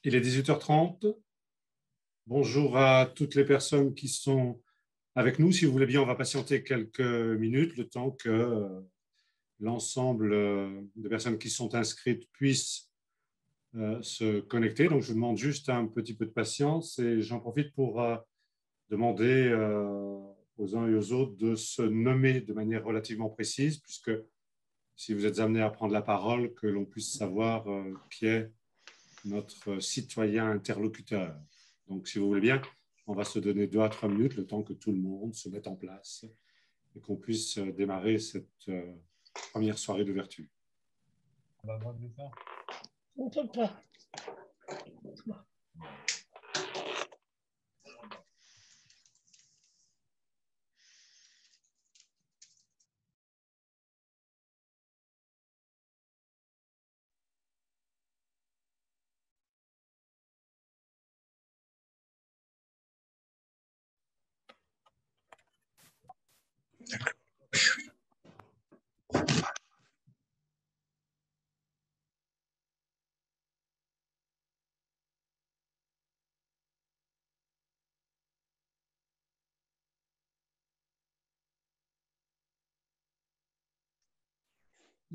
Il est 18h30. Bonjour à toutes les personnes qui sont avec nous. Si vous voulez bien, on va patienter quelques minutes, le temps que l'ensemble des personnes qui sont inscrites puissent se connecter. Donc, je vous demande juste un petit peu de patience et j'en profite pour demander aux uns et aux autres de se nommer de manière relativement précise, puisque si vous êtes amené à prendre la parole, que l'on puisse savoir qui est notre citoyen interlocuteur. Donc, si vous voulez bien, on va se donner 2 à 3 minutes, le temps que tout le monde se mette en place et qu'on puisse démarrer cette première soirée d'ouverture. On a le droit de faire? On ne peut pas.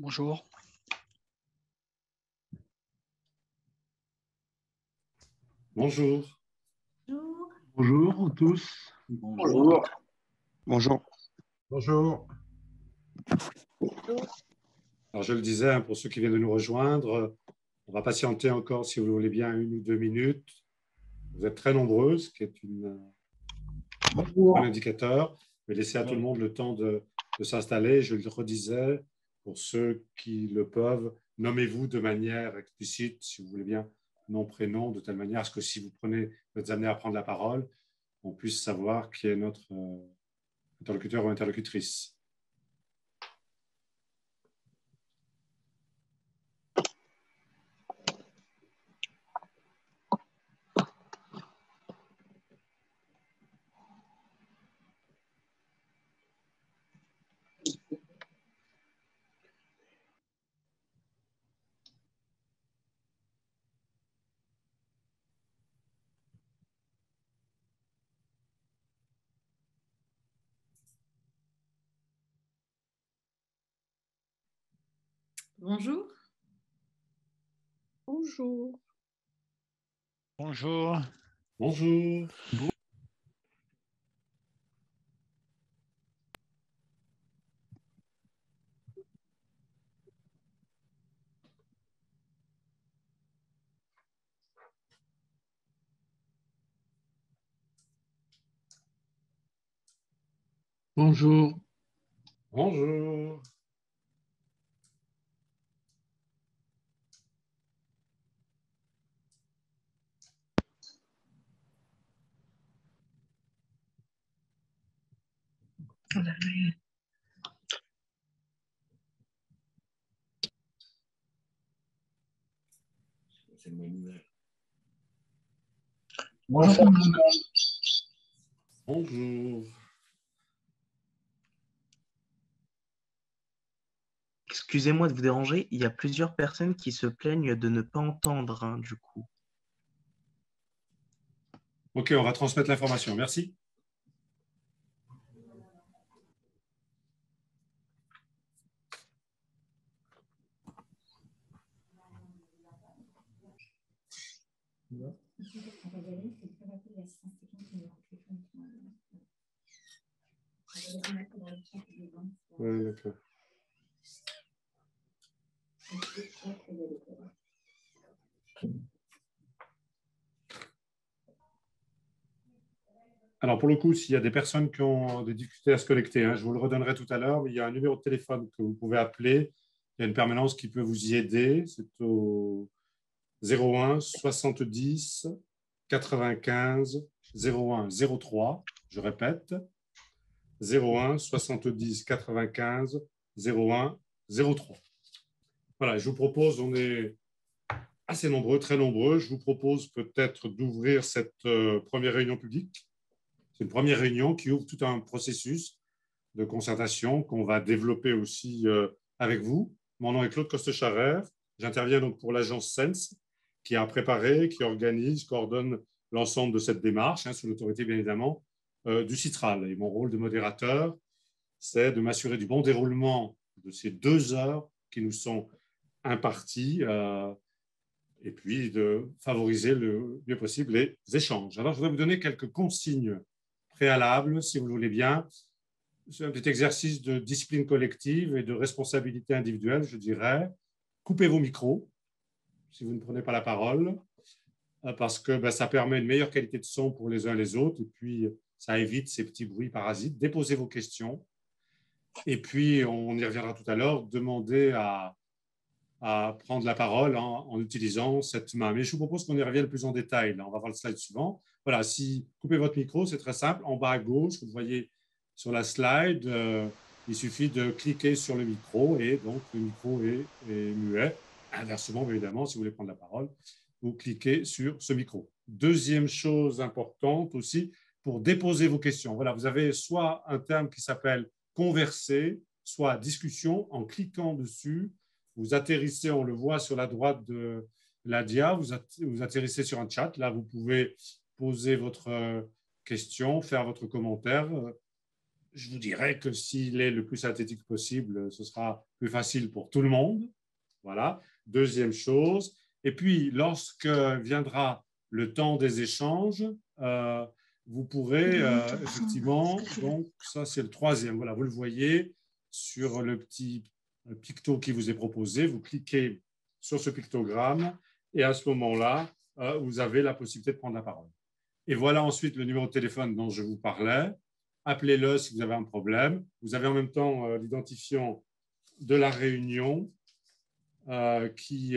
Bonjour. Bonjour. Bonjour tous. Bonjour. Bonjour. Bonjour. Alors, je le disais, hein, pour ceux qui viennent de nous rejoindre, on va patienter encore, si vous le voulez bien, 1 ou 2 minutes. Vous êtes très nombreux, ce qui est un indicateur. Je vais laisser à tout le monde le temps de s'installer. Je le redisais, pour ceux qui le peuvent, nommez-vous de manière explicite, si vous voulez bien, nom, prénom, de telle manière à ce que si vous êtes amené à prendre la parole, on puisse savoir qui est notre interlocuteur ou interlocutrice. Bonjour. Bonjour. Bonjour. Bonjour. Bonjour. Bonjour. C'est une bonne nouvelle. Bonjour. Bonjour. Excusez-moi de vous déranger, il y a plusieurs personnes qui se plaignent de ne pas entendre, hein, du coup. OK, on va transmettre l'information. Merci. Oui, d'accord. Alors, pour le coup, s'il y a des personnes qui ont des difficultés à se connecter, hein, je vous le redonnerai tout à l'heure, mais il y a un numéro de téléphone que vous pouvez appeler. Il y a une permanence qui peut vous y aider. C'est au 01 70 95 01 03. Je répète, 01 70 95 01 03. Voilà, je vous propose, on est assez nombreux, très nombreux. Je vous propose peut-être d'ouvrir cette première réunion publique. C'est une première réunion qui ouvre tout un processus de concertation qu'on va développer aussi avec vous. Mon nom est Claude Coste-Charrère. J'interviens donc pour l'agence SENS, qui a préparé, qui organise, coordonne l'ensemble de cette démarche, sous l'autorité bien évidemment du Citral. Et mon rôle de modérateur, c'est de m'assurer du bon déroulement de ces 2 heures qui nous sont imparties et puis de favoriser le mieux possible les échanges. Alors, je voudrais vous donner quelques consignes préalables, si vous le voulez bien. C'est un petit exercice de discipline collective et de responsabilité individuelle, je dirais. Coupez vos micros si vous ne prenez pas la parole, parce que ça permet une meilleure qualité de son pour les uns et les autres, et puis ça évite ces petits bruits parasites. Déposez vos questions, et puis on y reviendra tout à l'heure, demandez à prendre la parole en utilisant cette main. Mais je vous propose qu'on y revienne plus en détail. Là, on va voir le slide suivant. Voilà, si coupez votre micro, c'est très simple. En bas à gauche, vous voyez sur la slide, il suffit de cliquer sur le micro et donc le micro est muet. Inversement, évidemment, si vous voulez prendre la parole, vous cliquez sur ce micro. Deuxième chose importante aussi, pour déposer vos questions. Voilà, vous avez soit un terme qui s'appelle converser, soit discussion. En cliquant dessus, vous atterrissez, on le voit sur la droite de la dia, vous atterrissez sur un chat. Là, vous pouvez poser votre question, faire votre commentaire. Je vous dirais que s'il est le plus synthétique possible, ce sera plus facile pour tout le monde. Voilà, deuxième chose. Et puis, lorsque viendra le temps des échanges, vous pourrez effectivement, donc ça c'est le troisième, voilà, vous le voyez sur le petit picto qui vous est proposé, vous cliquez sur ce pictogramme et à ce moment-là, vous avez la possibilité de prendre la parole. Et voilà ensuite le numéro de téléphone dont je vous parlais. Appelez-le si vous avez un problème. Vous avez en même temps l'identifiant de la réunion qui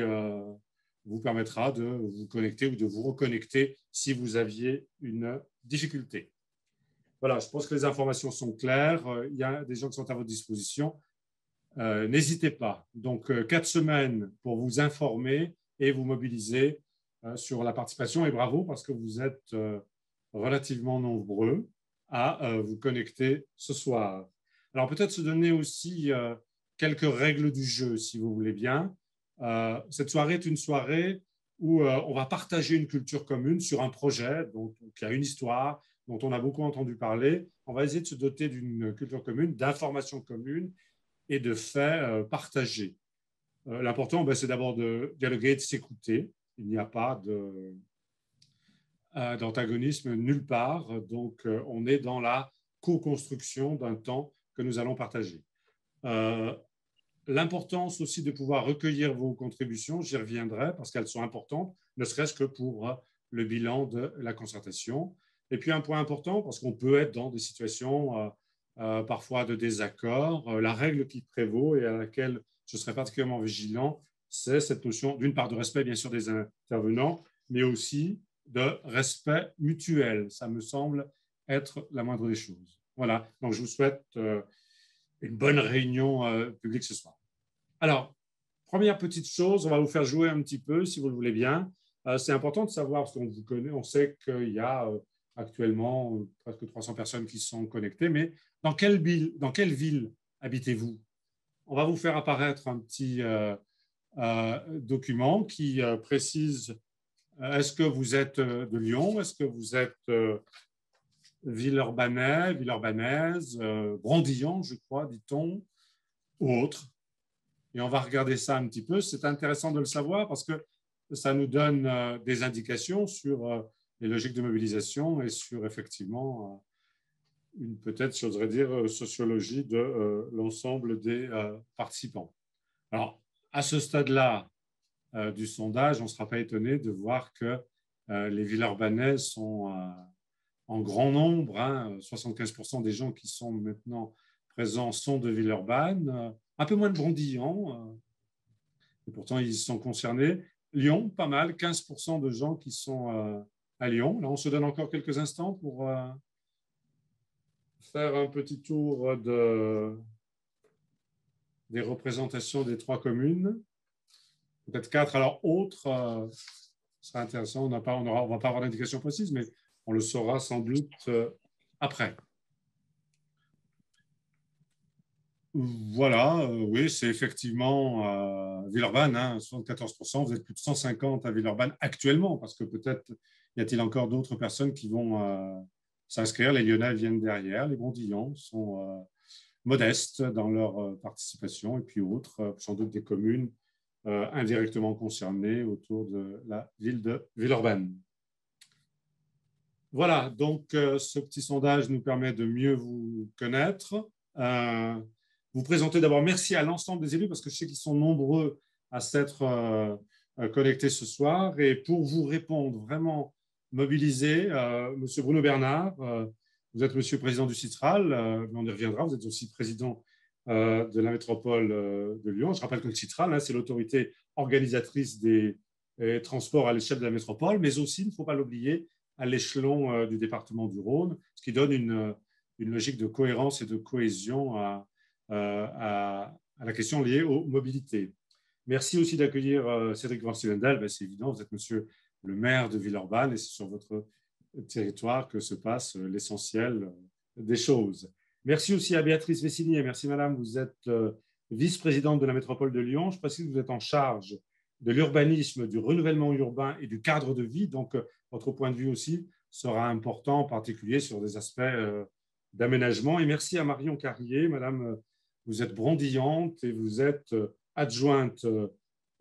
vous permettra de vous connecter ou de vous reconnecter si vous aviez une difficulté. Voilà, je pense que les informations sont claires. Il y a des gens qui sont à votre disposition. N'hésitez pas. Donc, 4 semaines pour vous informer et vous mobiliser sur la participation. Et bravo parce que vous êtes relativement nombreux à vous connecter ce soir. Alors, peut-être se donner aussi quelques règles du jeu, si vous voulez bien. Cette soirée est une soirée où on va partager une culture commune sur un projet qui a une histoire, dont on a beaucoup entendu parler. On va essayer de se doter d'une culture commune, d'informations communes et de faits partagés. L'important, c'est d'abord de dialoguer et de s'écouter. Il n'y a pas d'antagonisme nulle part. Donc, on est dans la co-construction d'un temps que nous allons partager. L'importance aussi de pouvoir recueillir vos contributions, j'y reviendrai parce qu'elles sont importantes, ne serait-ce que pour le bilan de la concertation. Et puis un point important, parce qu'on peut être dans des situations parfois de désaccord, la règle qui prévaut et à laquelle je serai particulièrement vigilant, c'est cette notion d'une part de respect bien sûr des intervenants, mais aussi de respect mutuel. Ça me semble être la moindre des choses. Voilà, donc je vous souhaite une bonne réunion publique ce soir. Alors, première petite chose, on va vous faire jouer un petit peu, si vous le voulez bien. C'est important de savoir, parce qu'on vous connaît, on sait qu'il y a actuellement presque 300 personnes qui sont connectées, mais dans quelle ville habitez-vous? On va vous faire apparaître un petit document qui précise est-ce que vous êtes de Lyon, est-ce que vous êtes Villeurbanais, Villeurbannaise, Brandillan, je crois, dit-on, ou autre. Et on va regarder ça un petit peu. C'est intéressant de le savoir parce que ça nous donne des indications sur les logiques de mobilisation et sur, effectivement, peut-être, j'oserais dire, sociologie de l'ensemble des participants. Alors, à ce stade-là du sondage, on ne sera pas étonné de voir que les Villeurbanais sont en grand nombre, 75% des gens qui sont maintenant présents sont de Villeurbanne, un peu moins de Brandillan, et pourtant ils sont concernés. Lyon, pas mal, 15% de gens qui sont à Lyon. Là, on se donne encore quelques instants pour faire un petit tour des représentations des 3 communes. Peut-être 4. Alors, autres, ce sera intéressant. On ne va pas avoir d'indication précise, mais on le saura sans doute après. Voilà, oui, c'est effectivement Villeurbanne, hein, 74%. Vous êtes plus de 150 à Villeurbanne actuellement, parce que peut-être y a-t-il encore d'autres personnes qui vont s'inscrire. Les Lyonnais viennent derrière, les Brondillons sont modestes dans leur participation, et puis autres, sans doute des communes indirectement concernées autour de la ville de Villeurbanne. Voilà, donc ce petit sondage nous permet de mieux vous connaître. Vous présenter d'abord, merci à l'ensemble des élus, parce que je sais qu'ils sont nombreux à s'être connectés ce soir. Et pour vous répondre, vraiment mobiliser, Monsieur Bruno Bernard, vous êtes Monsieur le Président du Citral, mais on y reviendra, vous êtes aussi président de la métropole de Lyon. Je rappelle que le Citral, hein, c'est l'autorité organisatrice des transports à l'échelle de la métropole, mais aussi, il ne faut pas l'oublier, à l'échelon du département du Rhône, ce qui donne une logique de cohérence et de cohésion à la question liée aux mobilités. Merci aussi d'accueillir Cédric Van Stuyvendal. Ben, c'est évident, vous êtes monsieur le maire de Villeurbanne et c'est sur votre territoire que se passe l'essentiel des choses. Merci aussi à Béatrice Vessinier. Merci madame, vous êtes vice-présidente de la métropole de Lyon. Je précise que vous êtes en charge de l'urbanisme, du renouvellement urbain et du cadre de vie. Donc, votre point de vue aussi sera important, en particulier sur des aspects d'aménagement. Et merci à Marion Carrier. Madame, vous êtes brondillante et vous êtes adjointe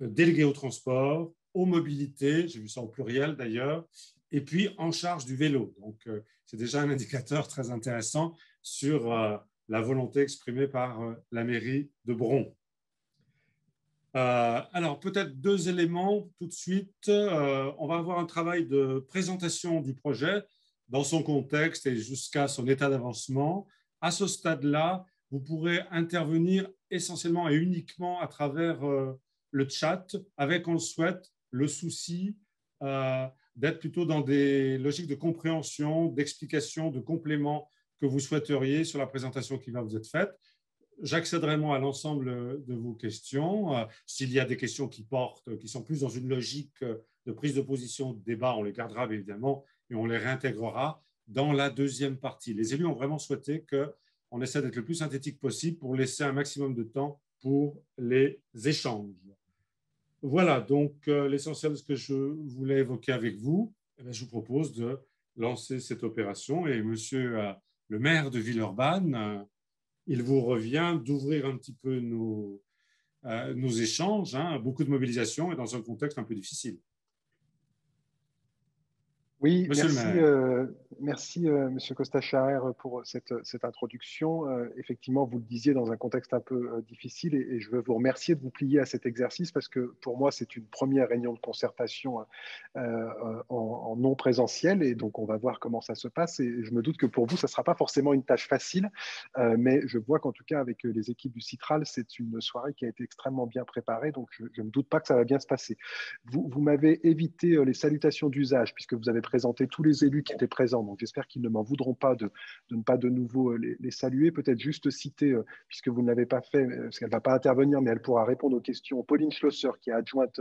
déléguée au transport, aux mobilités, j'ai vu ça au pluriel d'ailleurs, et puis en charge du vélo. Donc, c'est déjà un indicateur très intéressant sur la volonté exprimée par la mairie de Bron. Alors, peut-être deux éléments tout de suite. On va avoir un travail de présentation du projet dans son contexte et jusqu'à son état d'avancement. À ce stade-là, vous pourrez intervenir essentiellement et uniquement à travers le chat, avec, on le souhaite, le souci d'être plutôt dans des logiques de compréhension, d'explication, de complément que vous souhaiteriez sur la présentation qui va vous être faite. J'accéderai moi à l'ensemble de vos questions. S'il y a des questions qui portent, qui sont plus dans une logique de prise de position, de débat, on les gardera évidemment et on les réintégrera dans la deuxième partie. Les élus ont vraiment souhaité qu'on essaie d'être le plus synthétique possible pour laisser un maximum de temps pour les échanges. Voilà, donc l'essentiel de ce que je voulais évoquer avec vous, je vous propose de lancer cette opération et monsieur le maire de Villeurbanne, il vous revient d'ouvrir un petit peu nos échanges, hein, beaucoup de mobilisation et dans un contexte un peu difficile. Oui, Monsieur merci Monsieur Costa-Charrer pour cette introduction. Effectivement, vous le disiez dans un contexte un peu difficile et je veux vous remercier de vous plier à cet exercice parce que pour moi, c'est une première réunion de concertation en non présentiel et donc on va voir comment ça se passe et je me doute que pour vous, ça ne sera pas forcément une tâche facile, mais je vois qu'en tout cas avec les équipes du Citral, c'est une soirée qui a été extrêmement bien préparée, donc je ne doute pas que ça va bien se passer. Vous m'avez évité les salutations d'usage puisque vous avez présenté tous les élus qui étaient présents. Donc, j'espère qu'ils ne m'en voudront pas de ne pas de nouveau les saluer. Peut-être juste citer, puisque vous ne l'avez pas fait, parce qu'elle ne va pas intervenir, mais elle pourra répondre aux questions, Pauline Schlosser, qui est adjointe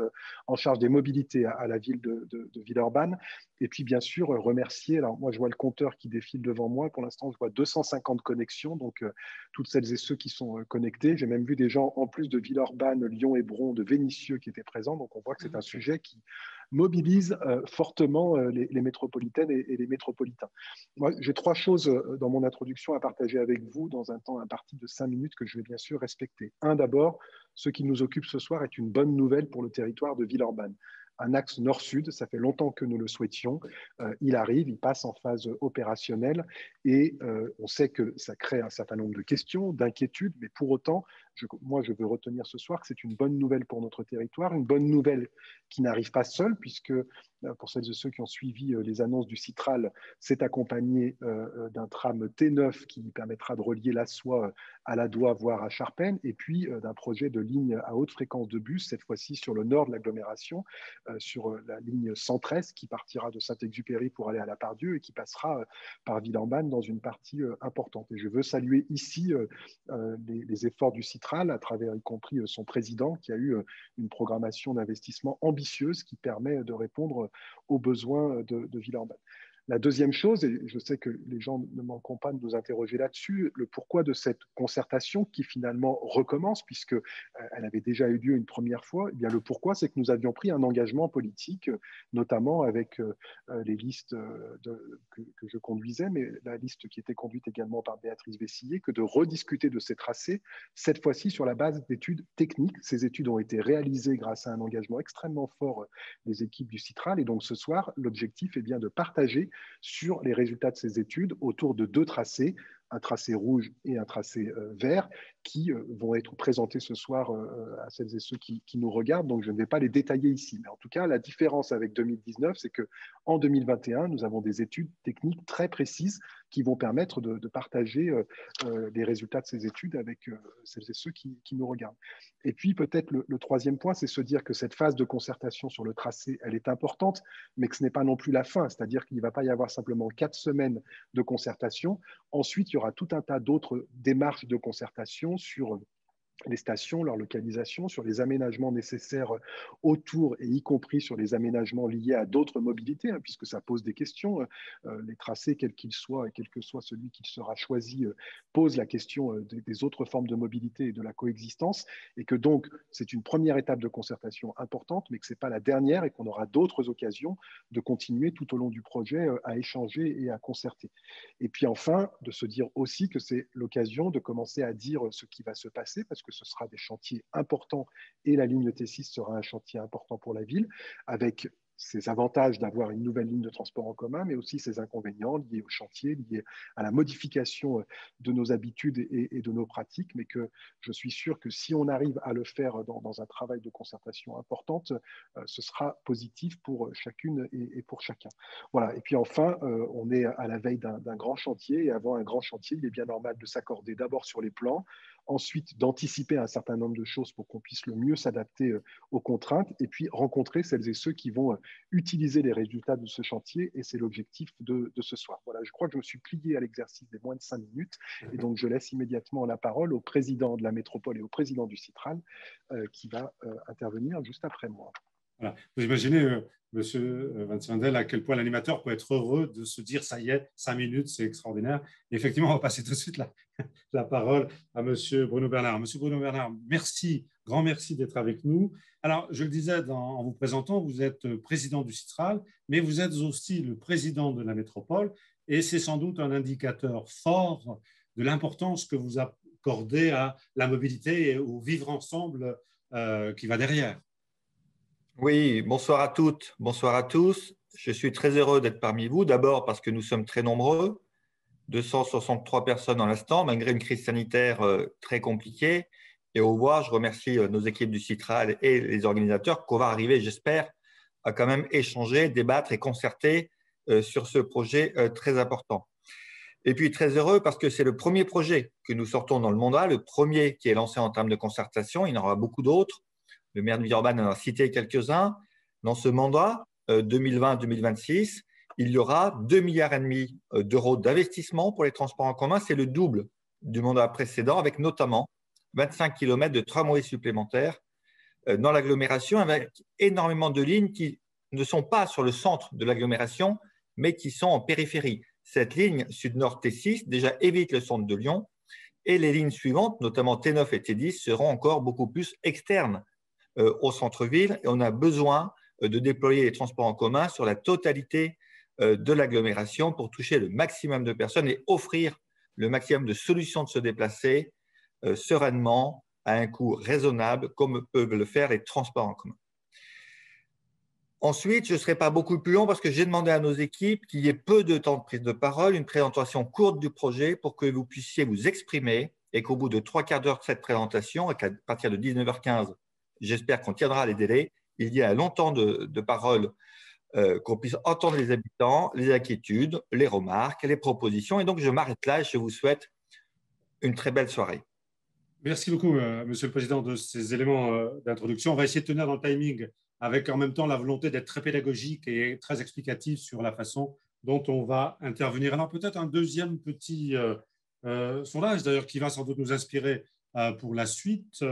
en charge des mobilités à la ville de Villeurbanne. Et puis, bien sûr, remercier. Alors, moi, je vois le compteur qui défile devant moi. Pour l'instant, je vois 250 connexions. Donc, toutes celles et ceux qui sont connectés. J'ai même vu des gens, en plus de Villeurbanne, Lyon et Bron, de Vénissieux qui étaient présents. Donc, on voit que c'est un sujet qui mobilise fortement les métropolitaines et les métropolitains. Moi, j'ai trois choses dans mon introduction à partager avec vous dans un temps imparti de 5 minutes que je vais bien sûr respecter. Un, d'abord, ce qui nous occupe ce soir est une bonne nouvelle pour le territoire de Villeurbanne. Un axe nord-sud, ça fait longtemps que nous le souhaitions. Il arrive, il passe en phase opérationnelle et on sait que ça crée un certain nombre de questions, d'inquiétudes, mais pour autant, moi je veux retenir ce soir que c'est une bonne nouvelle pour notre territoire, une bonne nouvelle qui n'arrive pas seule, puisque pour celles et ceux qui ont suivi les annonces du Citral, c'est accompagné d'un tram T9 qui permettra de relier la Soie à la Doua, voire à Charpennes, et puis d'un projet de ligne à haute fréquence de bus, cette fois-ci sur le nord de l'agglomération, sur la ligne 113 qui partira de Saint-Exupéry pour aller à La Part-Dieu et qui passera par Villeurbanne dans une partie importante. Et je veux saluer ici les efforts du Citral à travers y compris son président qui a eu une programmation d'investissement ambitieuse qui permet de répondre aux besoins de Villeurbanne. La deuxième chose, et je sais que les gens ne manqueront pas de nous interroger là-dessus, le pourquoi de cette concertation qui finalement recommence, puisque elle avait déjà eu lieu une première fois. Eh bien, le pourquoi, c'est que nous avions pris un engagement politique, notamment avec les listes que je conduisais, mais la liste qui était conduite également par Béatrice Vessillier, que de rediscuter de ces tracés, cette fois-ci sur la base d'études techniques. Ces études ont été réalisées grâce à un engagement extrêmement fort des équipes du Citral. Et donc ce soir, l'objectif est bien de partager sur les résultats de ces études autour de deux tracés, un tracé rouge et un tracé vert, qui vont être présentés ce soir à celles et ceux qui nous regardent. Donc, je ne vais pas les détailler ici. Mais en tout cas, la différence avec 2019, c'est qu'en 2021, nous avons des études techniques très précises qui vont permettre de partager les résultats de ces études avec celles et ceux qui nous regardent. Et puis, peut-être le troisième point, c'est se dire que cette phase de concertation sur le tracé, elle est importante, mais que ce n'est pas non plus la fin. C'est-à-dire qu'il ne va pas y avoir simplement 4 semaines de concertation. Ensuite, il y aura tout un tas d'autres démarches de concertation sur les stations, leur localisation, sur les aménagements nécessaires autour et y compris sur les aménagements liés à d'autres mobilités, puisque ça pose des questions. Les tracés, quels qu'ils soient et quel que soit celui qui sera choisi, pose la question des autres formes de mobilité et de la coexistence, et que donc c'est une première étape de concertation importante, mais que ce n'est pas la dernière et qu'on aura d'autres occasions de continuer tout au long du projet à échanger et à concerter. Et puis enfin, de se dire aussi que c'est l'occasion de commencer à dire ce qui va se passer, parce que ce sera des chantiers importants et la ligne T6 sera un chantier important pour la ville, avec ces avantages d'avoir une nouvelle ligne de transport en commun, mais aussi ces inconvénients liés au chantier, liés à la modification de nos habitudes et de nos pratiques, mais que je suis sûr que si on arrive à le faire dans un travail de concertation importante, ce sera positif pour chacune et pour chacun. Voilà. Et puis enfin, on est à la veille d'un grand chantier, et avant un grand chantier, il est bien normal de s'accorder d'abord sur les plans, ensuite d'anticiper un certain nombre de choses pour qu'on puisse le mieux s'adapter aux contraintes, et puis rencontrer celles et ceux qui vont utiliser les résultats de ce chantier, et c'est l'objectif de ce soir. Voilà, je crois que je me suis plié à l'exercice des moins de 5 minutes, et donc je laisse immédiatement la parole au président de la métropole et au président du Citral, qui va intervenir juste après moi. Voilà. Vous imaginez, Monsieur Van Swandel, à quel point l'animateur peut être heureux de se dire ça y est, 5 minutes, c'est extraordinaire. Et effectivement, on va passer tout de suite la parole à Monsieur Bruno Bernard. Monsieur Bruno Bernard, merci, grand merci d'être avec nous. Alors, je le disais en vous présentant, vous êtes président du Citral, mais vous êtes aussi le président de la métropole, et c'est sans doute un indicateur fort de l'importance que vous accordez à la mobilité et au vivre ensemble qui va derrière. Oui, bonsoir à toutes, bonsoir à tous. Je suis très heureux d'être parmi vous. D'abord parce que nous sommes très nombreux, 263 personnes en l'instant, malgré une crise sanitaire très compliquée. Et au revoir, je remercie nos équipes du Citral et les organisateurs qu'on va arriver, j'espère, à quand même échanger, débattre et concerter sur ce projet très important. Et puis très heureux parce que c'est le premier projet que nous sortons dans le mandat, le premier qui est lancé en termes de concertation. Il y en aura beaucoup d'autres. Le maire de Villeurbanne en a cité quelques-uns. Dans ce mandat 2020-2026, il y aura 2,5 milliards d'euros d'investissement pour les transports en commun. C'est le double du mandat précédent, avec notamment 25 km de tramway supplémentaires dans l'agglomération, avec énormément de lignes qui ne sont pas sur le centre de l'agglomération, mais qui sont en périphérie. Cette ligne sud-nord T6 déjà évite le centre de Lyon, et les lignes suivantes, notamment T9 et T10, seront encore beaucoup plus externes au centre-ville, et on a besoin de déployer les transports en commun sur la totalité de l'agglomération pour toucher le maximum de personnes et offrir le maximum de solutions de se déplacer sereinement à un coût raisonnable, comme peuvent le faire les transports en commun. Ensuite, je ne serai pas beaucoup plus long parce que j'ai demandé à nos équipes qu'il y ait peu de temps de prise de parole, une présentation courte du projet pour que vous puissiez vous exprimer et qu'au bout de 3/4 d'heure de cette présentation, et qu'à partir de 19h15, j'espère qu'on tiendra les délais, il y a longtemps de paroles, qu'on puisse entendre les habitants, les inquiétudes, les remarques, les propositions. Et donc, je m'arrête là et je vous souhaite une très belle soirée. Merci beaucoup, Monsieur le Président, de ces éléments d'introduction. On va essayer de tenir dans le timing avec en même temps la volonté d'être très pédagogique et très explicatif sur la façon dont on va intervenir. Alors peut-être un deuxième petit sondage, d'ailleurs, qui va sans doute nous inspirer pour la suite.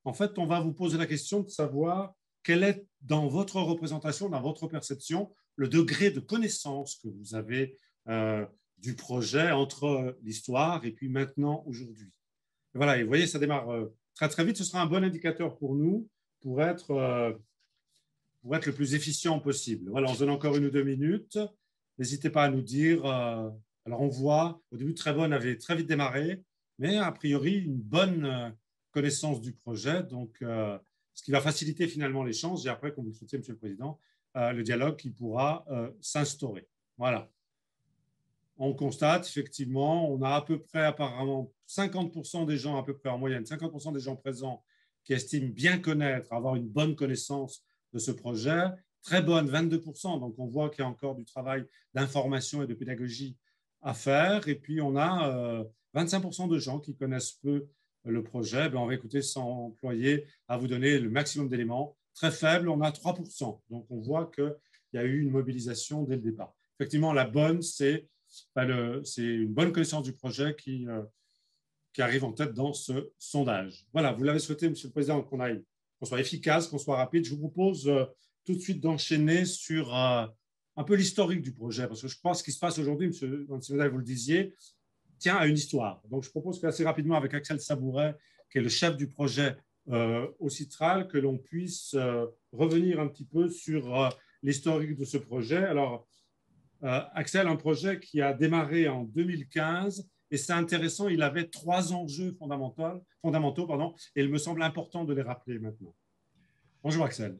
En fait, on va vous poser la question de savoir quel est, dans votre représentation, dans votre perception, le degré de connaissance que vous avez du projet entre l'histoire et puis maintenant, aujourd'hui. Voilà, et vous voyez, ça démarre très très vite. Ce sera un bon indicateur pour nous pour être le plus efficient possible. Voilà, on se donne encore 1 ou 2 minutes. N'hésitez pas à nous dire. Alors, on voit, au début, Trebonne avait très vite démarré, mais a priori, une bonne connaissance du projet. Donc, ce qui va faciliter finalement l'échange. Et après, comme vous le souhaitez, Monsieur le Président, le dialogue qui pourra s'instaurer. Voilà. On constate effectivement, on a à peu près apparemment 50% des gens, à peu près en moyenne, 50% des gens présents qui estiment bien connaître, avoir une bonne connaissance de ce projet. Très bonne, 22%. Donc, on voit qu'il y a encore du travail d'information et de pédagogie à faire. Et puis, on a 25% de gens qui connaissent peu le projet. On va écouter 100 employés à vous donner le maximum d'éléments. Très faible, on a 3%. Donc, on voit qu'il y a eu une mobilisation dès le départ. Effectivement, la bonne, c'est une bonne connaissance du projet qui arrive en tête dans ce sondage. Voilà, vous l'avez souhaité, Monsieur le Président, qu'on soit efficace, qu'on soit rapide. Je vous propose tout de suite d'enchaîner sur un peu l'historique du projet, parce que je pense ce qui se passe aujourd'hui, Monsieur Vansimental, vous le disiez, tient à une histoire. Donc, je propose qu'assez rapidement, avec Axel Sabouret, qui est le chef du projet au Citral, que l'on puisse revenir un petit peu sur l'historique de ce projet. Alors, Axel, un projet qui a démarré en 2015, et c'est intéressant, il avait 3 enjeux fondamentaux, et il me semble important de les rappeler maintenant. Bonjour Axel.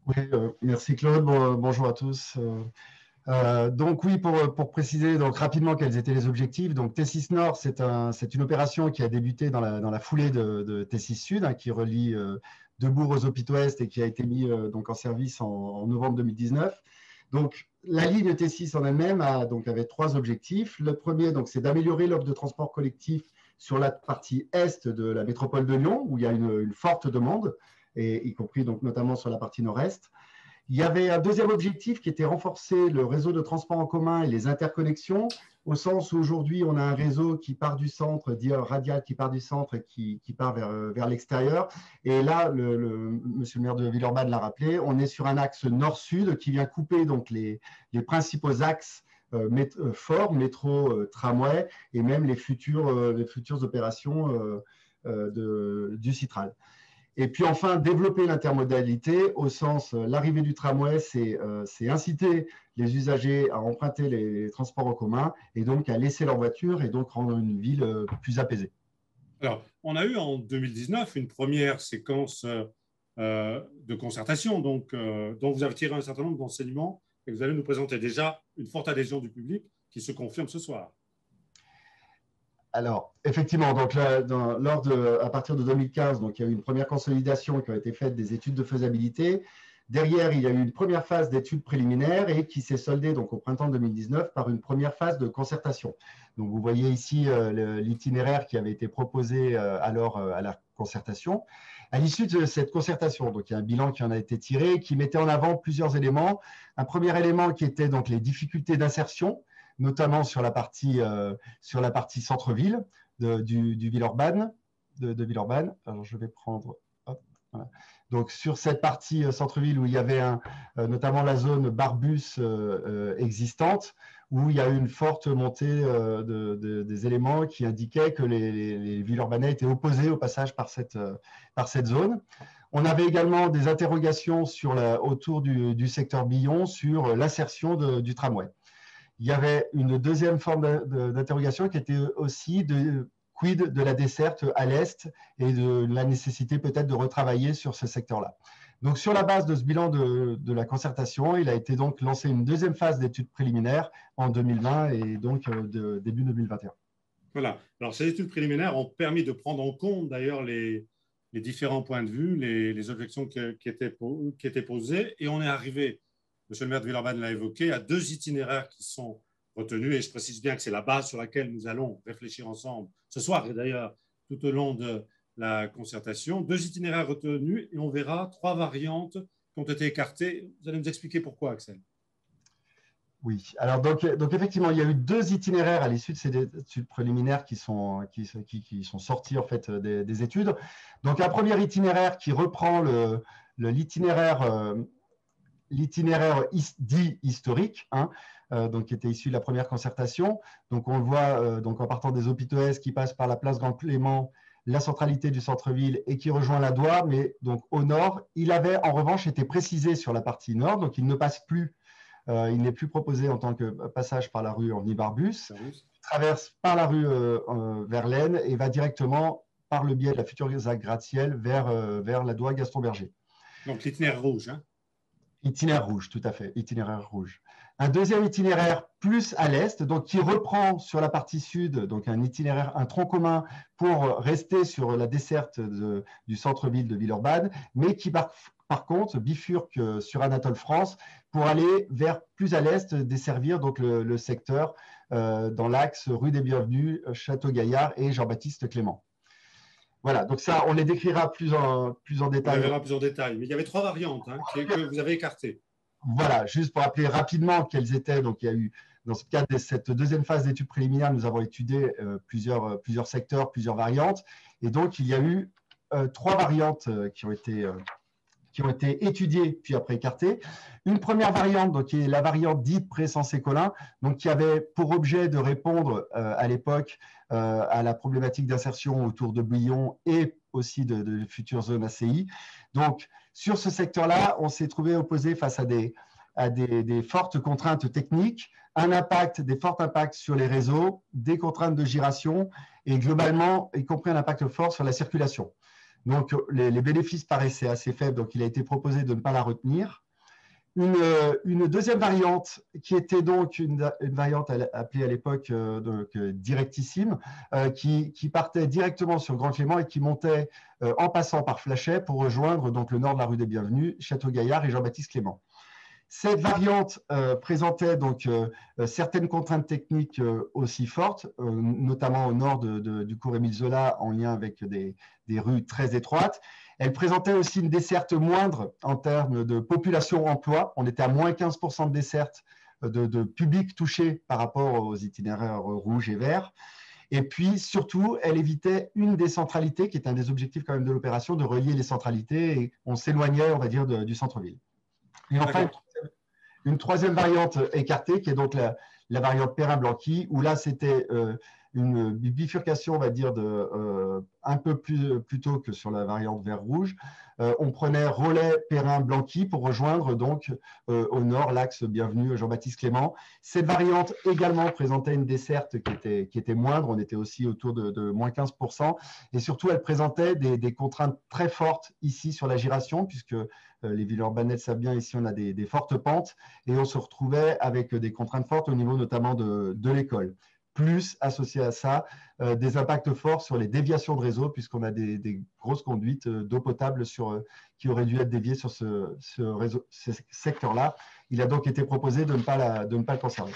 Oui, merci Claude, bonjour à tous. Donc oui, pour préciser donc, rapidement quels étaient les objectifs, donc T6 Nord, c'est une opération qui a débuté dans la foulée de T6 Sud, qui relie Debourg aux Hôpitaux Est et qui a été mis donc en service en novembre 2019. Donc, la ligne T6 en elle-même avait 3 objectifs. Le premier, c'est d'améliorer l'offre de transport collectif sur la partie est de la métropole de Lyon, où il y a une forte demande, et y compris donc, notamment sur la partie nord-est. Il y avait un deuxième objectif qui était renforcer le réseau de transport en commun et les interconnexions, au sens où aujourd'hui, on a un réseau qui part du centre, dit radial qui part du centre et qui part vers l'extérieur. Et là, monsieur le maire de Villeurbanne l'a rappelé, on est sur un axe nord-sud qui vient couper donc, les principaux axes forts, métro, tramway, et même les futures opérations du Citral. Et puis enfin, développer l'intermodalité au sens, l'arrivée du tramway, c'est inciter les usagers à emprunter les transports en commun et donc à laisser leur voiture et donc rendre une ville plus apaisée. Alors, on a eu en 2019 une première séquence de concertation, dont vous avez tiré un certain nombre d'enseignements et vous allez nous présenter déjà une forte adhésion du public qui se confirme ce soir. Alors, effectivement, donc là, à partir de 2015, donc, il y a eu une première consolidation qui a été faite des études de faisabilité. Derrière, il y a eu une première phase d'études préliminaires et qui s'est soldée donc, au printemps 2019 par une première phase de concertation. Donc, vous voyez ici l'itinéraire qui avait été proposé alors à la concertation. À l'issue de cette concertation, donc, il y a un bilan qui en a été tiré qui mettait en avant plusieurs éléments. Un premier élément qui était donc, les difficultés d'insertion, notamment sur la partie centre-ville du Villeurbanne, de Villeurbanne. Alors, je vais prendre... Hop, voilà. Donc, sur cette partie centre-ville où il y avait notamment la zone Barbus existante, où il y a eu une forte montée des éléments qui indiquaient que les Villeurbanais étaient opposés au passage par cette zone. On avait également des interrogations autour du secteur Billon sur l'insertion du tramway. Il y avait une deuxième forme d'interrogation qui était aussi quid de la desserte à l'Est et de la nécessité peut-être de retravailler sur ce secteur-là. Donc, sur la base de ce bilan de la concertation, il a été donc lancé une deuxième phase d'études préliminaires en 2020 et donc début 2021. Voilà. Alors, ces études préliminaires ont permis de prendre en compte d'ailleurs les différents points de vue, les objections qui étaient posées, et on est arrivé, Monsieur le maire de Villeurbanne l'a évoqué, à 2 itinéraires qui sont retenus, et je précise bien que c'est la base sur laquelle nous allons réfléchir ensemble ce soir, et d'ailleurs tout au long de la concertation. 2 itinéraires retenus, et on verra 3 variantes qui ont été écartées. Vous allez nous expliquer pourquoi, Axel? Oui, alors donc effectivement, il y a eu 2 itinéraires à l'issue de ces études préliminaires qui sont sortis en fait des études. Donc un premier itinéraire qui reprend l'itinéraire dit historique, hein, donc qui était issu de la première concertation. Donc on le voit donc en partant des hôpitaux Est qui passe par la place Grand Clément, la centralité du centre-ville et qui rejoint la Doua, mais donc au nord. Il avait en revanche été précisé sur la partie nord, donc il ne passe plus. Il n'est plus proposé en tant que passage par la rue Orly-Barbus. Il traverse par la rue Verlaine et va directement par le biais de la future ZAC gratte-ciel vers la Doua Gaston Berger. Donc l'itinéraire rouge. Hein? Itinéraire rouge, tout à fait, itinéraire rouge. Un deuxième itinéraire plus à l'est, donc qui reprend sur la partie sud, donc un tronc commun pour rester sur la desserte du centre-ville de Villeurbanne, mais qui par contre bifurque sur Anatole France pour aller vers plus à l'est, desservir donc le secteur dans l'axe rue des Bienvenus, Château-Gaillard et Jean-Baptiste Clément. Voilà, donc ça, on les décrira plus en détail. On verra plus en détail. Mais il y avait 3 variantes hein, que vous avez écartées. Voilà, juste pour rappeler rapidement quelles étaient. Donc, il y a eu, dans ce cadre de cette deuxième phase d'études préliminaires, nous avons étudié plusieurs secteurs, plusieurs variantes. Et donc, il y a eu 3 variantes qui ont été étudiées puis après écartées. Une première variante, donc, qui est la variante dite pré-Sensé-Colin, donc qui avait pour objet de répondre à l'époque à la problématique d'insertion autour de Bouillon et aussi de futures zones ACI. Donc, sur ce secteur-là, on s'est trouvé opposé face à des fortes contraintes techniques, des forts impacts sur les réseaux, des contraintes de giration et globalement, y compris un impact fort sur la circulation. Donc, les bénéfices paraissaient assez faibles, donc il a été proposé de ne pas la retenir. Une deuxième variante, qui était donc une variante appelée à l'époque directissime, qui partait directement sur Grand Clément et qui montait en passant par Flachet pour rejoindre donc, le nord de la rue des Bienvenus, Château-Gaillard et Jean-Baptiste Clément. Cette variante présentait donc certaines contraintes techniques aussi fortes, notamment au nord du cours Émile Zola en lien avec des rues très étroites. Elle présentait aussi une desserte moindre en termes de population-emploi. On était à moins 15% de desserte de public touché par rapport aux itinéraires rouges et verts. Et puis, surtout, elle évitait une des centralités, qui est un des objectifs quand même de l'opération, de relier les centralités. Et on s'éloignait, on va dire, du centre-ville. Et enfin, une troisième variante écartée, qui est donc la variante Perrin-Blanqui, où là, c'était une bifurcation, on va dire, un peu plus tôt que sur la variante vert-rouge. On prenait relais Perrin-Blanqui pour rejoindre donc au nord l'axe Bienvenue Jean-Baptiste Clément. Cette variante également présentait une desserte qui était moindre, on était aussi autour de moins 15%, et surtout elle présentait des contraintes très fortes ici sur la giration, puisque les Villeurbanais savent bien, ici on a des fortes pentes, et on se retrouvait avec des contraintes fortes au niveau notamment de l'école. Plus associé à ça, des impacts forts sur les déviations de réseau, puisqu'on a des grosses conduites d'eau potable qui auraient dû être déviées sur ce secteur-là. Il a donc été proposé de ne pas le conserver.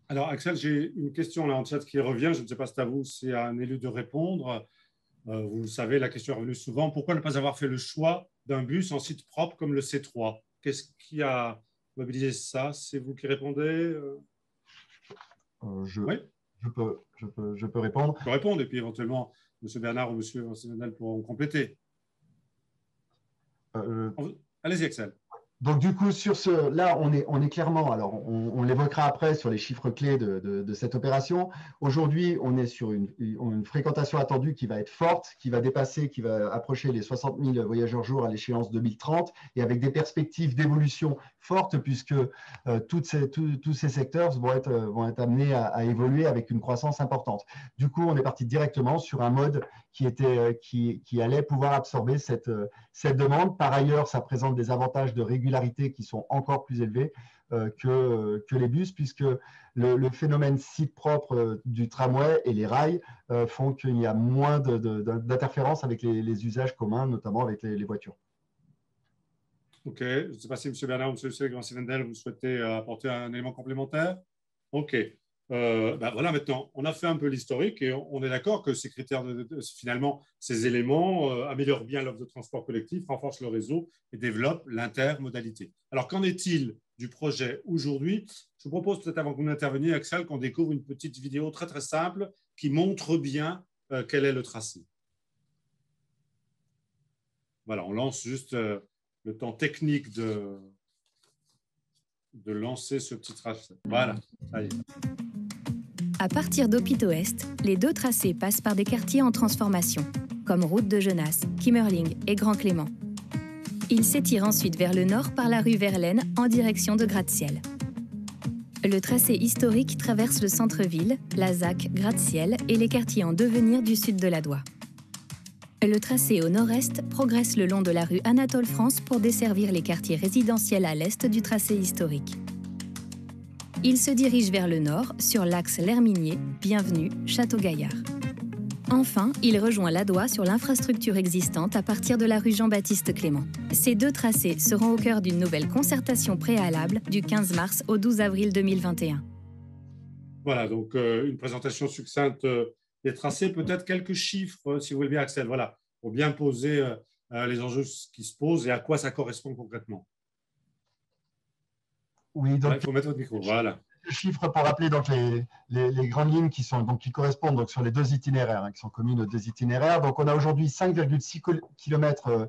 Alors, Axel, j'ai une question là en chat qui revient. Je ne sais pas si c'est à vous, c'est à un élu de répondre. Vous le savez, la question est revenue souvent. Pourquoi ne pas avoir fait le choix d'un bus en site propre comme le C3? Qu'est-ce qui a mobilisé ça? C'est vous qui répondez? Oui. Je peux répondre. Je peux répondre et puis éventuellement, M. Bernard ou M. Vancenel pourront compléter. Allez-y, Axel. Donc, du coup, sur là, on est clairement, alors on l'évoquera après sur les chiffres clés de cette opération. Aujourd'hui, on est sur une fréquentation attendue qui va être forte, qui va approcher les 60 000 voyageurs jour à l'échéance 2030 et avec des perspectives d'évolution fortes puisque tous ces secteurs vont être amenés à évoluer avec une croissance importante. Du coup, on est parti directement sur un mode qui allait pouvoir absorber cette demande. Par ailleurs, ça présente des avantages de régularité qui sont encore plus élevés que les bus, puisque le phénomène site propre du tramway et les rails font qu'il y a moins d'interférences avec les usages communs, notamment avec les voitures. OK. Je ne sais pas si M. Bernard ou M. Vancenel, vous souhaitez apporter un élément complémentaire? OK. voilà, maintenant, on a fait un peu l'historique et on est d'accord que ces critères, finalement, ces éléments améliorent bien l'offre de transport collectif, renforcent le réseau et développent l'intermodalité. Alors, qu'en est-il du projet aujourd'hui? Je vous propose peut-être, avant que vous n'interveniez, Axel, qu'on découvre une petite vidéo très, très simple qui montre bien quel est le tracé. Voilà, on lance juste le temps technique de lancer ce petit tracé. Voilà, ça y est. À partir d'Opit-Ouest, les deux tracés passent par des quartiers en transformation, comme Route de Genasse, Kimmerling et Grand Clément. Ils s'étirent ensuite vers le nord par la rue Verlaine en direction de Gratte-Ciel. Le tracé historique traverse le centre-ville, la ZAC, Gratte-Ciel et les quartiers en devenir du sud de la Doua. Le tracé au nord-est progresse le long de la rue Anatole France pour desservir les quartiers résidentiels à l'est du tracé historique. Il se dirige vers le nord, sur l'axe L'Herminier, Bienvenue, Château-Gaillard. Enfin, il rejoint la Doua sur l'infrastructure existante à partir de la rue Jean-Baptiste Clément. Ces deux tracés seront au cœur d'une nouvelle concertation préalable du 15 mars au 12 avril 2021. Voilà, donc une présentation succincte des tracés, peut-être quelques chiffres, si vous voulez bien, Axel, voilà, pour bien poser les enjeux qui se posent et à quoi ça correspond concrètement. Oui, donc, il faut mettre votre micro, voilà. Le chiffre pour rappeler donc les grandes lignes qui correspondent donc sur les deux itinéraires, qui sont communes aux deux itinéraires. Donc, on a aujourd'hui 5,6 km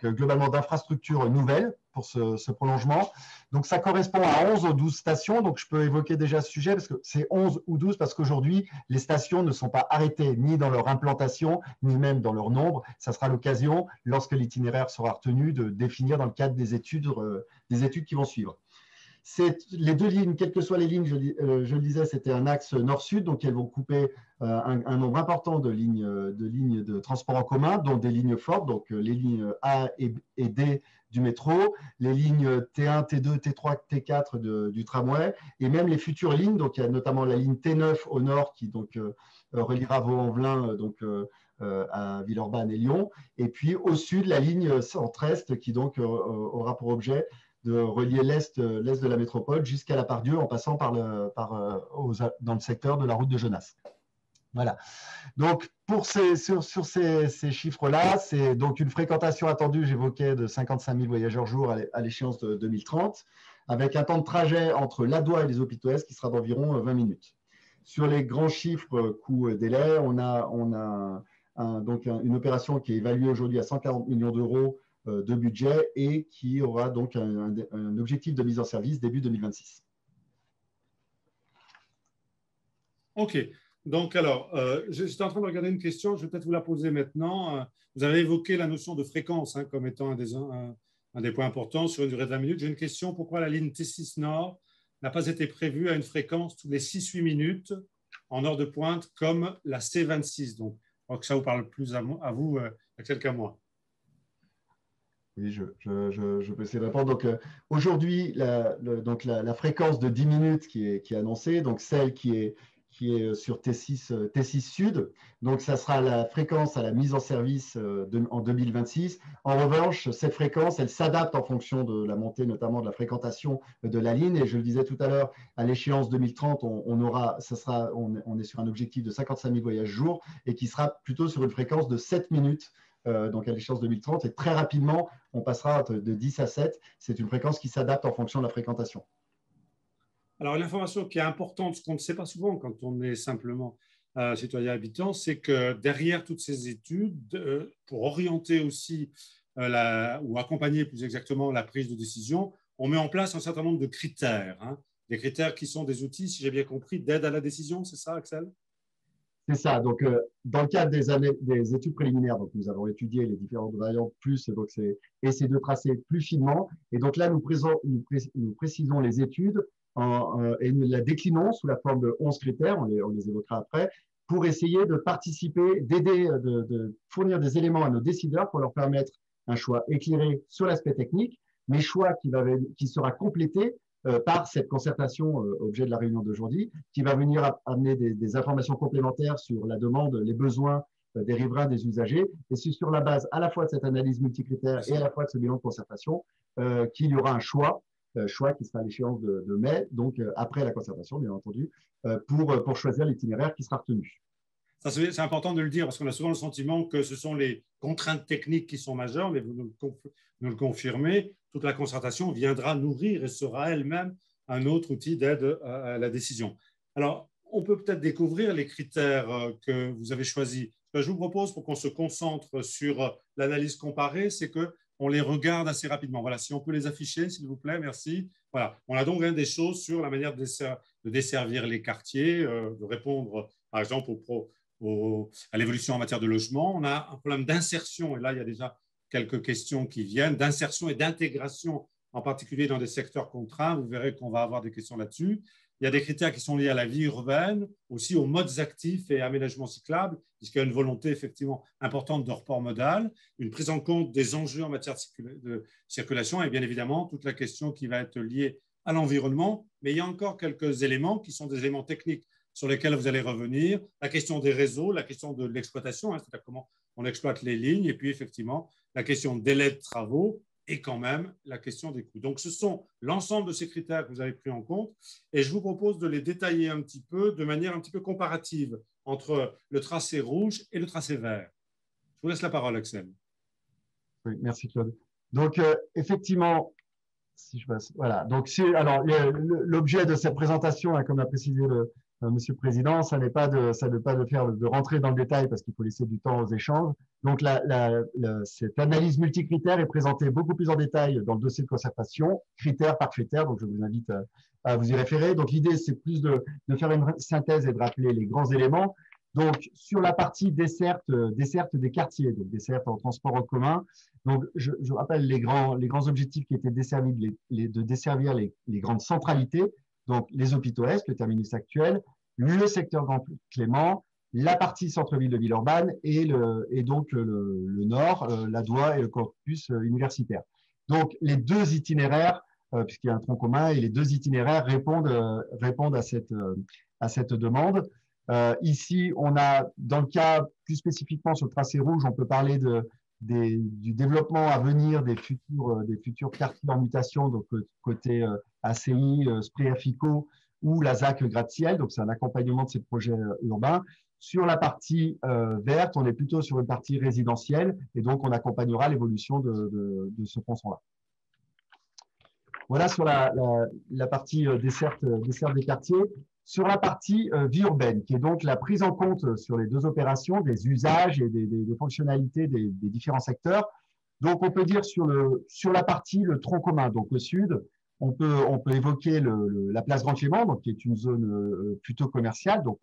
globalement d'infrastructures nouvelles pour ce prolongement. Donc, ça correspond à 11 ou 12 stations. Donc, je peux évoquer déjà ce sujet parce que c'est 11 ou 12 parce qu'aujourd'hui, les stations ne sont pas arrêtées ni dans leur implantation, ni même dans leur nombre. Ça sera l'occasion, lorsque l'itinéraire sera retenu, de définir dans le cadre des études qui vont suivre. Les deux lignes, quelles que soient les lignes, je le disais, c'était un axe nord-sud, donc elles vont couper un nombre important de lignes de transport en commun, dont des lignes fortes, donc les lignes A et D du métro, les lignes T1, T2, T3, T4 du tramway, et même les futures lignes, donc il y a notamment la ligne T9 au nord qui donc reliera Vaux-en-Velin à Villeurbanne et Lyon, et puis au sud la ligne centre-est qui donc aura pour objet de relier l'est de la métropole jusqu'à la Part-Dieu en passant dans le secteur de la route de Genasse. Voilà. Donc, sur ces chiffres-là, c'est donc une fréquentation attendue, j'évoquais, de 55 000 voyageurs jour à l'échéance de 2030, avec un temps de trajet entre la Doua et les Opit-Ouest qui sera d'environ 20 minutes. Sur les grands chiffres coûts-délais, on a une opération qui est évaluée aujourd'hui à 140 millions d'euros de budget et qui aura donc un objectif de mise en service début 2026. OK. Donc, alors, j'étais en train de regarder une question, je vais peut-être vous la poser maintenant. Vous avez évoqué la notion de fréquence comme étant un des points importants sur une durée de 20 minutes. J'ai une question, pourquoi la ligne T6 Nord n'a pas été prévue à une fréquence tous les 6-8 minutes en heure de pointe comme la C26? Donc, je crois que ça vous parle plus à vous, Axel, qu'à moi. Oui, je peux essayer de répondre. Donc, aujourd'hui, la fréquence de 10 minutes qui est annoncée, donc celle qui est sur T6 Sud, donc ça sera la fréquence à la mise en service en 2026. En revanche, cette fréquence, elle s'adapte en fonction de la montée, notamment de la fréquentation de la ligne. Et je le disais tout à l'heure, à l'échéance 2030, on est sur un objectif de 55 000 voyages jour et qui sera plutôt sur une fréquence de 7 minutes. Donc à l'échéance 2030, et très rapidement, on passera de 10 à 7. C'est une fréquence qui s'adapte en fonction de la fréquentation. Alors, l'information qui est importante, ce qu'on ne sait pas souvent quand on est simplement citoyen habitant, c'est que derrière toutes ces études, pour orienter aussi ou accompagner plus exactement la prise de décision, on met en place un certain nombre de critères. Des critères qui sont des outils, si j'ai bien compris, d'aide à la décision, c'est ça, Axel? C'est ça. Donc, dans le cadre des études préliminaires, donc nous avons étudié les différentes variantes et ces deux tracés plus finement. Et donc là, nous précisons les études et nous la déclinons sous la forme de 11 critères, on les évoquera après, pour essayer de participer, d'aider, de fournir des éléments à nos décideurs pour leur permettre un choix éclairé sur l'aspect technique, mais choix qui sera complété par cette concertation objet de la réunion d'aujourd'hui, qui va venir amener des informations complémentaires sur la demande, les besoins des riverains, des usagers, et c'est sur la base à la fois de cette analyse multicritère et à la fois de ce bilan de concertation qu'il y aura un choix choix qui sera à l'échéance de mai, donc après la concertation, bien entendu, pour choisir l'itinéraire qui sera retenu. C'est important de le dire parce qu'on a souvent le sentiment que ce sont les contraintes techniques qui sont majeures, mais vous nous le confirmez, toute la concertation viendra nourrir et sera elle-même un autre outil d'aide à la décision. Alors, on peut peut-être découvrir les critères que vous avez choisis. Ce que je vous propose pour qu'on se concentre sur l'analyse comparée, c'est qu'on les regarde assez rapidement. Voilà, si on peut les afficher, s'il vous plaît, merci. Voilà, on a donc des choses sur la manière de desservir les quartiers, de répondre, par exemple, à l'évolution en matière de logement. On a un problème d'insertion, et là, il y a déjà quelques questions qui viennent, d'insertion et d'intégration, en particulier dans des secteurs contraints. Vous verrez qu'on va avoir des questions là-dessus. Il y a des critères qui sont liés à la vie urbaine, aussi aux modes actifs et aménagements cyclables, puisqu'il y a une volonté effectivement importante de report modal, une prise en compte des enjeux en matière de circulation et bien évidemment toute la question qui va être liée à l'environnement. Mais il y a encore quelques éléments qui sont des éléments techniques sur lesquels vous allez revenir. La question des réseaux, la question de l'exploitation, c'est-à-dire comment on exploite les lignes, et puis effectivement la question des délais de travaux, et quand même la question des coûts. Donc, ce sont l'ensemble de ces critères que vous avez pris en compte et je vous propose de les détailler un petit peu de manière un petit peu comparative entre le tracé rouge et le tracé vert. Je vous laisse la parole, Axel. Oui, merci Claude. Donc, effectivement, si je passe, voilà. Donc, alors, l'objet de cette présentation, hein, comme a précisé Monsieur le Président, ça n'est pas de rentrer dans le détail parce qu'il faut laisser du temps aux échanges. Donc, cette analyse multicritère est présentée beaucoup plus en détail dans le dossier de concertation, critère par critère. Donc, je vous invite à vous y référer. Donc, l'idée, c'est plus de faire une synthèse et de rappeler les grands éléments. Donc, sur la partie desserte des quartiers, donc desserte en transport en commun. Donc, je rappelle les grands objectifs qui étaient de desservir les grandes centralités. Donc, les hôpitaux Est, le terminus actuel, le secteur Grand Clément, la partie centre-ville de Villeurbanne et donc le nord, la Doua et le campus universitaire. Donc, les deux itinéraires, puisqu'il y a un tronc commun, et les deux itinéraires répondent à cette demande. Ici, on a, dans le cas plus spécifiquement sur le tracé rouge, on peut parler du développement à venir des futurs quartiers en mutation, donc côté ACI, Spréafico ou la ZAC gratte-ciel, donc c'est un accompagnement de ces projets urbains. Sur la partie verte, on est plutôt sur une partie résidentielle et donc on accompagnera l'évolution de ce tronçon-là. Voilà sur la partie desserte des quartiers. Sur la partie vie urbaine, qui est donc la prise en compte sur les deux opérations des usages et des fonctionnalités des différents secteurs. Donc, on peut dire sur la partie le tronc commun, donc au sud, on peut évoquer la place Grand Clément, donc qui est une zone plutôt commerciale. Donc,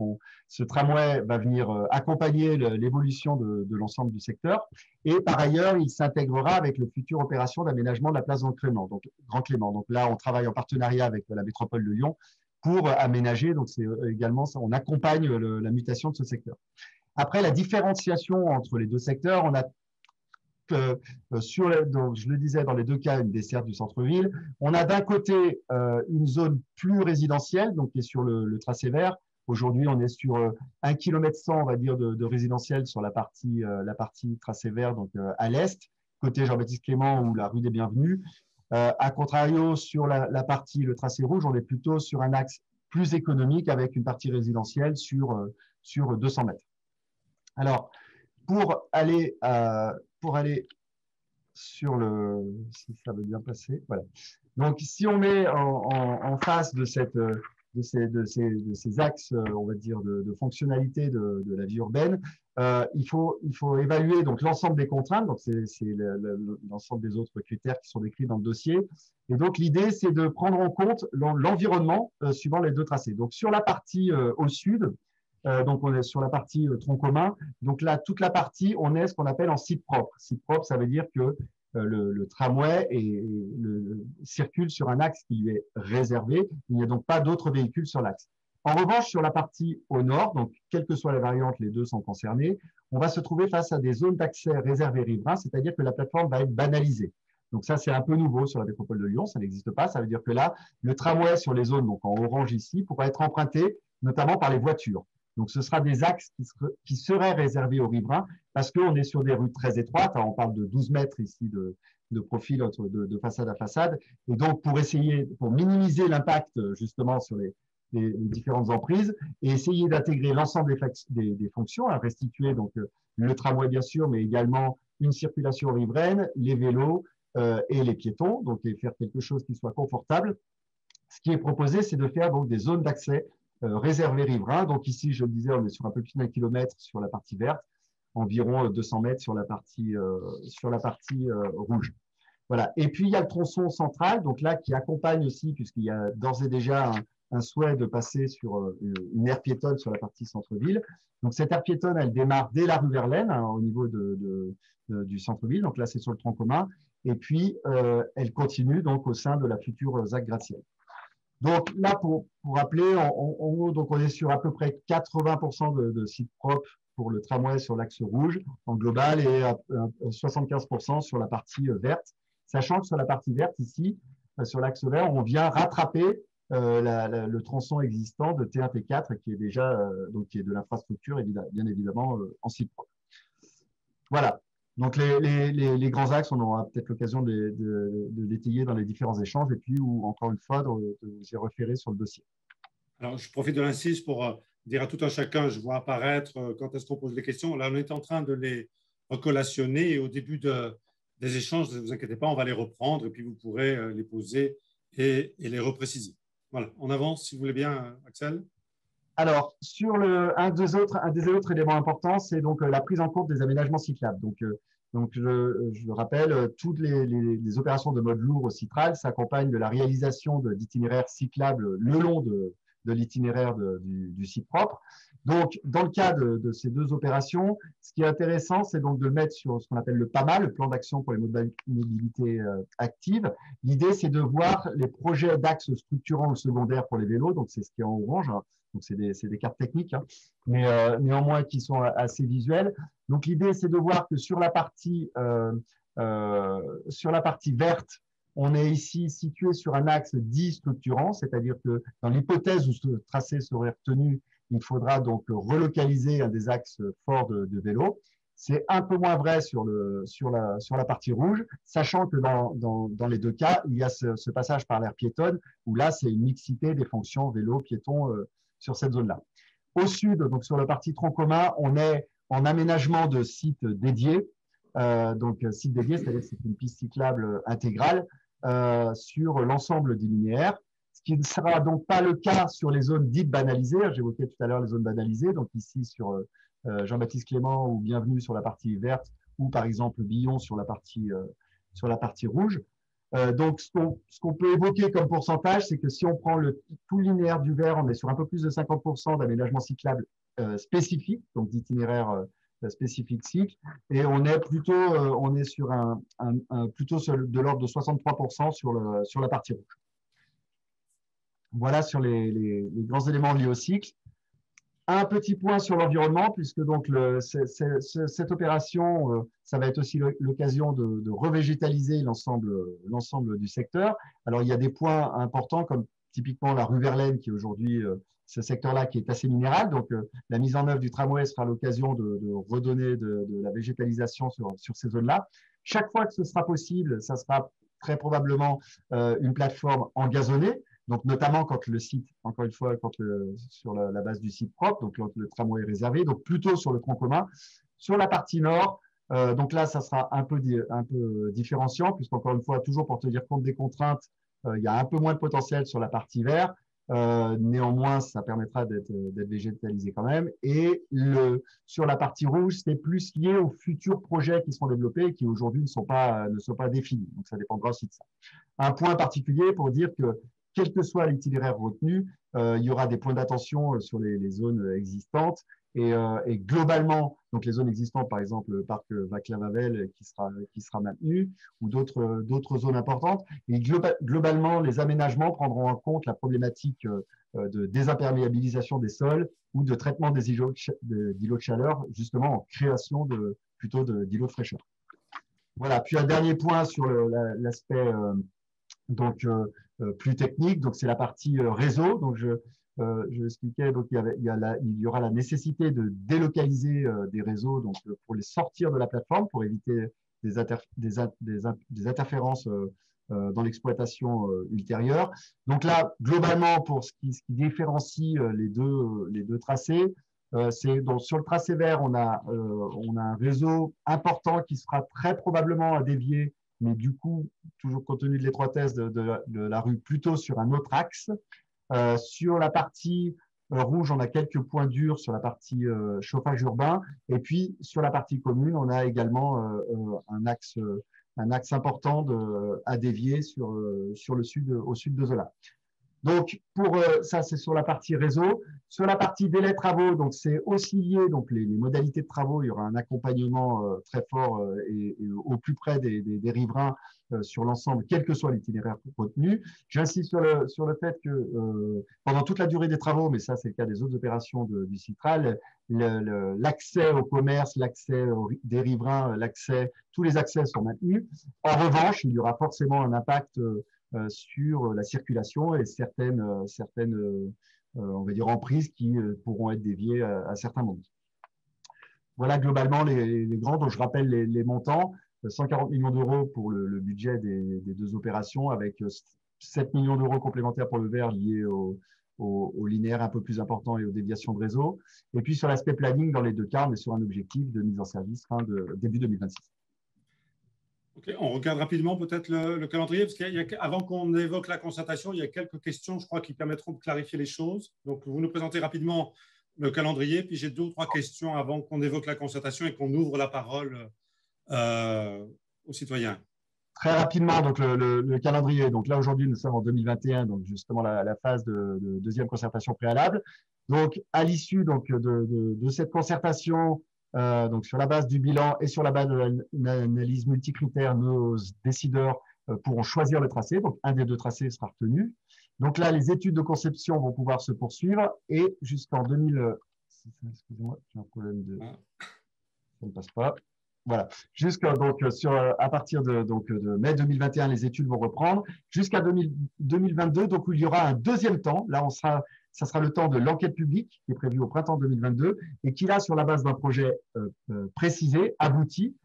ce tramway va venir accompagner l'évolution de l'ensemble du secteur. Et par ailleurs, il s'intégrera avec le futur opération d'aménagement de la place Grand Clément. Donc là, on travaille en partenariat avec la métropole de Lyon pour aménager, donc c'est également ça, on accompagne la mutation de ce secteur. Après, la différenciation entre les deux secteurs, on a donc, je le disais, dans les deux cas, une desserte du centre-ville. On a d'un côté une zone plus résidentielle, donc qui est sur le tracé vert. Aujourd'hui, on est sur 1,1 km, on va dire, de résidentiel sur la partie tracé vert, donc à l'est, côté Jean-Baptiste Clément ou la rue des Bienvenus. A contrario, sur le tracé rouge, on est plutôt sur un axe plus économique avec une partie résidentielle sur 200 mètres. Alors, pour aller sur si ça veut bien passer, voilà. Donc, si on met en face de ces axes, on va dire, de fonctionnalité de la vie urbaine, il faut évaluer donc l'ensemble des contraintes, donc c'est l'ensemble des autres critères qui sont décrits dans le dossier. Et donc, l'idée, c'est de prendre en compte l'environnement suivant les deux tracés. Donc, sur la partie au sud, donc on est sur la partie tronc commun. Donc là, toute la partie, on est ce qu'on appelle en site propre. Site propre, ça veut dire que le tramway circule sur un axe qui lui est réservé. Il n'y a donc pas d'autres véhicules sur l'axe. En revanche, sur la partie au nord, donc quelle que soit la variante, les deux sont concernés, on va se trouver face à des zones d'accès réservées riverains, c'est-à-dire que la plateforme va être banalisée. Donc ça, c'est un peu nouveau sur la métropole de Lyon, ça n'existe pas. Ça veut dire que là, le tramway sur les zones, donc en orange ici, pourra être emprunté notamment par les voitures. Donc, ce sera des axes qui seraient réservés aux riverains parce qu'on est sur des rues très étroites. Alors, on parle de 12 mètres ici de profil de façade à façade. Et donc, pour minimiser l'impact justement sur les différentes emprises et essayer d'intégrer l'ensemble des fonctions, à restituer donc le tramway bien sûr, mais également une circulation riveraine, les vélos et les piétons, donc et faire quelque chose qui soit confortable. Ce qui est proposé, c'est de faire donc des zones d'accès réservées riverains. Donc ici, je le disais, on est sur un peu plus d'1 kilomètre sur la partie verte, environ 200 mètres sur la partie rouge. Voilà. Et puis, il y a le tronçon central, donc là, qui accompagne aussi, puisqu'il y a d'ores et déjà un souhait de passer sur une aire piétonne sur la partie centre-ville. Donc, cette aire piétonne, elle démarre dès la rue Verlaine, hein, au niveau du centre-ville. Donc là, c'est sur le tronc commun. Et puis, elle continue donc au sein de la future ZAC Gratte-Ciel. Donc là, pour rappeler, donc on est sur à peu près 80% de sites propres pour le tramway sur l'axe rouge en global et 75% sur la partie verte. Sachant que sur la partie verte, ici, sur l'axe vert, on vient rattraper le tronçon existant de T1, T4 qui est déjà donc qui est de l'infrastructure, bien évidemment, en site propre. Voilà. Donc, les grands axes, on aura peut-être l'occasion de détailler dans les différents échanges et puis, encore une fois, de vous y référer sur le dossier. Alors, je profite de l'incise pour dire à tout un chacun, je vois apparaître quand est-ce qu'on pose les questions. Là, on est en train de les recollationner et au début des échanges, ne vous inquiétez pas, on va les reprendre et puis vous pourrez les poser et les repréciser. Voilà, on avance si vous voulez bien, Axel. Alors, sur un des autres éléments importants, c'est donc la prise en compte des aménagements cyclables. Donc je rappelle, toutes les opérations de mode lourd au Citral s'accompagnent de la réalisation d'itinéraires cyclables le long de l'itinéraire du site propre. Donc, dans le cas de ces deux opérations, ce qui est intéressant, c'est donc de le mettre sur ce qu'on appelle le PAMA, le plan d'action pour les mobilités actives. L'idée, c'est de voir les projets d'axes structurants ou secondaires pour les vélos. Donc, c'est ce qui est en orange. Donc, c'est des cartes techniques, hein, mais néanmoins qui sont assez visuelles. Donc, l'idée, c'est de voir que sur la partie verte, on est ici situé sur un axe dit structurant, c'est-à-dire que dans l'hypothèse où ce tracé serait retenu, il faudra donc relocaliser un des axes forts de vélo. C'est un peu moins vrai sur la partie rouge, sachant que dans les deux cas, il y a ce passage par l'aire piétonne, où là, c'est une mixité des fonctions vélo, piéton sur cette zone-là. Au sud, donc sur la partie tronc commun, on est en aménagement de sites dédiés. Donc, site dédié, c'est-à-dire que c'est une piste cyclable intégrale sur l'ensemble du linéaire, ce qui ne sera donc pas le cas sur les zones dites banalisées. J'évoquais tout à l'heure les zones banalisées, donc ici sur Jean-Baptiste Clément ou Bienvenue sur la partie verte, ou par exemple Billon sur la partie rouge. Donc, ce qu'on peut évoquer comme pourcentage, c'est que si on prend tout le linéaire du vert, on est sur un peu plus de 50% d'aménagement cyclable spécifique, donc d'itinéraire spécifique cycle, et on est plutôt de l'ordre de 63% sur la partie rouge. Voilà sur les grands éléments liés au cycle. Un petit point sur l'environnement, puisque donc cette opération, ça va être aussi l'occasion de revégétaliser l'ensemble du secteur. Alors, il y a des points importants, comme typiquement la rue Verlaine, qui est aujourd'hui ce secteur-là qui est assez minéral. Donc, la mise en œuvre du tramway sera l'occasion de redonner de la végétalisation sur ces zones-là. Chaque fois que ce sera possible, ça sera très probablement une plateforme engazonnée. Donc, notamment quand le site, encore une fois, sur la base du site propre, donc le tramway est réservé, donc plutôt sur le tronc commun. Sur la partie nord, donc là, ça sera un peu différenciant, puisqu'encore une fois, toujours pour tenir compte des contraintes, il y a un peu moins de potentiel sur la partie vert. Néanmoins, ça permettra d'être végétalisé quand même. Et sur la partie rouge, c'est plus lié aux futurs projets qui sont développés et qui aujourd'hui ne sont pas définis. Donc, ça dépendra aussi de ça. Un point particulier pour dire que quel que soit l'itinéraire retenu, il y aura des points d'attention sur les zones existantes et globalement, donc les zones existantes, par exemple le parc Vaclain-Vavel qui sera maintenu ou d'autres zones importantes. Et globalement, les aménagements prendront en compte la problématique de désimperméabilisation des sols ou de traitement des îlots de chaleur, justement en création plutôt d'îlots de fraîcheur. Voilà. Puis un dernier point sur l'aspect donc plus technique, donc c'est la partie réseau. Donc je l'expliquais, donc il y aura la nécessité de délocaliser des réseaux donc, pour les sortir de la plateforme, pour éviter des interférences dans l'exploitation ultérieure. Donc là, globalement, pour ce qui différencie les deux tracés, c'est donc sur le tracé vert, on a un réseau important qui sera très probablement à dévier, mais du coup, toujours compte tenu de l'étroitesse de la rue, plutôt sur un autre axe. Sur la partie rouge, on a quelques points durs sur la partie chauffage urbain. Et puis, sur la partie commune, on a également un axe important à dévier au sud de Zola. Donc, ça, c'est sur la partie réseau. Sur la partie délai travaux, donc c'est aussi lié, donc les modalités de travaux, il y aura un accompagnement très fort et au plus près des riverains sur l'ensemble, quel que soit l'itinéraire retenu. J'insiste sur le fait que pendant toute la durée des travaux, mais ça c'est le cas des autres opérations du Citral, l'accès au commerce, l'accès des riverains, tous les accès sont maintenus. En revanche, il y aura forcément un impact sur la circulation et certaines on va dire, emprises qui pourront être déviées à certains moments. Voilà globalement les grands, dont je rappelle les montants. 140 millions d'euros pour le budget des deux opérations, avec 7 millions d'euros complémentaires pour le vert liés au linéaire un peu plus important et aux déviations de réseau. Et puis sur l'aspect planning, dans les deux cas, on est sur un objectif de mise en service début 2026. Okay, on regarde rapidement peut-être le calendrier, parce qu'avant qu'on évoque la concertation, il y a quelques questions, je crois, qui permettront de clarifier les choses. Donc, vous nous présentez rapidement le calendrier, puis j'ai 2 ou 3 questions avant qu'on évoque la concertation et qu'on ouvre la parole aux citoyens. Très rapidement, donc le calendrier. Donc là, aujourd'hui, nous sommes en 2021, donc justement la phase de deuxième concertation préalable. Donc, à l'issue de cette concertation, donc sur la base du bilan et sur la base de l'analyse multicritère, nos décideurs pourront choisir le tracé. Donc, un des 2 tracés sera retenu. Donc là, les études de conception vont pouvoir se poursuivre et jusqu'en 2000… Excusez-moi, j'ai un problème de… Ça ne passe pas. Voilà. À partir de mai 2021, les études vont reprendre jusqu'à 2022. Donc, où il y aura un deuxième temps. Là, ça sera le temps de l'enquête publique qui est prévue au printemps 2022 et qui, là, sur la base d'un projet précisé, abouti,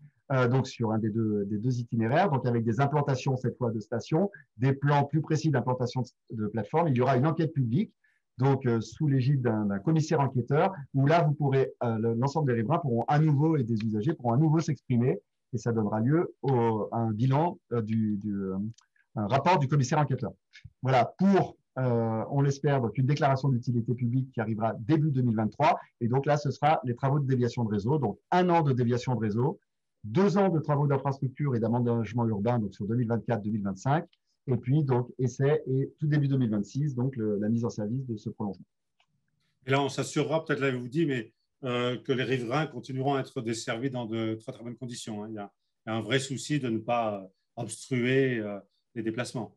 donc sur un des deux itinéraires, donc avec des implantations cette fois de stations, des plans plus précis d'implantation de plateforme. Il y aura une enquête publique, donc sous l'égide d'un commissaire enquêteur, où là, vous pourrez, l'ensemble des riverains pourront à nouveau et des usagers pourront à nouveau s'exprimer et ça donnera lieu à un bilan un rapport du commissaire enquêteur. Voilà, pour on l'espère, donc une déclaration d'utilité publique qui arrivera début 2023. Et donc là, ce sera les travaux de déviation de réseau. Donc 1 an de déviation de réseau, 2 ans de travaux d'infrastructure et d'aménagement urbain, donc sur 2024-2025. Et puis, donc, essai et tout début 2026, donc la mise en service de ce prolongement. Et là, on s'assurera, peut-être l'avez-vous dit, mais que les riverains continueront à être desservis dans de très, très bonnes conditions. Hein. Il y a un vrai souci de ne pas obstruer les déplacements.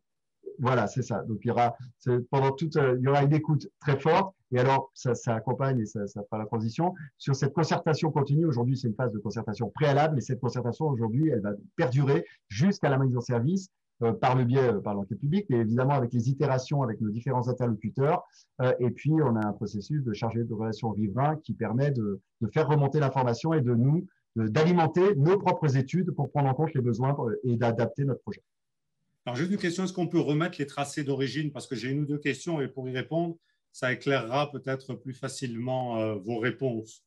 Voilà, c'est ça. Donc, il y aura une écoute très forte. Et alors, ça accompagne et ça fera la transition. Sur cette concertation continue, aujourd'hui, c'est une phase de concertation préalable, mais cette concertation, aujourd'hui, elle va perdurer jusqu'à la mise en service par l'enquête publique, et évidemment avec les itérations avec nos différents interlocuteurs. Et puis, on a un processus de chargé de relations riverains qui permet de faire remonter l'information et d'alimenter nos propres études pour prendre en compte les besoins et d'adapter notre projet. Alors, juste une question, est-ce qu'on peut remettre les tracés d'origine? Parce que j'ai 1 ou 2 questions et pour y répondre, ça éclairera peut-être plus facilement vos réponses.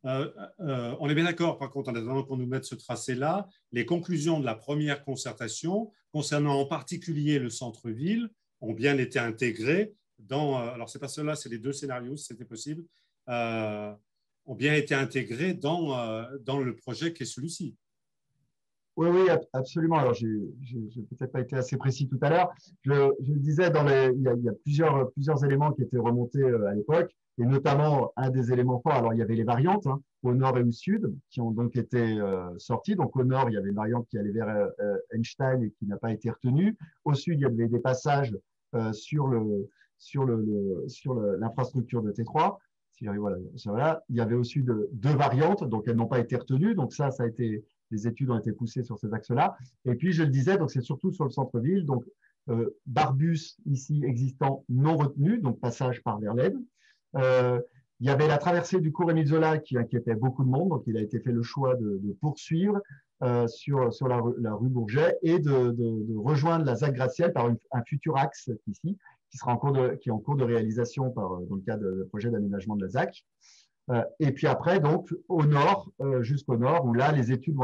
On est bien d'accord, par contre, en attendant qu'on nous mette ce tracé-là, les conclusions de la première concertation, concernant en particulier le centre-ville, ont bien été intégrées dans… alors, ce n'est pas cela, c'est les 2 scénarios, si c'était possible, ont bien été intégrées dans le projet qui est celui-ci. Oui, absolument. Alors, je n'ai peut-être pas été assez précis tout à l'heure. Je le disais, il y a plusieurs éléments qui étaient remontés à l'époque, et notamment un des éléments forts. Alors, il y avait les variantes au nord et au sud qui ont donc été sorties. Donc, au nord, il y avait une variante qui allait vers Einstein et qui n'a pas été retenue. Au sud, il y avait des passages sur l'infrastructure de T3. Voilà. Il y avait aussi 2 variantes, donc elles n'ont pas été retenues. Donc, ça a été… Les études ont été poussées sur ces axes-là. Et puis, je le disais, donc c'est surtout sur le centre-ville. Donc, Barbus, ici existant, non retenu, donc passage par Verlaine. Il y avait la traversée du cours Émile Zola qui inquiétait beaucoup de monde, donc il a été fait le choix de poursuivre sur la rue Bourget et de rejoindre la ZAC Gratte-Ciel par un futur axe ici, qui est en cours de réalisation dans le cadre du projet d'aménagement de la ZAC. Et puis après, donc, au nord, jusqu'au nord, où là, les études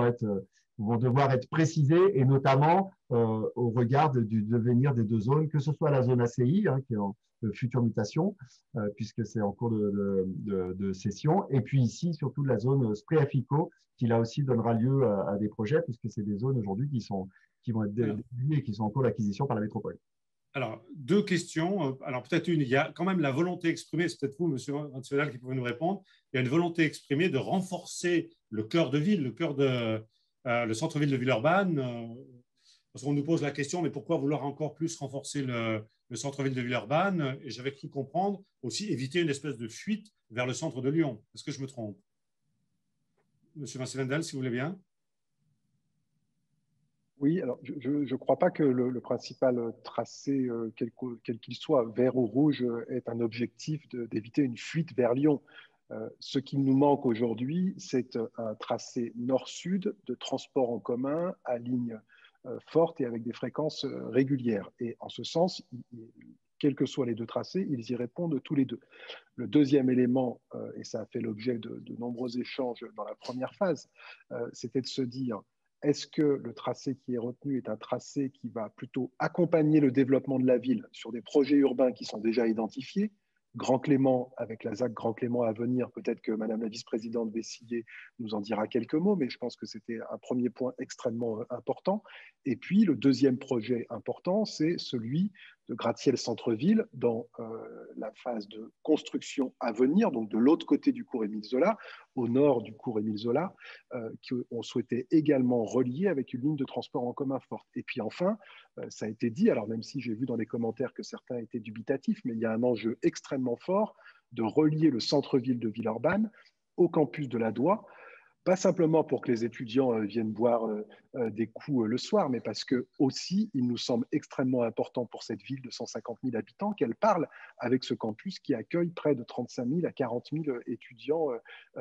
vont devoir être précisées, et notamment au regard du devenir des deux zones, que ce soit la zone ACI, qui est en future mutation, puisque c'est en cours de cession, et puis ici, surtout la zone Spréafico, qui là aussi donnera lieu à des projets, puisque c'est des zones aujourd'hui qui vont être définies et qui sont en cours d'acquisition par la métropole. Alors, deux questions. Alors, peut-être une, il y a quand même la volonté exprimée, c'est peut-être vous, monsieur National, qui pouvez nous répondre. Il y a une volonté exprimée de renforcer le cœur de ville, le centre-ville de Villeurbanne. Parce qu'on nous pose la question, mais pourquoi vouloir encore plus renforcer le centre-ville de Villeurbanne? Et j'avais cru comprendre aussi éviter une espèce de fuite vers le centre de Lyon. Est-ce que je me trompe? Monsieur Vincent Wendel, si vous voulez bien. Oui, alors je ne crois pas que le principal tracé, quel qu'il soit, vert ou rouge, est un objectif d'éviter une fuite vers Lyon. Ce qui nous manque aujourd'hui, c'est un tracé nord-sud de transport en commun à ligne forte et avec des fréquences régulières. Et en ce sens, quels que soient les deux tracés, ils y répondent tous les deux. Le deuxième élément, et ça a fait l'objet de nombreux échanges dans la première phase, c'était de se dire, est-ce que le tracé qui est retenu est un tracé qui va plutôt accompagner le développement de la ville sur des projets urbains qui sont déjà identifiés? Grand Clément, avec la ZAC Grand Clément à venir, peut-être que Madame la vice-présidente Vessillier nous en dira quelques mots, mais je pense que c'était un premier point extrêmement important. Et puis, le deuxième projet important, c'est celui de gratte-ciel centre-ville dans la phase de construction à venir, donc de l'autre côté du cours Émile Zola, au nord du cours Émile Zola, qu'on souhaitait également relier avec une ligne de transport en commun forte. Et puis enfin, ça a été dit, alors même si j'ai vu dans les commentaires que certains étaient dubitatifs, mais il y a un enjeu extrêmement fort de relier le centre-ville de Villeurbanne au campus de la Doua, pas simplement pour que les étudiants viennent boire des coups le soir, mais parce que aussi, il nous semble extrêmement important pour cette ville de 150 000 habitants qu'elle parle avec ce campus qui accueille près de 35 000 à 40 000 étudiants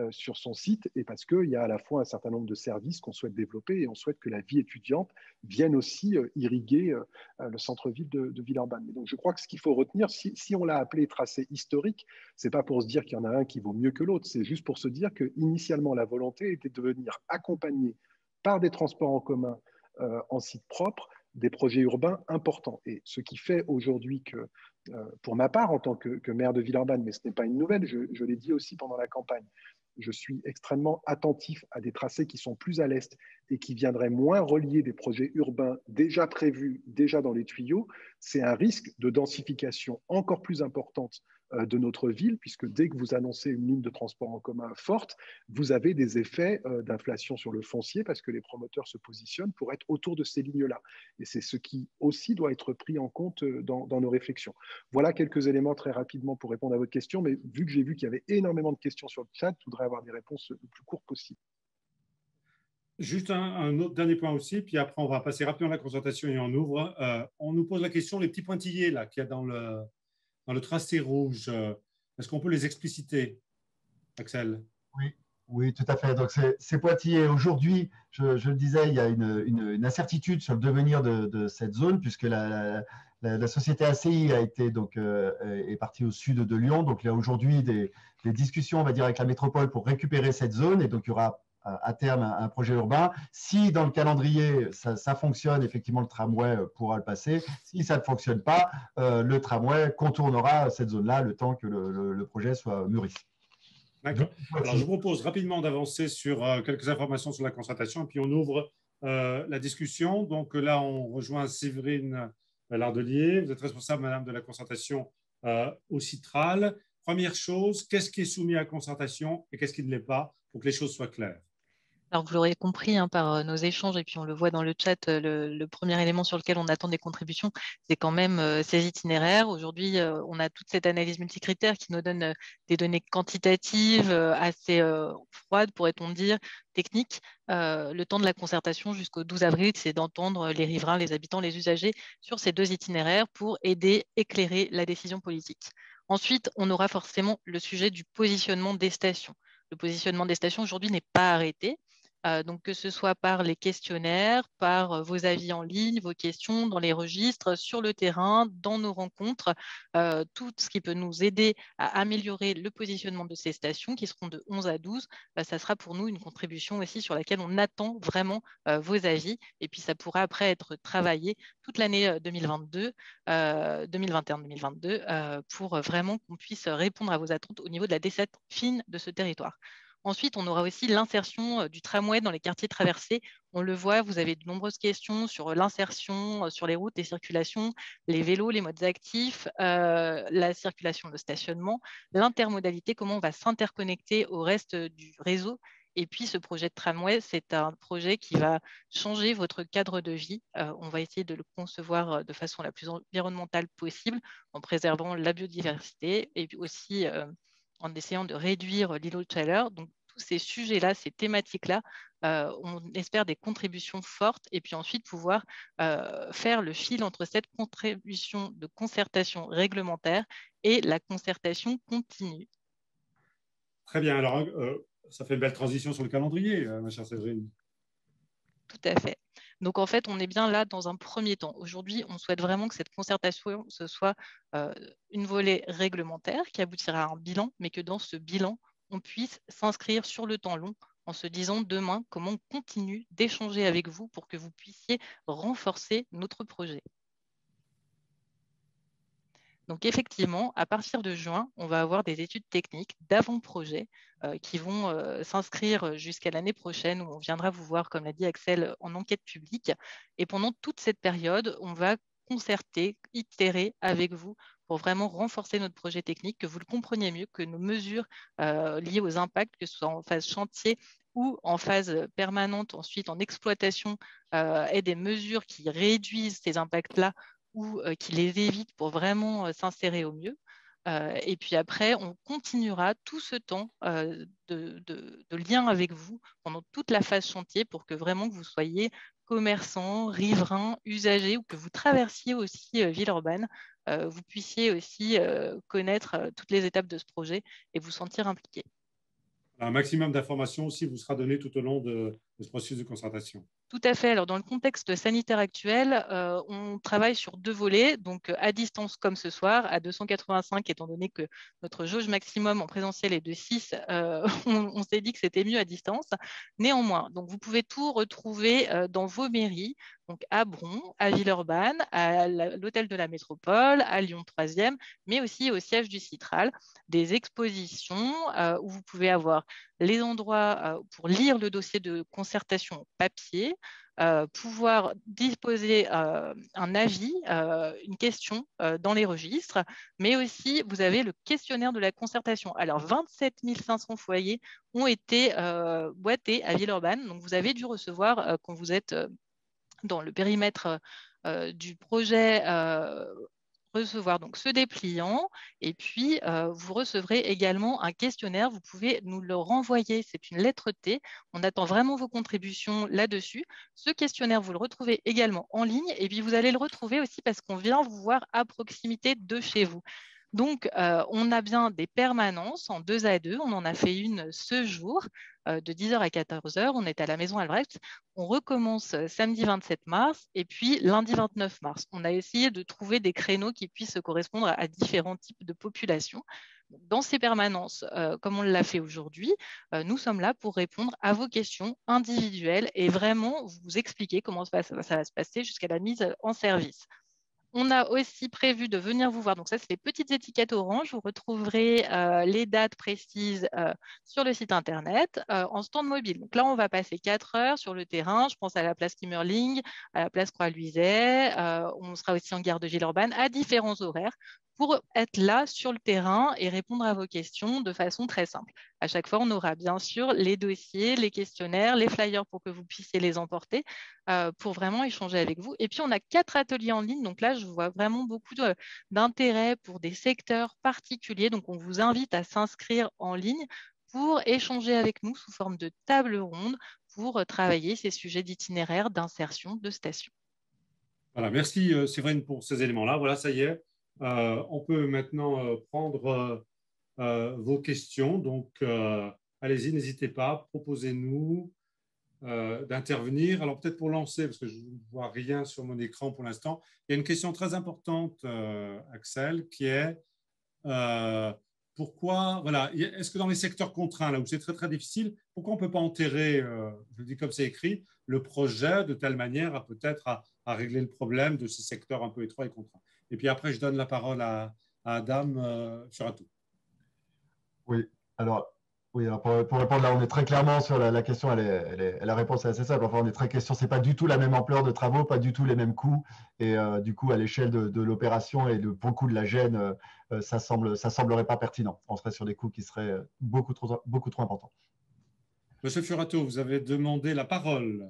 sur son site, et parce qu'il y a à la fois un certain nombre de services qu'on souhaite développer et on souhaite que la vie étudiante vienne aussi irriguer le centre-ville de Villeurbanne. Mais donc je crois que ce qu'il faut retenir, si on l'a appelé tracé historique, c'est pas pour se dire qu'il y en a un qui vaut mieux que l'autre, c'est juste pour se dire que initialement la volonté était de venir accompagner par des transports en commun en site propre des projets urbains importants. Et ce qui fait aujourd'hui que, pour ma part, en tant que maire de Villeurbanne, mais ce n'est pas une nouvelle, je l'ai dit aussi pendant la campagne, je suis extrêmement attentif à des tracés qui sont plus à l'est et qui viendraient moins relier des projets urbains déjà prévus, déjà dans les tuyaux. C'est un risque de densification encore plus importante de notre ville, puisque dès que vous annoncez une ligne de transport en commun forte, vous avez des effets d'inflation sur le foncier, parce que les promoteurs se positionnent pour être autour de ces lignes-là. Et c'est ce qui aussi doit être pris en compte dans nos réflexions. Voilà quelques éléments très rapidement pour répondre à votre question, mais vu que j'ai vu qu'il y avait énormément de questions sur le chat, je voudrais avoir des réponses le plus courtes possible. Juste un autre dernier point aussi, puis après on va passer rapidement à la concertation et on ouvre. On nous pose la question, les petits pointillés là qu'il y a dans le tracé rouge, est-ce qu'on peut les expliciter, Axel? Oui, tout à fait. Donc, ces pointillés, aujourd'hui, je le disais, il y a une incertitude sur le devenir de cette zone, puisque la société ACI est partie au sud de Lyon. Donc, il y a aujourd'hui des discussions, on va dire, avec la métropole pour récupérer cette zone. Et donc, il y aura à terme un projet urbain. Si dans le calendrier, ça fonctionne, effectivement, le tramway pourra le passer. Si ça ne fonctionne pas, le tramway contournera cette zone-là le temps que le projet soit mûri. D'accord. Alors, je vous propose rapidement d'avancer sur quelques informations sur la concertation et puis on ouvre la discussion. Donc là, on rejoint Séverine Lardelier. Vous êtes responsable, madame, de la concertation au Citral. Première chose, qu'est-ce qui est soumis à concertation et qu'est-ce qui ne l'est pas pour que les choses soient claires? Alors, vous l'aurez compris par nos échanges, et puis on le voit dans le chat, le premier élément sur lequel on attend des contributions, c'est quand même ces itinéraires. Aujourd'hui, on a toute cette analyse multicritère qui nous donne des données quantitatives assez froides, pourrait-on dire, techniques. Le temps de la concertation jusqu'au 12 avril, c'est d'entendre les riverains, les habitants, les usagers sur ces 2 itinéraires pour aider, éclairer la décision politique. Ensuite, on aura forcément le sujet du positionnement des stations. Le positionnement des stations aujourd'hui n'est pas arrêté. Donc, que ce soit par les questionnaires, par vos avis en ligne, vos questions dans les registres, sur le terrain, dans nos rencontres, tout ce qui peut nous aider à améliorer le positionnement de ces stations qui seront de 11 à 12, ça sera pour nous une contribution aussi sur laquelle on attend vraiment vos avis. Et puis, ça pourra après être travaillé toute l'année 2022, 2021-2022 pour vraiment qu'on puisse répondre à vos attentes au niveau de la desserte fine de ce territoire. Ensuite, on aura aussi l'insertion du tramway dans les quartiers traversés. On le voit, vous avez de nombreuses questions sur l'insertion sur les routes, les circulations, les vélos, les modes actifs, la circulation, le stationnement, l'intermodalité, comment on va s'interconnecter au reste du réseau. Et puis, ce projet de tramway, c'est un projet qui va changer votre cadre de vie. On va essayer de le concevoir de façon la plus environnementale possible, en préservant la biodiversité et puis aussi en essayant de réduire l'îlot de chaleur. Donc, tous ces sujets-là, ces thématiques-là, on espère des contributions fortes et puis ensuite pouvoir faire le fil entre cette contribution de concertation réglementaire et la concertation continue. Très bien. Alors, ça fait une belle transition sur le calendrier, ma chère Séverine. Tout à fait. Donc, en fait, on est bien là dans un premier temps. Aujourd'hui, on souhaite vraiment que cette concertation, ce soit une volée réglementaire qui aboutira à un bilan, mais que dans ce bilan, on puisse s'inscrire sur le temps long en se disant demain comment on continue d'échanger avec vous pour que vous puissiez renforcer notre projet. Donc effectivement, à partir de juin, on va avoir des études techniques d'avant-projet qui vont s'inscrire jusqu'à l'année prochaine où on viendra vous voir, comme l'a dit Axel, en enquête publique. Et pendant toute cette période, on va concerter, itérer avec vous pour vraiment renforcer notre projet technique, que vous le compreniez mieux, que nos mesures liées aux impacts, que ce soit en phase chantier ou en phase permanente, ensuite en exploitation, aient des mesures qui réduisent ces impacts-là ou qui les évitent pour vraiment s'insérer au mieux. Et puis après, on continuera tout ce temps de lien avec vous pendant toute la phase chantier pour que vraiment que vous soyez commerçants, riverains, usagers ou que vous traversiez aussi Villeurbanne, vous puissiez aussi connaître toutes les étapes de ce projet et vous sentir impliqués. Un maximum d'informations aussi vous sera donné tout au long de ce processus de concertation. Tout à fait. Alors, dans le contexte sanitaire actuel, on travaille sur 2 volets, donc à distance comme ce soir, à 285, étant donné que notre jauge maximum en présentiel est de 6, on s'est dit que c'était mieux à distance. Néanmoins, donc vous pouvez tout retrouver dans vos mairies, donc à Bron, à Villeurbanne, à l'hôtel de la Métropole, à Lyon 3e, mais aussi au siège du Citral, des expositions où vous pouvez avoir les endroits pour lire le dossier de concertation papier, pouvoir disposer un avis, une question dans les registres, mais aussi vous avez le questionnaire de la concertation. Alors 27 500 foyers ont été boîtés à Villeurbanne, donc vous avez dû recevoir quand vous êtes dans le périmètre du projet recevoir donc ce dépliant et puis vous recevrez également un questionnaire. Vous pouvez nous le renvoyer, c'est une lettre T. On attend vraiment vos contributions là-dessus. Ce questionnaire, vous le retrouvez également en ligne et puis vous allez le retrouver aussi parce qu'on vient vous voir à proximité de chez vous. Donc, on a bien des permanences en 2 à 2. On en a fait une ce jour de 10h à 14h. On est à la maison Albrecht. On recommence samedi 27 mars et puis lundi 29 mars. On a essayé de trouver des créneaux qui puissent correspondre à différents types de populations. Dans ces permanences, comme on l'a fait aujourd'hui, nous sommes là pour répondre à vos questions individuelles et vraiment vous expliquer comment ça va se passer jusqu'à la mise en service. On a aussi prévu de venir vous voir. Donc ça, c'est les petites étiquettes orange. Vous retrouverez les dates précises sur le site internet en stand mobile. Donc là, on va passer 4 heures sur le terrain. Je pense à la place Kimmerling, à la place Croix-Luiset. On sera aussi en gare de Villeurbanne à différents horaires pour être là sur le terrain et répondre à vos questions de façon très simple. À chaque fois, on aura bien sûr les dossiers, les questionnaires, les flyers pour que vous puissiez les emporter pour vraiment échanger avec vous. Et puis, on a 4 ateliers en ligne. Donc là, je vois vraiment beaucoup d'intérêt pour des secteurs particuliers. Donc, on vous invite à s'inscrire en ligne pour échanger avec nous sous forme de table ronde pour travailler ces sujets d'itinéraire, d'insertion, de station. Voilà, merci Séverine pour ces éléments-là. Voilà, ça y est. On peut maintenant prendre vos questions. Donc, allez-y, n'hésitez pas, proposez-nous d'intervenir. Alors, peut-être pour lancer, parce que je ne vois rien sur mon écran pour l'instant, il y a une question très importante, Axel, qui est pourquoi, voilà, est-ce que dans les secteurs contraints, là où c'est très, très difficile, pourquoi on ne peut pas enterrer, je le dis comme c'est écrit, le projet de telle manière à peut-être à régler le problème de ces secteurs un peu étroits et contraints. Et puis après, je donne la parole à Adam Furato. Oui, alors pour répondre là, on est très clairement sur la question, la réponse est assez simple. Enfin, on est très question, c'est pas du tout la même ampleur de travaux, pas du tout les mêmes coûts, et du coup, à l'échelle de l'opération et de beaucoup de la gêne, ça semblerait pas pertinent. On serait sur des coûts qui seraient beaucoup trop importants. Monsieur Furato, vous avez demandé la parole.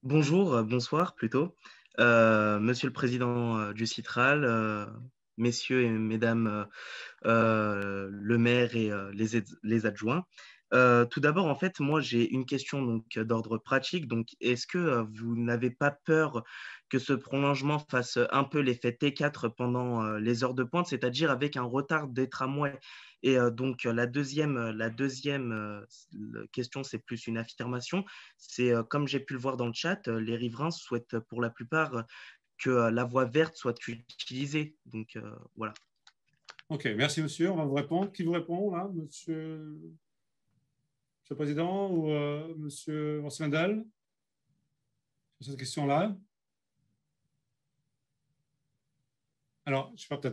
Bonjour, bonsoir plutôt. Monsieur le Président du CITRAL, messieurs et mesdames le maire et les adjoints. Tout d'abord, en fait, moi, j'ai une question d'ordre pratique. Donc, est-ce que vous n'avez pas peur que ce prolongement fasse un peu l'effet T4 pendant les heures de pointe, c'est-à-dire avec un retard des tramways? Et donc, la deuxième question, c'est plus une affirmation. C'est, comme j'ai pu le voir dans le chat, les riverains souhaitent pour la plupart que la voie verte soit utilisée. Donc, voilà. Ok, merci monsieur. On va vous répondre. Qui vous répond là, monsieur le Président ou monsieur Rossmendel sur cette question-là? Alors, je sais pas, peut-être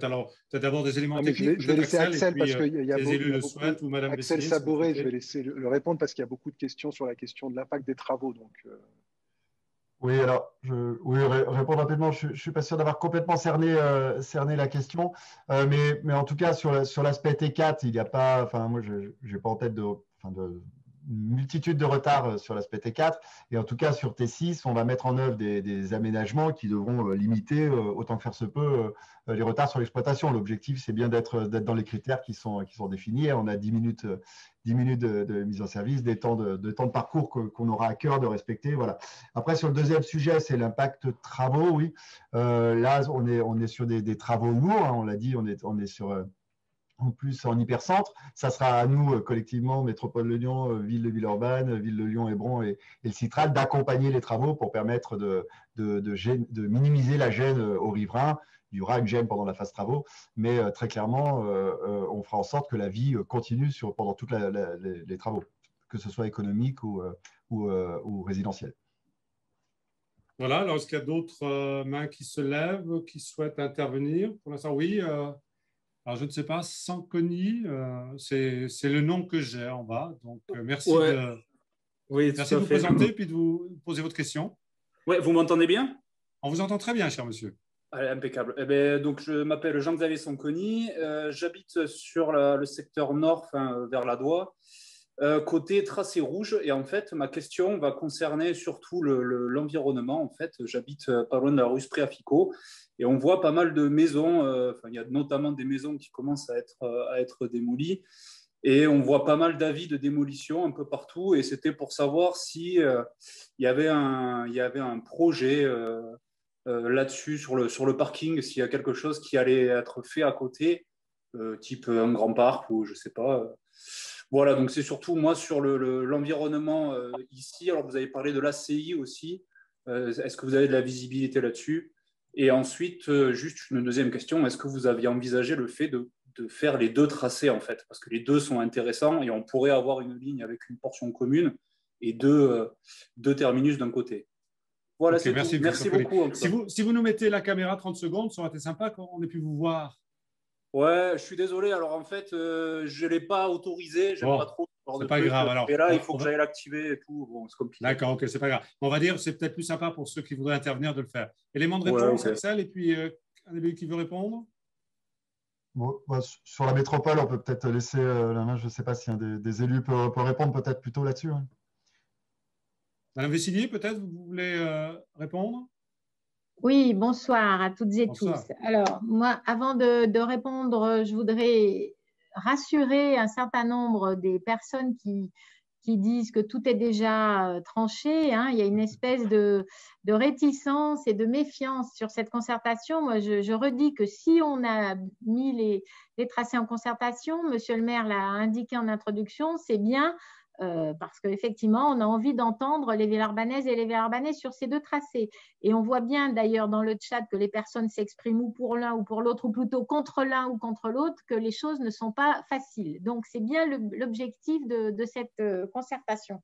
d'abord des éléments techniques. Je vais laisser Axel puis, parce qu'il y a les élus le beaucoup, souhaitent ou Madame Axel Bessier, Saboré, je vais laisser le répondre parce qu'il y a beaucoup de questions sur la question de l'impact des travaux. Donc, Oui, alors, répondre rapidement, je ne suis pas sûr d'avoir complètement cerné la question, mais en tout cas, sur l'aspect T4, il n'y a pas, enfin, moi, je n'ai pas en tête une multitude de retards sur l'aspect T4, et en tout cas, sur T6, on va mettre en œuvre des aménagements qui devront limiter, autant que faire se peut, les retards sur l'exploitation. L'objectif, c'est bien d'être dans les critères qui sont définis. On a 10 minutes de mise en service, des temps de parcours qu'on aura à cœur de respecter. Voilà. Après, sur le deuxième sujet, c'est l'impact travaux. Oui, là, on est sur des travaux lourds. Hein, on l'a dit, on est sur en plus en hypercentre. Ça sera à nous, collectivement, Métropole de Lyon, Ville de Villeurbanne, Ville de Lyon, Hébron et le CITRAL, d'accompagner les travaux pour permettre de minimiser la gêne aux riverains. Il y aura une gêne pendant la phase travaux, mais très clairement, on fera en sorte que la vie continue pendant tous les travaux, que ce soit économique ou résidentiel. Voilà, alors est-ce qu'il y a d'autres mains qui se lèvent, qui souhaitent intervenir? Pour l'instant, oui. Alors, je ne sais pas, Sanconi, c'est le nom que j'ai en bas. Donc, merci de vous présenter et puis de vous poser votre question. Oui, vous m'entendez bien? On vous entend très bien, cher monsieur. Allez, impeccable. Eh bien, donc, je m'appelle Jean-Xavier Sanconi. J'habite sur le secteur nord, vers la Doua, côté tracé rouge. Et en fait, ma question va concerner surtout l'environnement. En fait, j'habite pas loin de la rue Spreafico. Et on voit pas mal de maisons, il y a notamment des maisons qui commencent à être démolies. Et on voit pas mal d'avis de démolition un peu partout. Et c'était pour savoir si il y avait un projet là-dessus, sur le parking, s'il y a quelque chose qui allait être fait à côté, type un grand parc ou je ne sais pas. Voilà, donc c'est surtout moi sur l'environnement ici. Alors, vous avez parlé de l'ACI aussi. Est-ce que vous avez de la visibilité là-dessus? Et ensuite, juste une deuxième question, est-ce que vous aviez envisagé le fait de faire les deux tracés, en fait? Parce que les deux sont intéressants et on pourrait avoir une ligne avec une portion commune et deux terminus d'un côté. Voilà, Ok, c'est merci, tout. Merci Colli. beaucoup. En tout cas. Si vous nous mettez la caméra 30 secondes, ça aurait été sympa qu'on ait pu vous voir. Ouais, je suis désolé. Alors en fait, je ne l'ai pas autorisé. J'aime Bon, pas trop ce genre c'est de pas truc. grave. Alors, Et là, il on faut que va- j'aille l'activer et tout. Bon, c'est compliqué. D'accord, ok, c'est pas grave. On va dire, c'est peut-être plus sympa pour ceux qui voudraient intervenir de le faire. Élément de Ouais, réponse, ok. Axel, et puis un des qui veut répondre? Bon, sur la métropole, on peut peut-être laisser la main. Je ne sais pas si un des élus peut répondre peut-être plutôt là-dessus. Hein. Madame Vessillier, peut-être, vous voulez répondre? Oui, bonsoir à toutes et Bonsoir. tous. Alors, moi, avant de répondre, je voudrais rassurer un certain nombre des personnes qui disent que tout est déjà tranché. Hein. Il y a une espèce de réticence et de méfiance sur cette concertation. Moi, je redis que si on a mis les tracés en concertation, Monsieur le maire l'a indiqué en introduction, c'est bien parce qu'effectivement, on a envie d'entendre les Villeurbanaises et les Villeurbanais sur ces deux tracés. Et on voit bien d'ailleurs dans le chat que les personnes s'expriment ou pour l'un ou pour l'autre, ou plutôt contre l'un ou contre l'autre, que les choses ne sont pas faciles. Donc, c'est bien l'objectif de cette concertation.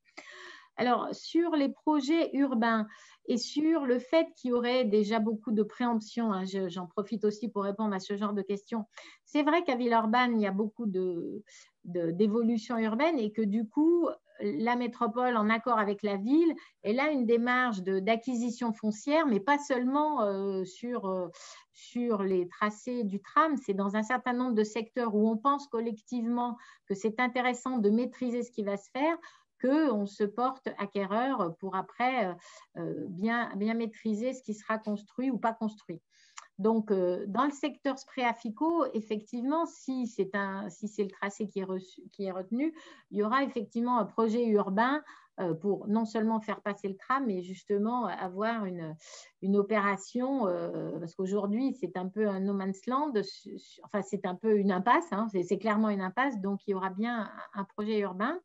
Alors, sur les projets urbains et sur le fait qu'il y aurait déjà beaucoup de préemption, hein, j'en profite aussi pour répondre à ce genre de questions. C'est vrai qu'à Villeurbanne, il y a beaucoup d'évolution urbaine et que du coup, la métropole, en accord avec la ville, elle a une démarche d'acquisition foncière, mais pas seulement sur les tracés du tram, c'est dans un certain nombre de secteurs où on pense collectivement que c'est intéressant de maîtriser ce qui va se faire, qu'on se porte acquéreur pour après bien maîtriser ce qui sera construit ou pas construit. Donc, dans le secteur Spréafico, effectivement, si c'est le tracé qui est retenu, il y aura effectivement un projet urbain pour non seulement faire passer le tram, mais justement avoir une opération, parce qu'aujourd'hui, c'est un peu un no man's land, enfin, c'est un peu une impasse, hein, c'est clairement une impasse, donc il y aura bien un projet urbain.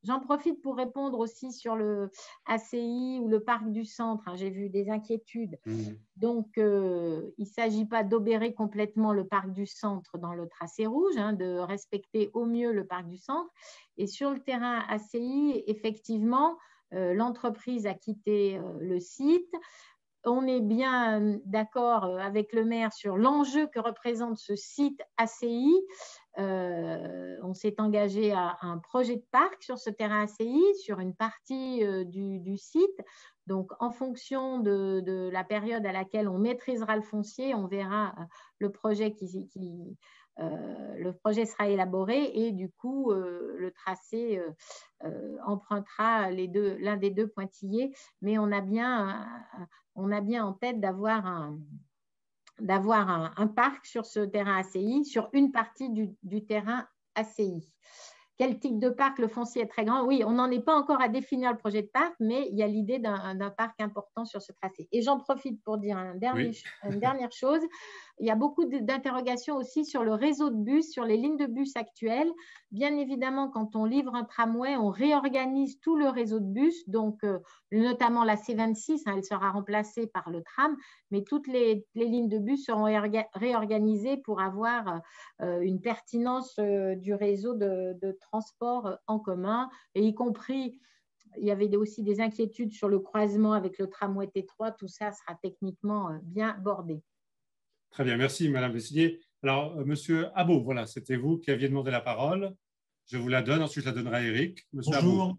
J'en profite pour répondre aussi sur le ACI ou le parc du centre. Hein, j'ai vu des inquiétudes. Donc, il ne s'agit pas d'obérer complètement le parc du centre dans le tracé rouge, hein, de respecter au mieux le parc du centre. Et sur le terrain ACI, effectivement, l'entreprise a quitté le site. On est bien d'accord avec le maire sur l'enjeu que représente ce site ACI. On s'est engagé à un projet de parc sur ce terrain ACI, sur une partie du site. Donc, en fonction de la période à laquelle on maîtrisera le foncier, on verra le projet le projet sera élaboré et du coup, le tracé empruntera l'un des deux pointillés. Mais on a bien en tête d'avoir un parc sur ce terrain ACI, sur une partie du terrain ACI. Quel type de parc? Le foncier est très grand. Oui, on n'en est pas encore à définir le projet de parc, mais il y a l'idée d'un parc important sur ce tracé. Et j'en profite pour dire une dernière chose. Il y a beaucoup d'interrogations aussi sur le réseau de bus, sur les lignes de bus actuelles. Bien évidemment, quand on livre un tramway, on réorganise tout le réseau de bus, donc notamment la C26, hein, elle sera remplacée par le tram, mais toutes les lignes de bus seront réorganisées pour avoir une pertinence du réseau de transport en commun, et y compris, il y avait aussi des inquiétudes sur le croisement avec le tramway T3, tout ça sera techniquement bien bordé. Très bien, merci Madame Vessillier. Alors, Monsieur Abo, voilà, c'était vous qui aviez demandé la parole. Je vous la donne, ensuite je la donnerai à Eric. Monsieur Bonjour. Abo.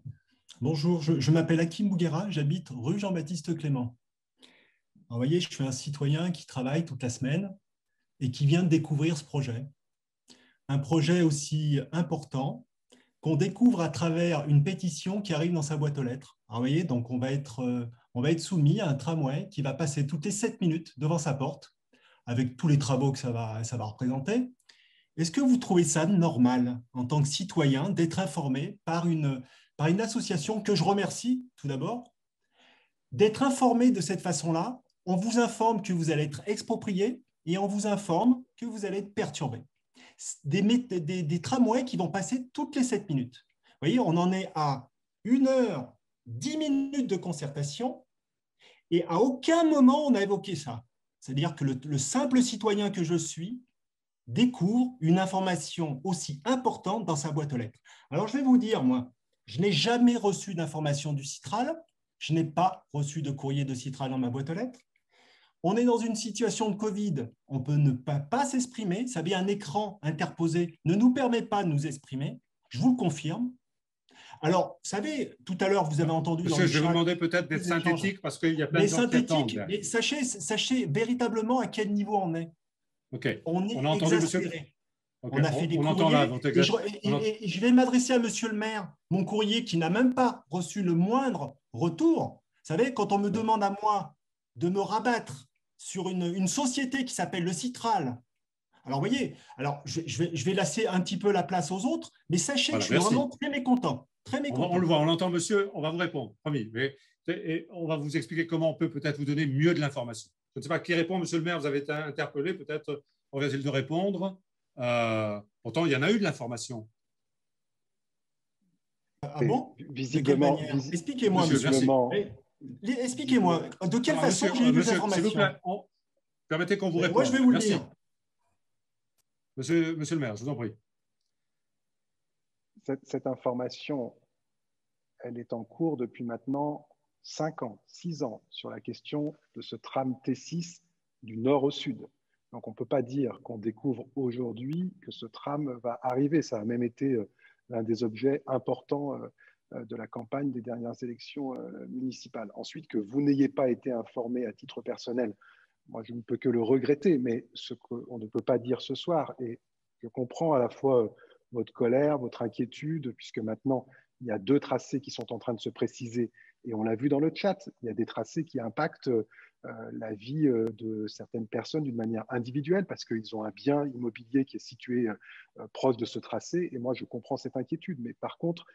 Bonjour, je m'appelle Hakim Bouguera, j'habite rue Jean-Baptiste Clément. Alors, vous voyez, je suis un citoyen qui travaille toute la semaine et qui vient de découvrir ce projet. Un projet aussi important qu'on découvre à travers une pétition qui arrive dans sa boîte aux lettres. Alors, vous voyez, donc on va être soumis à un tramway qui va passer toutes les 7 minutes devant sa porte, avec tous les travaux que ça va représenter. Est-ce que vous trouvez ça normal, en tant que citoyen, d'être informé par une association que je remercie tout d'abord, d'être informé de cette façon-là? On vous informe que vous allez être exproprié et on vous informe que vous allez être perturbé. Des tramways qui vont passer toutes les 7 minutes. Vous voyez, on en est à 1 heure, 10 minutes de concertation et à aucun moment on a évoqué ça. C'est-à-dire que le simple citoyen que je suis découvre une information aussi importante dans sa boîte aux lettres. Alors, je vais vous dire, moi, je n'ai jamais reçu d'information du Citral, Je n'ai pas reçu de courrier de Citral dans ma boîte aux lettres. On est dans une situation de Covid, on peut ne pas s'exprimer. Vous savez, un écran interposé ne nous permet pas de nous exprimer, je vous le confirme. Alors, vous savez, tout à l'heure, vous avez entendu… Monsieur, je vais vous demander peut-être d'être synthétique parce qu'il y a plein de gens qui attendent. Mais sachez véritablement à quel niveau on est. Okay. On est a entendu, exaspéré. monsieur. Okay. On a fait des courriers. Et je vais m'adresser à monsieur le maire, mon courrier qui n'a même pas reçu le moindre retour. Vous savez, quand on me demande à moi de me rabattre sur une société qui s'appelle le Citral. Alors, vous voyez, alors, je vais laisser un petit peu la place aux autres, mais sachez que je suis vraiment très mécontent. Très mécontent. On le voit, on l'entend, monsieur, on va vous répondre, promis. Mais on va vous expliquer comment on peut peut-être vous donner mieux de l'information. Je ne sais pas qui répond, monsieur le maire, vous avez été interpellé, peut-être revient-il de répondre. Pourtant, il y en a eu de l'information. Ah bon? Visiblement. Expliquez-moi, monsieur. Expliquez-moi, de quelle façon j'ai eu des informations? S'il vous plaît, permettez qu'on vous réponde. Moi, je vais vous le dire. Monsieur le maire, je vous en prie. Cette information, elle est en cours depuis maintenant 5 ans, 6 ans, sur la question de ce tram T6 du nord au sud. Donc, on ne peut pas dire qu'on découvre aujourd'hui que ce tram va arriver. Ça a même été l'un des objets importants de la campagne des dernières élections municipales. Ensuite, que vous n'ayez pas été informé à titre personnel, moi, je ne peux que le regretter, mais ce qu'on ne peut pas dire ce soir, et je comprends à la fois votre colère, votre inquiétude, puisque maintenant, il y a 2 tracés qui sont en train de se préciser, et on l'a vu dans le chat, il y a des tracés qui impactent la vie de certaines personnes d'une manière individuelle, parce qu'ils ont un bien immobilier qui est situé proche de ce tracé, et moi, je comprends cette inquiétude. Mais par contre,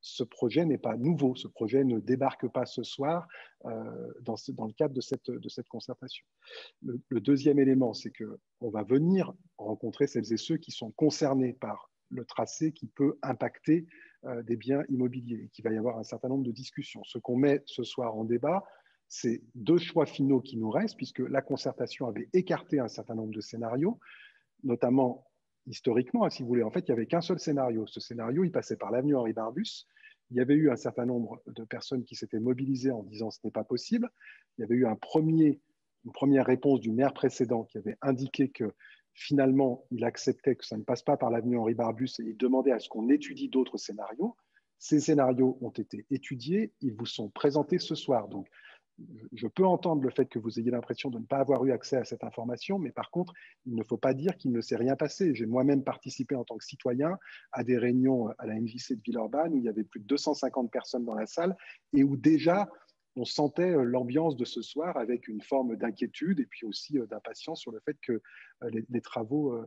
ce projet n'est pas nouveau, ce projet ne débarque pas ce soir dans le cadre de cette concertation. Le deuxième élément, c'est qu'on va venir rencontrer celles et ceux qui sont concernés par le tracé qui peut impacter des biens immobiliers, et qu'il va y avoir un certain nombre de discussions. Ce qu'on met ce soir en débat, c'est 2 choix finaux qui nous restent, puisque la concertation avait écarté un certain nombre de scénarios, notamment historiquement, si vous voulez. En fait, il n'y avait qu'un seul scénario. Ce scénario, il passait par l'avenue Henri Barbus. Il y avait eu un certain nombre de personnes qui s'étaient mobilisées en disant « ce n'est pas possible ». Il y avait eu une première réponse du maire précédent qui avait indiqué que finalement, il acceptait que ça ne passe pas par l'avenue Henri Barbus et il demandait à ce qu'on étudie d'autres scénarios. Ces scénarios ont été étudiés, ils vous sont présentés ce soir. Donc, je peux entendre le fait que vous ayez l'impression de ne pas avoir eu accès à cette information, mais par contre, il ne faut pas dire qu'il ne s'est rien passé. J'ai moi-même participé en tant que citoyen à des réunions à la MJC de Villeurbanne où il y avait plus de 250 personnes dans la salle et où déjà on sentait l'ambiance de ce soir avec une forme d'inquiétude et puis aussi d'impatience sur le fait que les travaux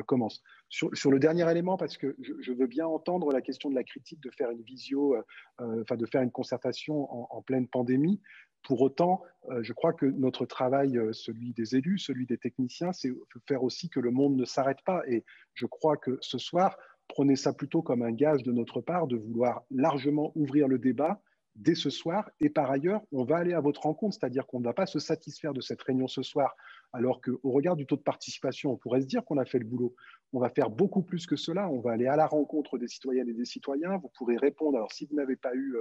commencent. Sur le dernier élément, parce que je veux bien entendre la question de la critique de faire une visio, de faire une concertation en pleine pandémie. Pour autant, je crois que notre travail, celui des élus, celui des techniciens, c'est faire aussi que le monde ne s'arrête pas. Et je crois que ce soir, prenez ça plutôt comme un gage de notre part de vouloir largement ouvrir le débat dès ce soir. Et par ailleurs, on va aller à votre rencontre, c'est-à-dire qu'on ne va pas se satisfaire de cette réunion ce soir, alors qu'au regard du taux de participation, on pourrait se dire qu'on a fait le boulot. On va faire beaucoup plus que cela. On va aller à la rencontre des citoyennes et des citoyens. Vous pourrez répondre. Alors, si vous n'avez pas eu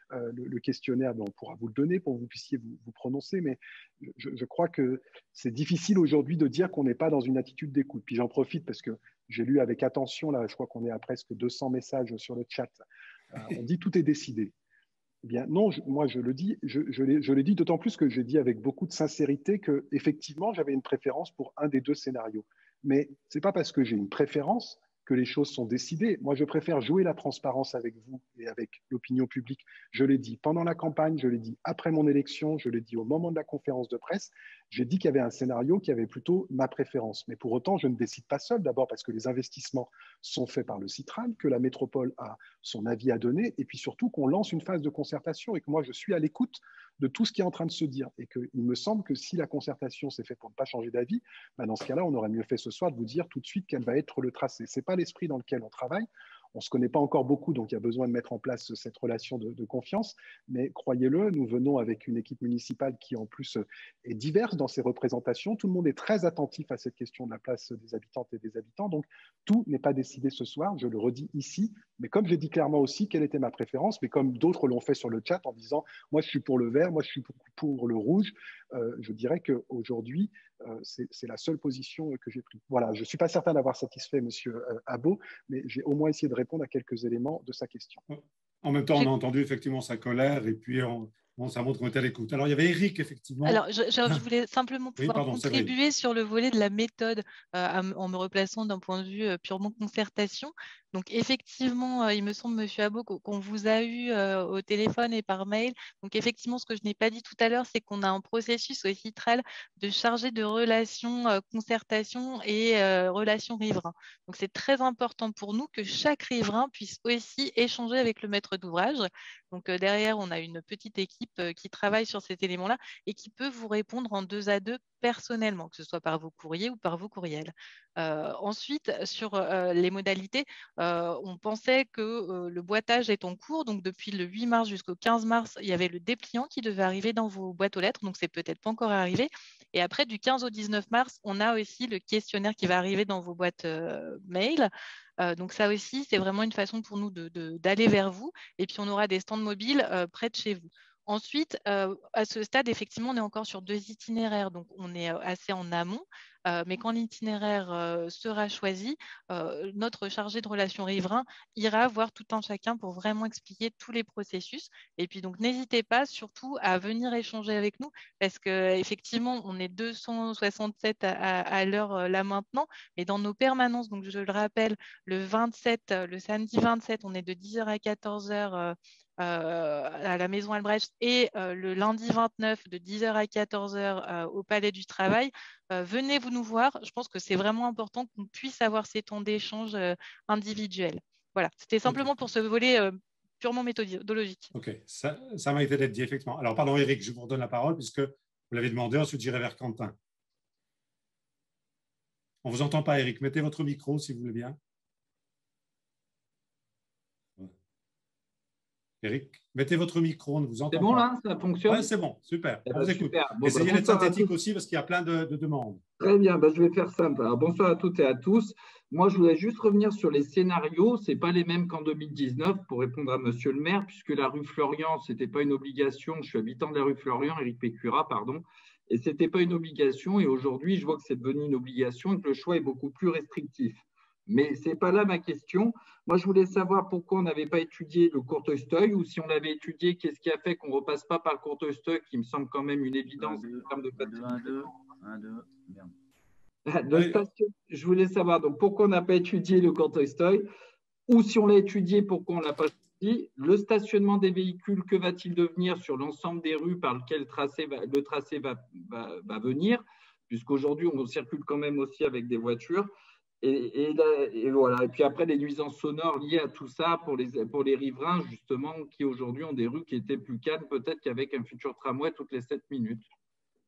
le questionnaire, on pourra vous le donner pour que vous puissiez vous prononcer. Mais je crois que c'est difficile aujourd'hui de dire qu'on n'est pas dans une attitude d'écoute. Puis j'en profite parce que j'ai lu avec attention, là, je crois qu'on est à presque 200 messages sur le chat. On dit tout est décidé. Eh bien, non, moi je le dis, je l'ai dit d'autant plus que j'ai dit avec beaucoup de sincérité qu'effectivement, j'avais une préférence pour un des 2 scénarios. Mais ce n'est pas parce que j'ai une préférence que les choses sont décidées. Moi, je préfère jouer la transparence avec vous et avec l'opinion publique. Je l'ai dit pendant la campagne, je l'ai dit après mon élection, je l'ai dit au moment de la conférence de presse. J'ai dit qu'il y avait un scénario qui avait plutôt ma préférence. Mais pour autant, je ne décide pas seul. D'abord parce que les investissements sont faits par le Citral, que la métropole a son avis à donner, et puis surtout qu'on lance une phase de concertation et que moi, je suis à l'écoute de tout ce qui est en train de se dire. Et qu'il me semble que si la concertation s'est faite pour ne pas changer d'avis, dans ce cas-là, on aurait mieux fait ce soir de vous dire tout de suite quel va être le tracé. Ce n'est pas l'esprit dans lequel on travaille. On ne se connaît pas encore beaucoup, donc il y a besoin de mettre en place cette relation de confiance. Mais croyez-le, nous venons avec une équipe municipale qui, en plus, est diverse dans ses représentations. Tout le monde est très attentif à cette question de la place des habitantes et des habitants. Donc, tout n'est pas décidé ce soir. Je le redis ici. Mais comme j'ai dit clairement aussi quelle était ma préférence, mais comme d'autres l'ont fait sur le chat en disant « moi je suis pour le vert, moi je suis pour le rouge », je dirais qu'aujourd'hui, c'est la seule position que j'ai prise. Voilà, je ne suis pas certain d'avoir satisfait M. Abo, mais j'ai au moins essayé de répondre à quelques éléments de sa question. En même temps, on a entendu effectivement sa colère et puis ça montre qu'on était à l'écoute. Alors, il y avait Eric, effectivement. Alors, je voulais simplement pouvoir contribuer sur le volet de la méthode en me replaçant d'un point de vue purement concertation. Donc, effectivement, il me semble, M. Abo, qu'on vous a eu au téléphone et par mail. Donc, effectivement, ce que je n'ai pas dit tout à l'heure, c'est qu'on a un processus au CITRAL de chargé de relations concertation et relations riverains. Donc, c'est très important pour nous que chaque riverain puisse aussi échanger avec le maître d'ouvrage. Donc, derrière, on a une petite équipe qui travaille sur cet élément-là et qui peut vous répondre en 2 à 2 personnellement, que ce soit par vos courriers ou par vos courriels. Ensuite, sur les modalités, on pensait que le boitage est en cours. Donc, depuis le 8 mars jusqu'au 15 mars, il y avait le dépliant qui devait arriver dans vos boîtes aux lettres. Donc, c'est peut-être pas encore arrivé. Et après, du 15 au 19 mars, on a aussi le questionnaire qui va arriver dans vos boîtes mail. Donc, ça aussi, c'est vraiment une façon pour nous d'aller vers vous. Et puis, on aura des stands mobiles près de chez vous. Ensuite, à ce stade, effectivement, on est encore sur 2 itinéraires, donc on est assez en amont. Mais quand l'itinéraire sera choisi, notre chargé de relations riverains ira voir tout un chacun pour vraiment expliquer tous les processus. Et puis donc, n'hésitez pas surtout à venir échanger avec nous parce qu'effectivement, on est 267 à l'heure là maintenant. Et dans nos permanences, donc je le rappelle, le samedi 27, on est de 10h à 14h à la Maison Albrecht et le lundi 29 de 10h à 14h au Palais du Travail. Venez nous voir. Je pense que c'est vraiment important qu'on puisse avoir ces temps d'échange individuels. Voilà, c'était simplement pour ce volet purement méthodologique. Ok, ça m'a été d'être dit, effectivement. Alors, pardon, Eric, je vous redonne la parole puisque vous l'avez demandé, ensuite j'irai vers Quentin. On ne vous entend pas, Eric. Mettez votre micro, si vous voulez bien. Eric, mettez votre micro, on ne vous entend pas. C'est bon là, ça fonctionne? Oui, c'est bon, super. Eh ben, on vous écoute. Bon, essayez d'être synthétique aussi parce qu'il y a plein de demandes. Très bien, je vais faire simple. Alors, bonsoir à toutes et à tous. Moi, je voulais juste revenir sur les scénarios. Ce n'est pas les mêmes qu'en 2019 pour répondre à Monsieur le maire, puisque la rue Florian, ce n'était pas une obligation. Je suis habitant de la rue Florian, Éric Pécura, pardon. Et ce n'était pas une obligation. Et aujourd'hui, je vois que c'est devenu une obligation et que le choix est beaucoup plus restrictif. Mais ce n'est pas là ma question. Moi, je voulais savoir pourquoi on n'avait pas étudié le Courteuil, ou si on l'avait étudié, qu'est-ce qui a fait qu'on ne repasse pas par le Courteuil, qui me semble quand même une évidence en termes de Je voulais savoir donc, pourquoi on n'a pas étudié le Courteuil, ou si on l'a étudié, pourquoi on ne l'a pas étudié. Le stationnement des véhicules, que va-t-il devenir sur l'ensemble des rues par lesquelles le tracé va venir, puisqu'aujourd'hui, on circule quand même aussi avec des voitures. Et voilà. Et puis après, les nuisances sonores liées à tout ça pour les riverains, justement, qui aujourd'hui ont des rues qui étaient plus calmes, peut-être qu'avec un futur tramway toutes les 7 minutes.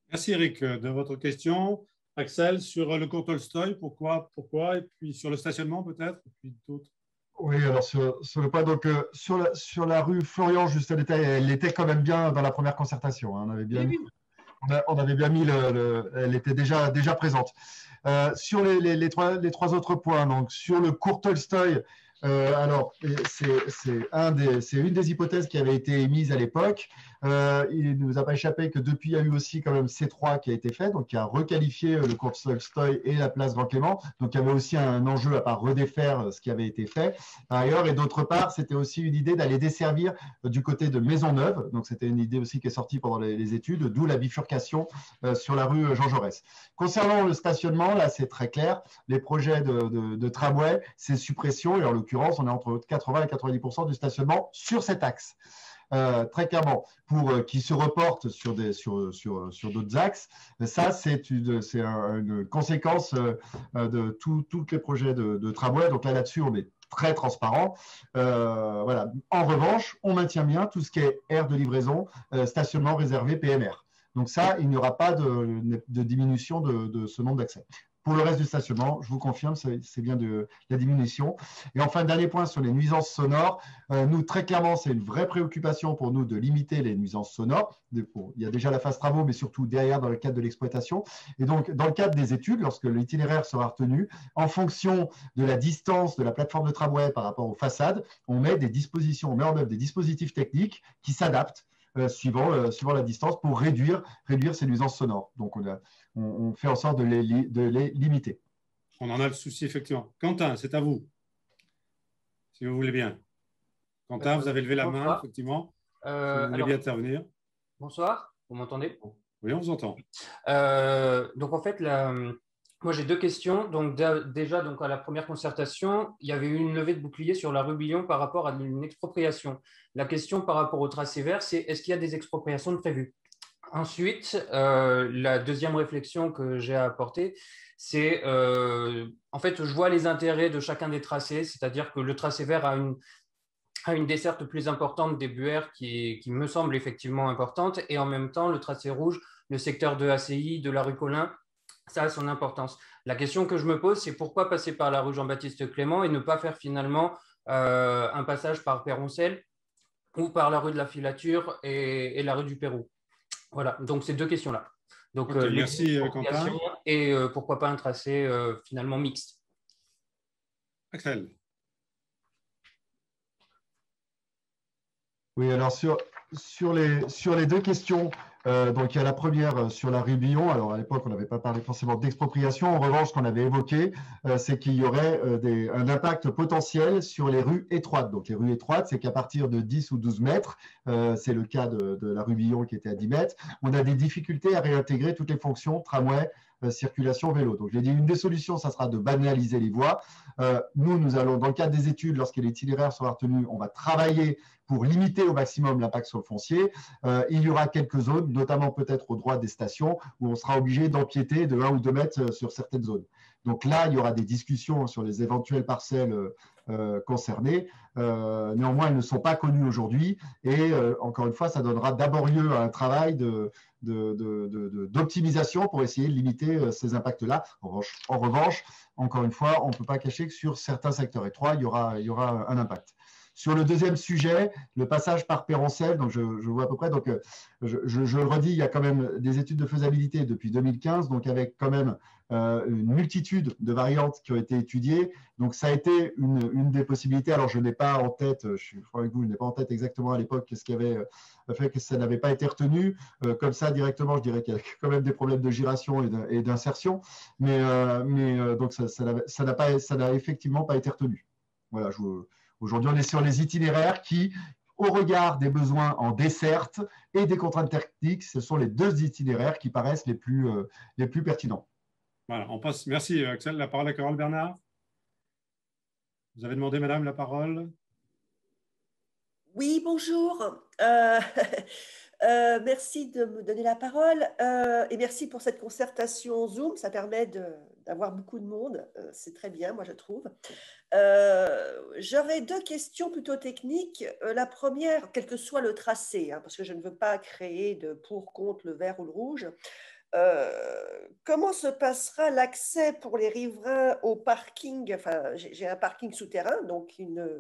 Merci Eric de votre question. Axel, sur le Courteuil, pourquoi et puis sur le stationnement peut-être, et puis d'autres. Oui, alors sur le point, donc sur la rue Florian, juste, elle était quand même bien dans la première concertation. Hein, on avait bien mis elle était déjà présente. Sur les trois autres points, donc sur le Courteuil, alors c'est une des hypothèses qui avait été émise à l'époque. Il ne nous a pas échappé que depuis, il y a eu aussi quand même C3 qui a été fait, donc qui a requalifié le Courteuil et la place Grand-Clément. Donc il y avait aussi un enjeu à part redéfaire ce qui avait été fait par ailleurs. Et d'autre part, c'était aussi une idée d'aller desservir du côté de Maisonneuve. Donc c'était une idée aussi qui est sortie pendant les études, d'où la bifurcation sur la rue Jean Jaurès. Concernant le stationnement, là c'est très clair. Les projets de tramway, c'est suppression, et en l'occurrence, on est entre 80 et 90% du stationnement sur cet axe. Très clairement, pour qui se reporte sur d'autres axes. Ça, c'est une conséquence de tous les projets de tramway. Donc là-dessus, on est très transparent. Voilà. En revanche, on maintient bien tout ce qui est aire de livraison, stationnement réservé PMR. Donc ça, il n'y aura pas de diminution de ce nombre d'accès. Pour le reste du stationnement, je vous confirme, c'est bien de la diminution. Et enfin, dernier point sur les nuisances sonores. Nous, très clairement, c'est une vraie préoccupation pour nous de limiter les nuisances sonores. Il y a déjà la phase travaux, mais surtout derrière dans le cadre de l'exploitation. Et donc, dans le cadre des études, lorsque l'itinéraire sera retenu, en fonction de la distance de la plateforme de tramway par rapport aux façades, on met en œuvre des dispositifs techniques qui s'adaptent suivant la distance pour réduire ces nuisances sonores. Donc, on fait en sorte de les limiter. On en a le souci, effectivement. Quentin, c'est à vous, si vous voulez bien. Quentin, vous avez levé la main, effectivement. Si vous voulez bien intervenir. Bonsoir, vous m'entendez? Oui, on vous entend. Donc, en fait, moi, j'ai deux questions. Donc, déjà, donc, à la première concertation, il y avait eu une levée de bouclier sur la rue Billon par rapport à une expropriation. La question par rapport au tracé vert, c'est est-ce qu'il y a des expropriations de prévues? Ensuite, la deuxième réflexion que j'ai à apporter, c'est en fait, je vois les intérêts de chacun des tracés, c'est-à-dire que le tracé vert a une desserte plus importante des BER qui me semble effectivement importante, et en même temps, le tracé rouge, le secteur de ACI, de la rue Collin, ça a son importance. La question que je me pose, c'est pourquoi passer par la rue Jean-Baptiste Clément et ne pas faire finalement un passage par Péroncelle ou par la rue de la Filature et la rue du Pérou. Voilà, donc ces deux questions-là. Donc, okay, merci Quentin. Et pourquoi pas un tracé finalement mixte. Axel. Oui, alors sur les deux questions, donc il y a la première sur la rue Billon. Alors à l'époque, on n'avait pas parlé forcément d'expropriation. En revanche, ce qu'on avait évoqué, c'est qu'il y aurait un impact potentiel sur les rues étroites. Donc les rues étroites, c'est qu'à partir de 10 ou 12 mètres, c'est le cas de la rue Billon qui était à 10 mètres, on a des difficultés à réintégrer toutes les fonctions tramway, circulation vélo. Donc, j'ai dit une des solutions, ça sera de banaliser les voies. Nous allons, dans le cadre des études, lorsque l'itinéraire sera retenu, on va travailler pour limiter au maximum l'impact sur le foncier. Il y aura quelques zones, notamment peut-être au droit des stations, où on sera obligé d'empiéter de 1 ou 2 mètres sur certaines zones. Donc là, il y aura des discussions sur les éventuelles parcelles concernées. Néanmoins, elles ne sont pas connues aujourd'hui. Et encore une fois, ça donnera d'abord lieu à un travail d'optimisation pour essayer de limiter ces impacts-là. En revanche, encore une fois, on ne peut pas cacher que sur certains secteurs étroits, il y aura un impact. Sur le deuxième sujet, le passage par Péroncelle, donc je vois à peu près, donc je le redis, il y a quand même des études de faisabilité depuis 2015, donc avec quand même une multitude de variantes qui ont été étudiées. Donc ça a été une des possibilités. Alors je n'ai pas en tête, je suis franc avec vous, je n'ai pas en tête exactement à l'époque ce qui avait fait que ça n'avait pas été retenu. Comme ça, directement, je dirais qu'il y a quand même des problèmes de giration et d'insertion, mais donc ça n'a effectivement pas été retenu. Voilà, aujourd'hui, on est sur les itinéraires qui, au regard des besoins en desserte et des contraintes techniques, ce sont les deux itinéraires qui paraissent les plus pertinents. Voilà, on passe. Merci Axel. La parole à Carole Bernard. Vous avez demandé, madame, la parole. Oui, bonjour. Merci de me donner la parole et merci pour cette concertation Zoom. Ça permet d'avoir beaucoup de monde. C'est très bien, moi, je trouve. J'aurais deux questions plutôt techniques. La première, quel que soit le tracé, hein, parce que je ne veux pas créer de pour, contre, le vert ou le rouge. Comment se passera l'accès pour les riverains au parking? Enfin, j'ai un parking souterrain, donc une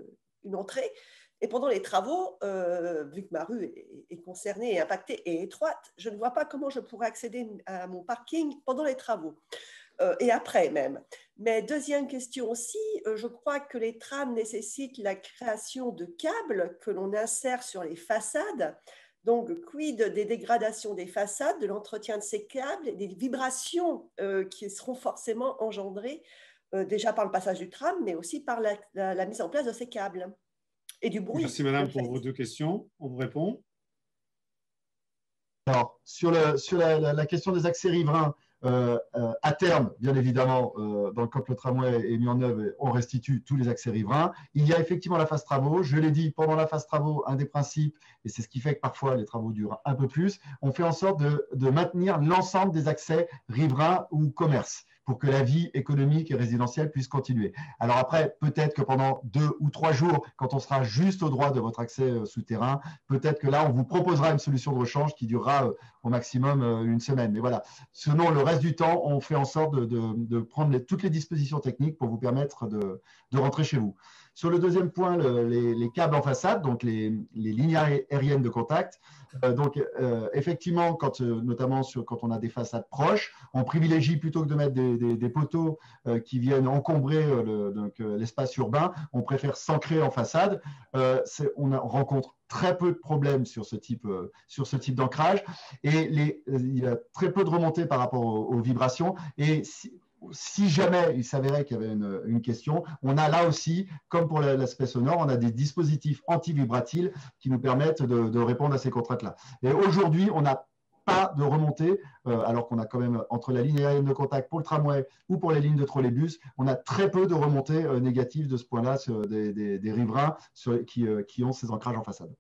entrée. Et pendant les travaux, vu que ma rue est concernée et impactée et étroite, je ne vois pas comment je pourrais accéder à mon parking pendant les travaux. Et après même. Mais deuxième question aussi, je crois que les trams nécessitent la création de câbles que l'on insère sur les façades. Donc, quid des dégradations des façades, de l'entretien de ces câbles, des vibrations qui seront forcément engendrées déjà par le passage du tram, mais aussi par la mise en place de ces câbles et du bruit. Merci madame pour vos deux questions. On vous répond. Alors, sur la question des accès riverains, à terme, bien évidemment, quand le tramway est mis en œuvre, on restitue tous les accès riverains. Il y a effectivement la phase travaux. Je l'ai dit, pendant la phase travaux, un des principes, et c'est ce qui fait que parfois les travaux durent un peu plus, on fait en sorte de maintenir l'ensemble des accès riverains ou commerces pour que la vie économique et résidentielle puisse continuer. Alors après, peut-être que pendant 2 ou 3 jours, quand on sera juste au droit de votre accès souterrain, peut-être que là, on vous proposera une solution de rechange qui durera au maximum 1 semaine. Mais voilà, sinon, le reste du temps, on fait en sorte de prendre toutes les dispositions techniques pour vous permettre de rentrer chez vous. Sur le deuxième point, les câbles en façade, donc les lignes aériennes de contact. Effectivement, notamment quand on a des façades proches, on privilégie plutôt que de mettre des poteaux qui viennent encombrer l'espace urbain, on préfère s'ancrer en façade. On rencontre très peu de problèmes sur ce type d'ancrage et il y a très peu de remontées par rapport aux vibrations. Et si jamais il s'avérait qu'il y avait une question, on a là aussi, comme pour l'aspect sonore, on a des dispositifs anti-vibratiles qui nous permettent de répondre à ces contraintes-là. Et aujourd'hui, on n'a pas de remontée, alors qu'on a quand même, entre la ligne aérienne de contact pour le tramway ou pour les lignes de trolleybus, on a très peu de remontées négatives de ce point-là des riverains qui ont ces ancrages en façade.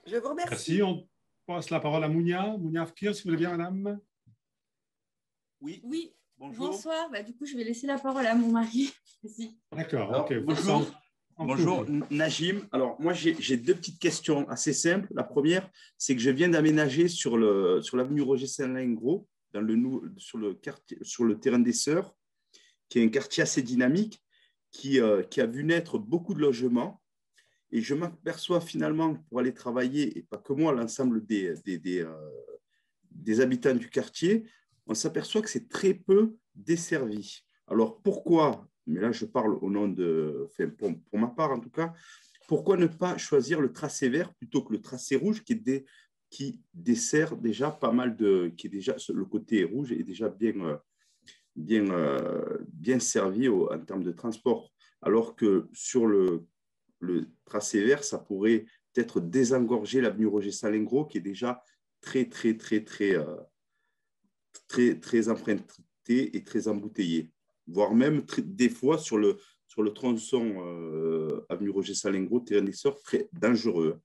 Je vous remercie. Merci. On passe la parole à Mounia. Mounia Afkir, si vous voulez bien, madame. Oui. Bonjour. Bonsoir. Du coup, je vais laisser la parole à mon mari. D'accord. Ok. Bonjour, Najim. Alors, moi, j'ai 2 petites questions assez simples. La première, c'est que je viens d'aménager sur l'avenue Roger Saint-Lingro, sur le terrain des Sœurs, qui est un quartier assez dynamique, qui a vu naître beaucoup de logements. Et je m'aperçois finalement, pour aller travailler, et pas que moi, l'ensemble des habitants du quartier, on s'aperçoit que c'est très peu desservi. Alors, pourquoi, mais là je parle au nom pour ma part en tout cas, pourquoi ne pas choisir le tracé vert plutôt que le tracé rouge qui dessert déjà pas mal le côté rouge est déjà bien servi en termes de transport. Alors que sur le tracé vert, ça pourrait peut-être désengorger l'avenue Roger Saint-Lingro qui est déjà très emprunté et très embouteillé, voire même des fois sur le tronçon avenue Roger Saint-Lingro, terrain des Sœurs, très dangereux.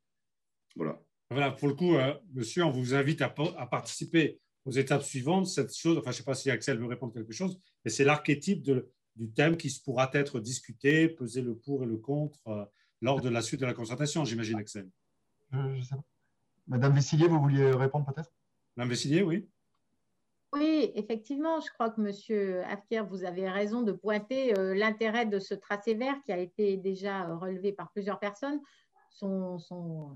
Voilà. Voilà, pour le coup, monsieur, on vous invite à participer aux étapes suivantes. Cette chose, enfin, je ne sais pas si Axel veut répondre quelque chose, mais c'est l'archétype du thème qui pourra être discuté, peser le pour et le contre lors de la suite de la concertation, j'imagine, Axel. Je sais pas. Madame Vessillier, vous vouliez répondre peut-être? Madame Vessillier, oui. Oui, effectivement, je crois que Monsieur Afkir, vous avez raison de pointer l'intérêt de ce tracé vert qui a été déjà relevé par plusieurs personnes. Son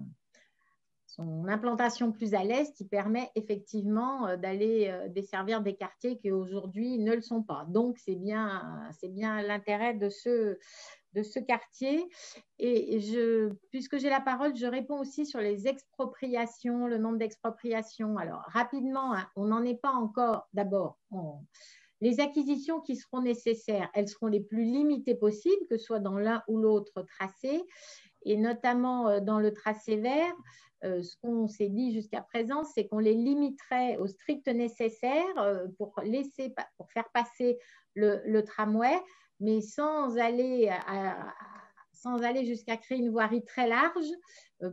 implantation plus à l'est qui permet effectivement d'aller desservir des quartiers qui aujourd'hui ne le sont pas. Donc, c'est bien l'intérêt de ce quartier. Et puisque j'ai la parole, je réponds aussi sur les expropriations, le nombre d'expropriations. Alors, rapidement, hein, on n'en est pas encore. D'abord, les acquisitions qui seront nécessaires, elles seront les plus limitées possibles, que ce soit dans l'un ou l'autre tracé, et notamment dans le tracé vert. Ce qu'on s'est dit jusqu'à présent, c'est qu'on les limiterait au strict nécessaire pour faire passer le tramway, mais sans aller jusqu'à créer une voirie très large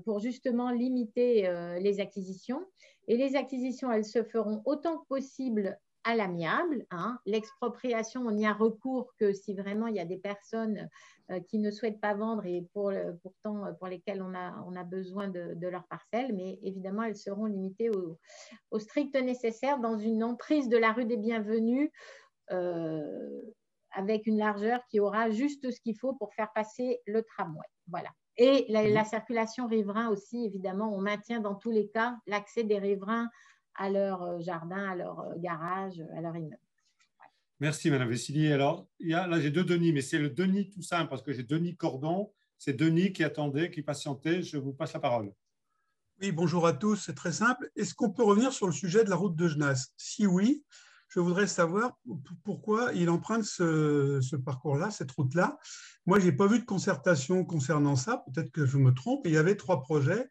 pour justement limiter les acquisitions. Et les acquisitions, elles se feront autant que possible à l'amiable. Hein. L'expropriation, on n'y a recours que si vraiment il y a des personnes qui ne souhaitent pas vendre et pourtant pour lesquelles on a besoin de leur parcelle, mais évidemment, elles seront limitées au strict nécessaire dans une emprise de la rue des Bienvenus avec une largeur qui aura juste ce qu'il faut pour faire passer le tramway. Voilà. Et la circulation riverain aussi, évidemment, on maintient dans tous les cas l'accès des riverains à leur jardin, à leur garage, à leur immeuble. Merci, Madame Vessillier. Alors, là, j'ai 2 Denis, mais c'est le Denis tout simple, parce que j'ai Denis Cordon. C'est Denis qui attendait, qui patientait. Je vous passe la parole. Oui, bonjour à tous. C'est très simple. Est-ce qu'on peut revenir sur le sujet de la route de Genasse? Si oui, je voudrais savoir pourquoi il emprunte ce parcours-là, cette route-là. Moi, je n'ai pas vu de concertation concernant ça. Peut-être que je me trompe. Il y avait 3 projets.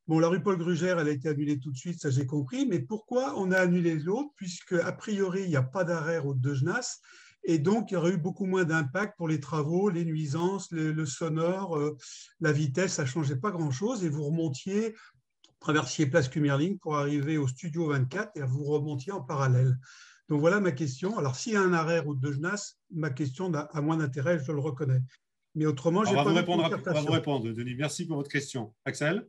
Bon, la rue Paul Grugère, elle a été annulée tout de suite, ça j'ai compris, mais pourquoi on a annulé l'autre, puisque a priori, il n'y a pas d'arrêt route de Genasse, et donc il y aurait eu beaucoup moins d'impact pour les travaux, les nuisances, le sonore, la vitesse, ça ne changeait pas grand-chose, et vous remontiez, traversiez Place Cumerling pour arriver au Studio 24, et vous remontiez en parallèle. Donc voilà ma question. Alors s'il y a un arrêt route de Genasse, ma question a moins d'intérêt, je le reconnais. Mais autrement, j'ai pas de concertation. On va vous répondre, Denis. Merci pour votre question. Axel?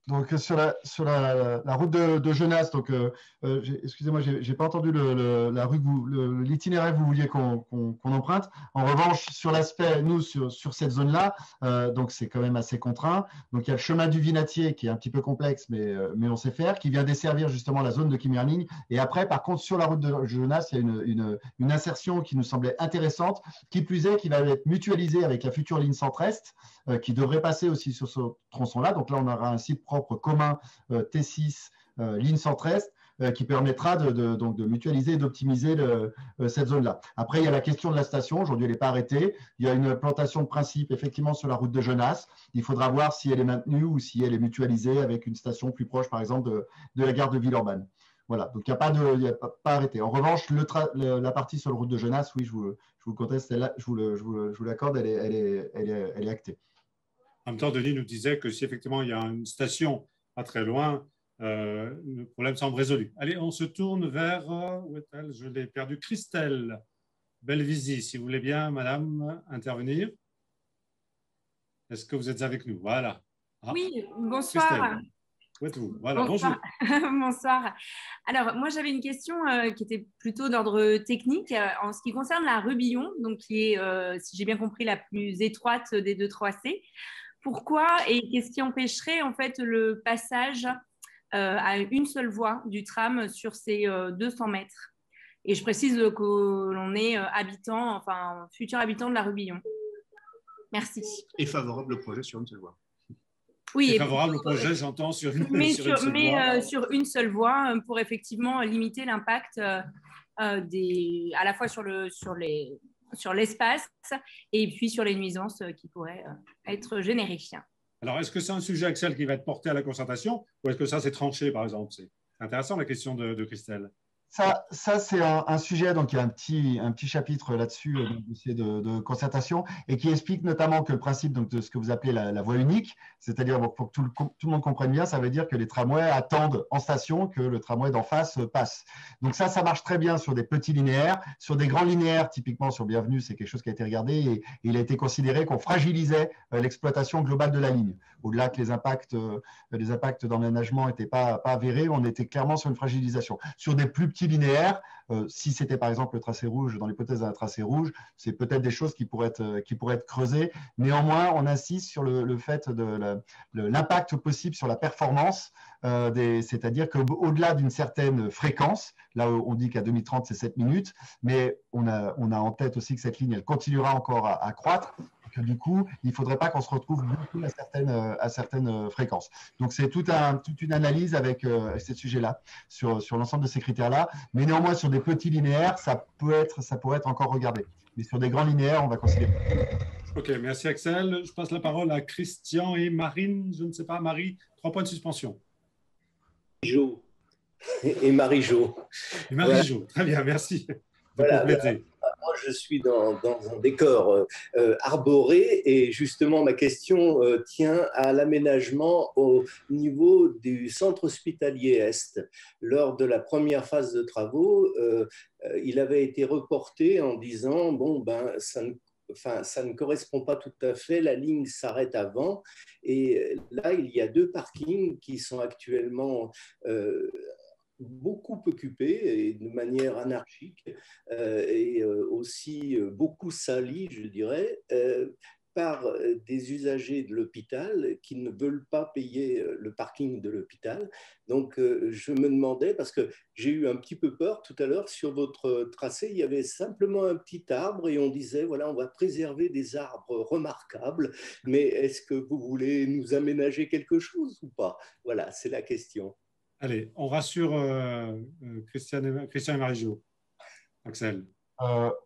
Donc, sur la route de Genasse, donc, excusez-moi, je n'ai pas entendu l'itinéraire que vous vouliez qu'on emprunte. En revanche, sur l'aspect, nous, sur cette zone-là, donc c'est quand même assez contraint. Donc, il y a le chemin du Vinatier qui est un petit peu complexe, mais on sait faire, qui vient desservir justement la zone de Kimmerling. Et après, par contre, sur la route de Genasse, il y a une insertion qui nous semblait intéressante, qui plus est, qui va être mutualisée avec la future ligne centre-est, qui devrait passer aussi sur ce tronçon-là. Donc là, on aura un site propre commun T6 ligne centre-est qui permettra donc de mutualiser et d'optimiser cette zone-là. Après, il y a la question de la station. Aujourd'hui, elle n'est pas arrêtée. Il y a une plantation de principe effectivement sur la route de Genasse. Il faudra voir si elle est maintenue ou si elle est mutualisée avec une station plus proche, par exemple, de la gare de Villeurbanne. Voilà, donc il n'y a pas arrêté. En revanche, la partie sur la route de Genasse, oui, je vous conteste, je vous l'accorde, elle est actée. En même temps, Denis nous disait que si effectivement il y a une station pas très loin, le problème semble résolu. Allez, on se tourne vers, où est-elle? Je l'ai perdu, Christelle Belvisi, si vous voulez bien, madame, intervenir. Est-ce que vous êtes avec nous? Voilà. Ah, oui, bonsoir. Christelle, où êtes-vous? Voilà, bonsoir. Bonjour. Bonsoir. Alors, moi, j'avais une question qui était plutôt d'ordre technique en ce qui concerne la rue Billon, donc qui est, si j'ai bien compris, la plus étroite des deux tracés. Pourquoi et qu'est-ce qui empêcherait en fait le passage à une seule voie du tram sur ces 200 mètres? Et je précise que l'on est habitant, enfin futur habitant de la rue Billon. Merci. Et favorable au projet sur une seule voie. Oui. Et favorable au projet, j'entends, sur une sur une seule voie pour effectivement limiter l'impact à la fois sur l'espace et puis sur les nuisances qui pourraient être générées. Alors, est-ce que c'est un sujet, Axel, qui va être porté à la concertation ou est-ce que ça, c'est tranché, par exemple? C'est intéressant, la question de Christelle. Ça c'est un sujet, donc il y a un petit chapitre là-dessus de concertation et qui explique notamment que le principe donc, de ce que vous appelez la voie unique, c'est-à-dire pour que tout le monde comprenne bien, ça veut dire que les tramways attendent en station que le tramway d'en face passe. Donc ça marche très bien sur des petits linéaires. Sur des grands linéaires, typiquement sur Bienvenue, c'est quelque chose qui a été regardé et il a été considéré qu'on fragilisait l'exploitation globale de la ligne. Au-delà que les impacts d'emménagement n'étaient pas avérés, on était clairement sur une fragilisation. Sur des plus petits linéaires, si c'était par exemple le tracé rouge, dans l'hypothèse d'un tracé rouge, c'est peut-être des choses qui pourraient être creusées. Néanmoins, on insiste sur le fait de l'impact possible sur la performance, c'est-à-dire qu'au-delà d'une certaine fréquence, là on dit qu'à 2030 c'est 7 minutes, mais on a en tête aussi que cette ligne elle continuera encore à croître. Que du coup, il ne faudrait pas qu'on se retrouve beaucoup à certaines fréquences. Donc, c'est toute une analyse avec ces sujets-là, sur l'ensemble de ces critères-là. Mais néanmoins, sur des petits linéaires, ça pourrait être encore regardé. Mais sur des grands linéaires, on va considérer. OK, merci Axel. Je passe la parole à Christian et Marine. Je ne sais pas, Marie, 3 points de suspension. Jo. Et Marie-Jo. Et Marie-Jo, très bien, merci de compléter. Moi, je suis dans un décor arboré et justement, ma question tient à l'aménagement au niveau du centre hospitalier Est. Lors de la première phase de travaux, il avait été reporté en disant, bon, ben, ça ne correspond pas tout à fait, la ligne s'arrête avant. Et là, il y a 2 parkings qui sont actuellement beaucoup occupés et de manière anarchique et aussi beaucoup salis, je dirais, par des usagers de l'hôpital qui ne veulent pas payer le parking de l'hôpital. Donc, je me demandais, parce que j'ai eu un petit peu peur tout à l'heure, sur votre tracé, il y avait simplement un petit arbre et on disait, voilà, on va préserver des arbres remarquables, mais est-ce que vous voulez nous aménager quelque chose ou pas? Voilà, c'est la question. Allez, on rassure Christian et Marie-Jo. Axel.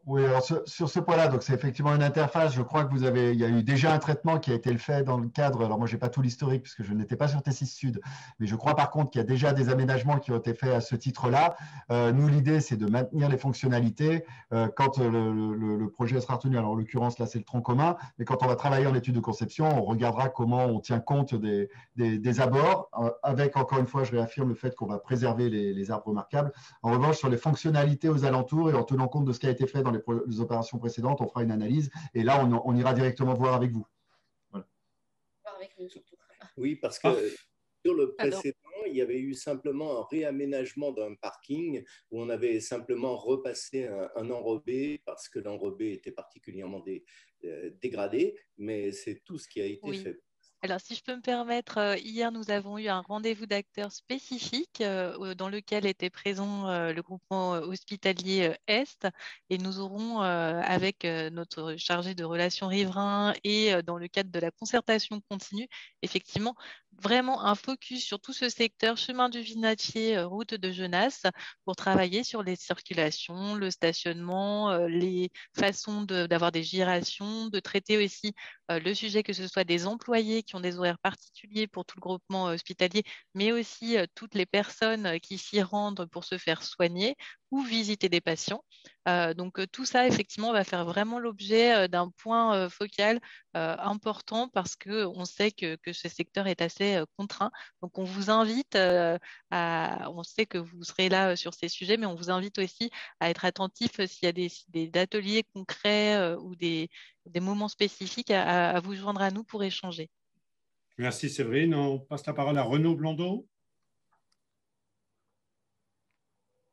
Oui, alors sur ce point-là, donc c'est effectivement une interface. Je crois que il y a eu déjà un traitement qui a été fait dans le cadre. Alors moi, j'ai pas tout l'historique puisque je n'étais pas sur T6 Sud, mais je crois par contre qu'il y a déjà des aménagements qui ont été faits à ce titre-là. Nous, l'idée, c'est de maintenir les fonctionnalités quand le projet sera retenu. Alors en l'occurrence, là, c'est le tronc commun, mais quand on va travailler en étude de conception, on regardera comment on tient compte des abords, avec encore une fois, je réaffirme le fait qu'on va préserver les arbres remarquables. En revanche, sur les fonctionnalités aux alentours et en tenant compte de ce qui a été fait dans les opérations précédentes, on fera une analyse et là, on ira directement voir avec vous. Voilà. Oui, parce que sur le précédent, il y avait eu simplement un réaménagement d'un parking où on avait simplement repassé un enrobé parce que l'enrobé était particulièrement dégradé, mais c'est tout ce qui a été fait. Alors, si je peux me permettre, hier, nous avons eu un rendez-vous d'acteurs spécifique dans lequel était présent le groupement hospitalier Est et nous aurons, avec notre chargé de relations riverains et dans le cadre de la concertation continue, effectivement, vraiment un focus sur tout ce secteur chemin du Vinatier, route de Genasse, pour travailler sur les circulations, le stationnement, les façons d'avoir des gyrations, de traiter aussi le sujet que ce soit des employés qui ont des horaires particuliers pour tout le groupement hospitalier, mais aussi toutes les personnes qui s'y rendent pour se faire soigner ou visiter des patients. Donc tout ça, effectivement, va faire vraiment l'objet d'un point focal important parce qu'on sait que ce secteur est assez contraint. Donc on vous invite on sait que vous serez là sur ces sujets, mais on vous invite aussi à être attentif s'il y a des ateliers concrets ou des moments spécifiques à vous joindre à nous pour échanger. Merci Séverine. On passe la parole à Renaud Blondeau.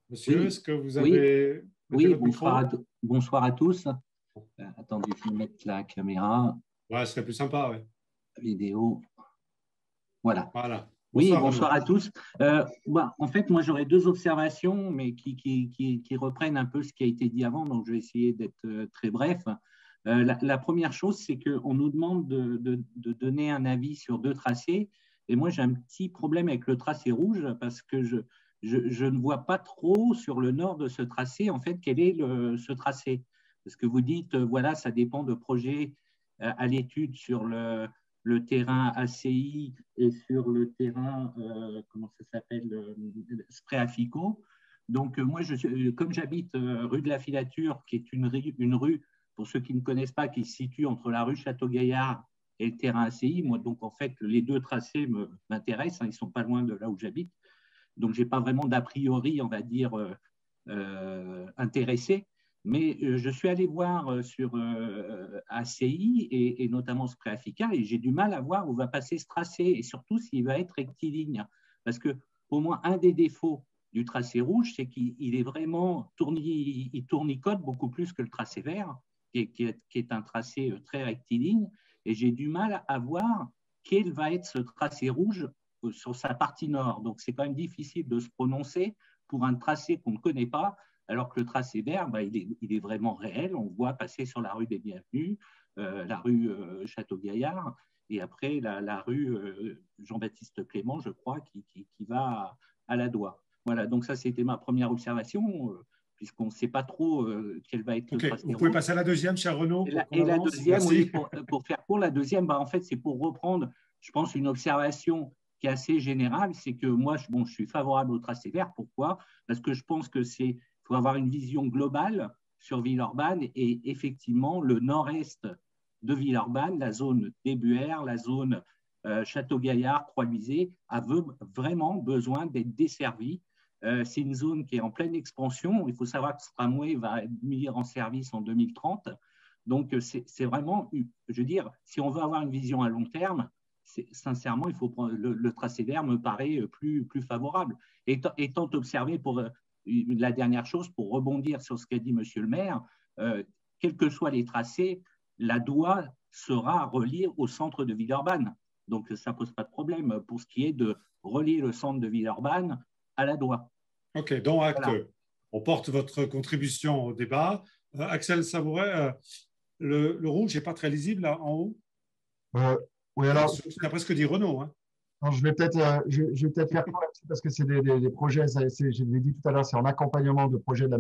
Monsieur, est-ce que vous avez… Oui, bonsoir à tous. Attendez, je vais mettre la caméra. Ouais, ce serait plus sympa, oui. Vidéo. Voilà. Oui, bonsoir à tous. En fait, moi, j'aurais deux observations, mais qui reprennent un peu ce qui a été dit avant, donc je vais essayer d'être très bref. La première chose, c'est qu'on nous demande de donner un avis sur deux tracés. Et moi, j'ai un petit problème avec le tracé rouge parce que je ne vois pas trop sur le nord de ce tracé, en fait, quel est ce tracé. Parce que vous dites, voilà, ça dépend de projets à l'étude sur le terrain ACI et sur le terrain, comment ça s'appelle, Spréafico. Donc, moi, comme j'habite rue de la Filature, qui est une rue, pour ceux qui ne connaissent pas, qui se situe entre la rue Château-Gaillard et le terrain ACI, moi, donc, en fait, les deux tracés m'intéressent, ils ne sont pas loin de là où j'habite. Donc, je n'ai pas vraiment d'a priori, on va dire, intéressé. Mais je suis allé voir sur ACI et notamment Spréafica et j'ai du mal à voir où va passer ce tracé et surtout s'il va être rectiligne. Parce que, au moins, un des défauts du tracé rouge, c'est qu'il est vraiment il tournicote beaucoup plus que le tracé vert, qui est un tracé très rectiligne. Et j'ai du mal à voir quel va être ce tracé rouge sur sa partie nord. Donc, c'est quand même difficile de se prononcer pour un tracé qu'on ne connaît pas, alors que le tracé vert, il est vraiment réel. On voit passer sur la rue des Bienvenus, la rue Château-Gaillard, et après la rue Jean-Baptiste Clément, je crois, qui va à la Doua. Voilà, donc ça, c'était ma première observation, puisqu'on ne sait pas trop quel va être le tracé. Vous pouvez passer à la deuxième, cher Renaud. Et la deuxième, oui, pour faire court, la deuxième, en fait, c'est pour reprendre, je pense, une observation qui est assez générale, c'est que moi, je suis favorable au tracé vert. Pourquoi? Parce que je pense que faut avoir une vision globale sur Villeurbanne et effectivement, le nord-est de Villeurbanne, la zone Débuères, la zone Château-Gaillard, Croix-Luisée, a vraiment besoin d'être desservie. C'est une zone qui est en pleine expansion. Il faut savoir que ce tramway va être mis en service en 2030. Donc, c'est vraiment, je veux dire, si on veut avoir une vision à long terme, sincèrement, il faut prendre le tracé vert me paraît plus favorable. Étant observé pour la dernière chose, pour rebondir sur ce qu'a dit Monsieur le maire, quels que soient les tracés, la Doua sera reliée au centre de Villeurbanne. Donc, ça ne pose pas de problème pour ce qui est de relier le centre de Villeurbanne à la Doua. OK, donc acte. Voilà. On porte votre contribution au débat. Axel Savouret, le rouge n'est pas très lisible là, en haut. Oui, alors… C'est presque dit Renaud. Hein. Alors, je vais peut-être faire court là-dessus parce que c'est des projets, je l'ai dit tout à l'heure, c'est en accompagnement de projets de la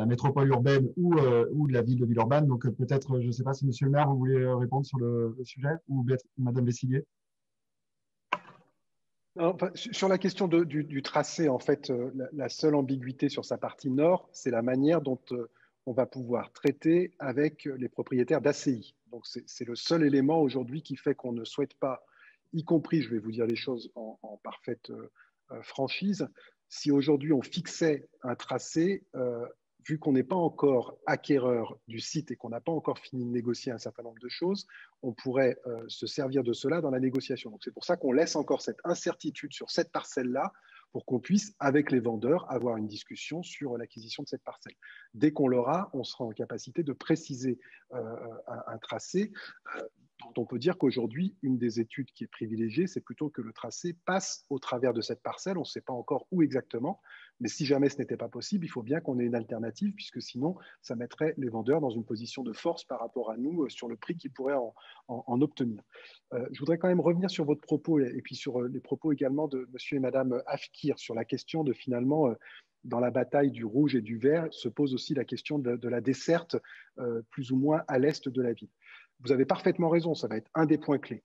métropole urbaine ou de la ville de Villeurbanne. Donc peut-être, je ne sais pas si Monsieur le maire, vous voulez répondre sur le sujet ou Madame Vessillier. Sur la question du tracé, en fait, la seule ambiguïté sur sa partie nord, c'est la manière dont on va pouvoir traiter avec les propriétaires d'ACI. Donc c'est le seul élément aujourd'hui qui fait qu'on ne souhaite pas, y compris, je vais vous dire les choses en parfaite franchise, si aujourd'hui on fixait un tracé, vu qu'on n'est pas encore acquéreur du site et qu'on n'a pas encore fini de négocier un certain nombre de choses, on pourrait se servir de cela dans la négociation. Donc c'est pour ça qu'on laisse encore cette incertitude sur cette parcelle-là pour qu'on puisse, avec les vendeurs, avoir une discussion sur l'acquisition de cette parcelle. Dès qu'on l'aura, on sera en capacité de préciser un tracé dont on peut dire qu'aujourd'hui, une des études qui est privilégiée, c'est plutôt que le tracé passe au travers de cette parcelle. On ne sait pas encore où exactement, mais si jamais ce n'était pas possible, il faut bien qu'on ait une alternative, puisque sinon, ça mettrait les vendeurs dans une position de force par rapport à nous sur le prix qu'ils pourraient en obtenir. Je voudrais quand même revenir sur votre propos et puis sur les propos également de monsieur et madame Afkir sur la question de finalement dans la bataille du rouge et du vert se pose aussi la question de la desserte plus ou moins à l'est de la ville. Vous avez parfaitement raison, ça va être un des points clés.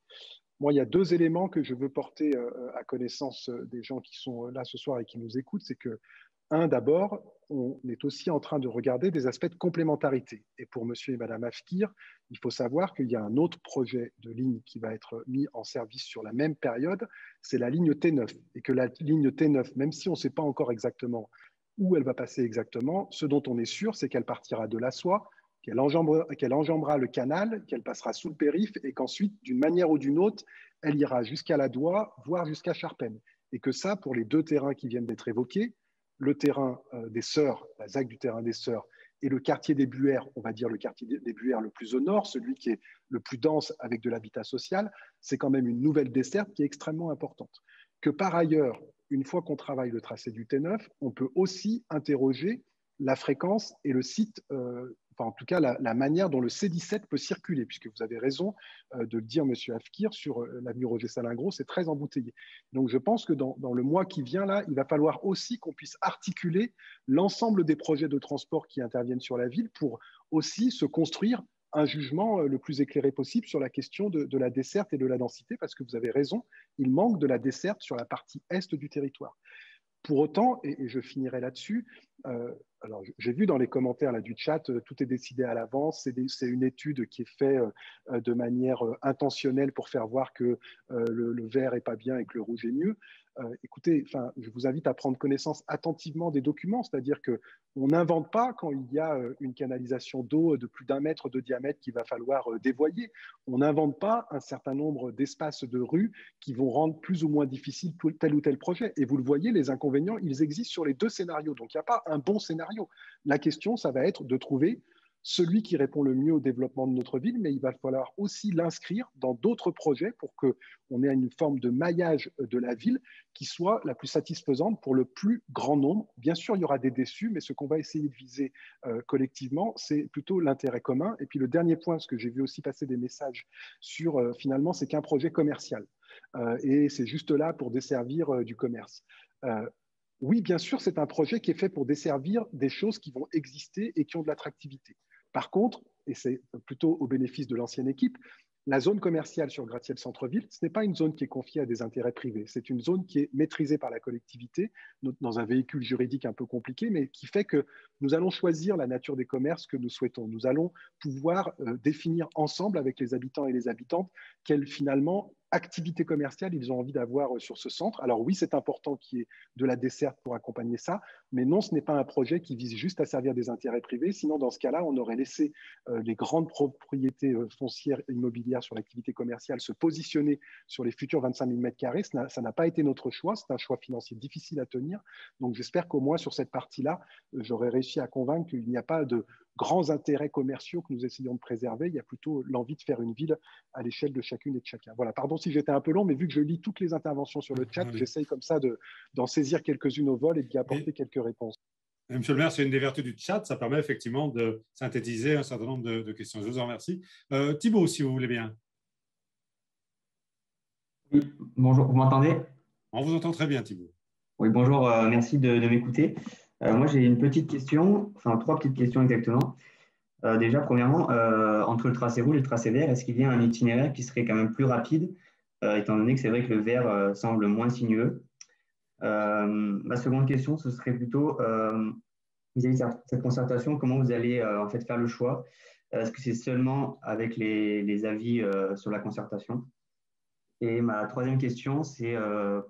Moi, il y a deux éléments que je veux porter à connaissance des gens qui sont là ce soir et qui nous écoutent. C'est que, d'abord, on est aussi en train de regarder des aspects de complémentarité. Et pour monsieur et madame Afkir, il faut savoir qu'il y a un autre projet de ligne qui va être mis en service sur la même période, c'est la ligne T9. Et que la ligne T9, même si on ne sait pas encore exactement où elle va passer exactement, ce dont on est sûr, c'est qu'elle partira de l'Assois, qu'elle enjambera le canal, qu'elle passera sous le périph' et qu'ensuite, d'une manière ou d'une autre, elle ira jusqu'à la Doua, voire jusqu'à Charpennes. Et que ça, pour les deux terrains qui viennent d'être évoqués, le terrain des Sœurs, la ZAC du terrain des Sœurs, et le quartier des Buères, on va dire le quartier des Buères le plus au nord, celui qui est le plus dense avec de l'habitat social, c'est quand même une nouvelle desserte qui est extrêmement importante. Que par ailleurs, une fois qu'on travaille le tracé du T9, on peut aussi interroger la fréquence et le site, enfin en tout cas la manière dont le C17 peut circuler, puisque vous avez raison de le dire, monsieur Afkir, sur l'avenue Roger Salingros, c'est très embouteillé. Donc je pense que dans le mois qui vient, là, il va falloir aussi qu'on puisse articuler l'ensemble des projets de transport qui interviennent sur la ville pour aussi se construire un jugement le plus éclairé possible sur la question de la desserte et de la densité, parce que vous avez raison, il manque de la desserte sur la partie est du territoire. Pour autant, et je finirai là-dessus, alors j'ai vu dans les commentaires là, du chat, tout est décidé à l'avance, c'est une étude qui est faite de manière intentionnelle pour faire voir que le vert n'est pas bien et que le rouge est mieux. Écoutez, je vous invite à prendre connaissance attentivement des documents, c'est-à-dire qu'on n'invente pas quand il y a une canalisation d'eau de plus d'1 mètre de diamètre qu'il va falloir dévoyer. On n'invente pas un certain nombre d'espaces de rue qui vont rendre plus ou moins difficile tel ou tel projet. Et vous le voyez, les inconvénients, ils existent sur les deux scénarios. Donc, il n'y a pas un bon scénario. La question, ça va être de trouver celui qui répond le mieux au développement de notre ville, mais il va falloir aussi l'inscrire dans d'autres projets pour qu'on ait une forme de maillage de la ville qui soit la plus satisfaisante pour le plus grand nombre. Bien sûr, il y aura des déçus, mais ce qu'on va essayer de viser collectivement, c'est plutôt l'intérêt commun. Et puis le dernier point, parce que j'ai vu aussi passer des messages sur, finalement, c'est qu'un projet commercial. Et c'est juste là pour desservir du commerce. Oui, bien sûr, c'est un projet qui est fait pour desservir des choses qui vont exister et qui ont de l'attractivité. Par contre, et c'est plutôt au bénéfice de l'ancienne équipe, la zone commerciale sur Gratte-Ciel Centre-Ville, ce n'est pas une zone qui est confiée à des intérêts privés. C'est une zone qui est maîtrisée par la collectivité dans un véhicule juridique un peu compliqué, mais qui fait que nous allons choisir la nature des commerces que nous souhaitons. Nous allons pouvoir définir ensemble avec les habitants et les habitantes quelle finalement activité commerciale ils ont envie d'avoir sur ce centre. Alors oui, c'est important qu'il y ait de la desserte pour accompagner ça, mais non, ce n'est pas un projet qui vise juste à servir des intérêts privés. Sinon, dans ce cas-là, on aurait laissé les grandes propriétés foncières et immobilières sur l'activité commerciale se positionner sur les futurs 25 000 m². Ça n'a pas été notre choix. C'est un choix financier difficile à tenir. Donc, j'espère qu'au moins sur cette partie-là, j'aurai réussi à convaincre qu'il n'y a pas de grands intérêts commerciaux que nous essayons de préserver. Il y a plutôt l'envie de faire une ville à l'échelle de chacune et de chacun. Voilà, pardon si j'étais un peu long, mais vu que je lis toutes les interventions sur le chat, j'essaye comme ça d'en saisir quelques-unes au vol et d'y apporter quelques réponses. Monsieur le maire, c'est une des vertus du chat, ça permet effectivement de synthétiser un certain nombre de questions. Je vous en remercie. Thibault, si vous voulez bien. Oui, bonjour, vous m'entendez? On vous entend très bien, Thibaut. Oui, bonjour, merci de m'écouter. Moi, j'ai une petite question, enfin 3 petites questions exactement. Déjà, premièrement, entre le tracé rouge et le tracé vert, est-ce qu'il y a un itinéraire qui serait quand même plus rapide, étant donné que c'est vrai que le vert semble moins sinueux? Ma seconde question, ce serait plutôt vis-à-vis de cette concertation, comment vous allez en fait faire le choix? Est-ce que c'est seulement avec les avis sur la concertation? Et ma troisième question, c'est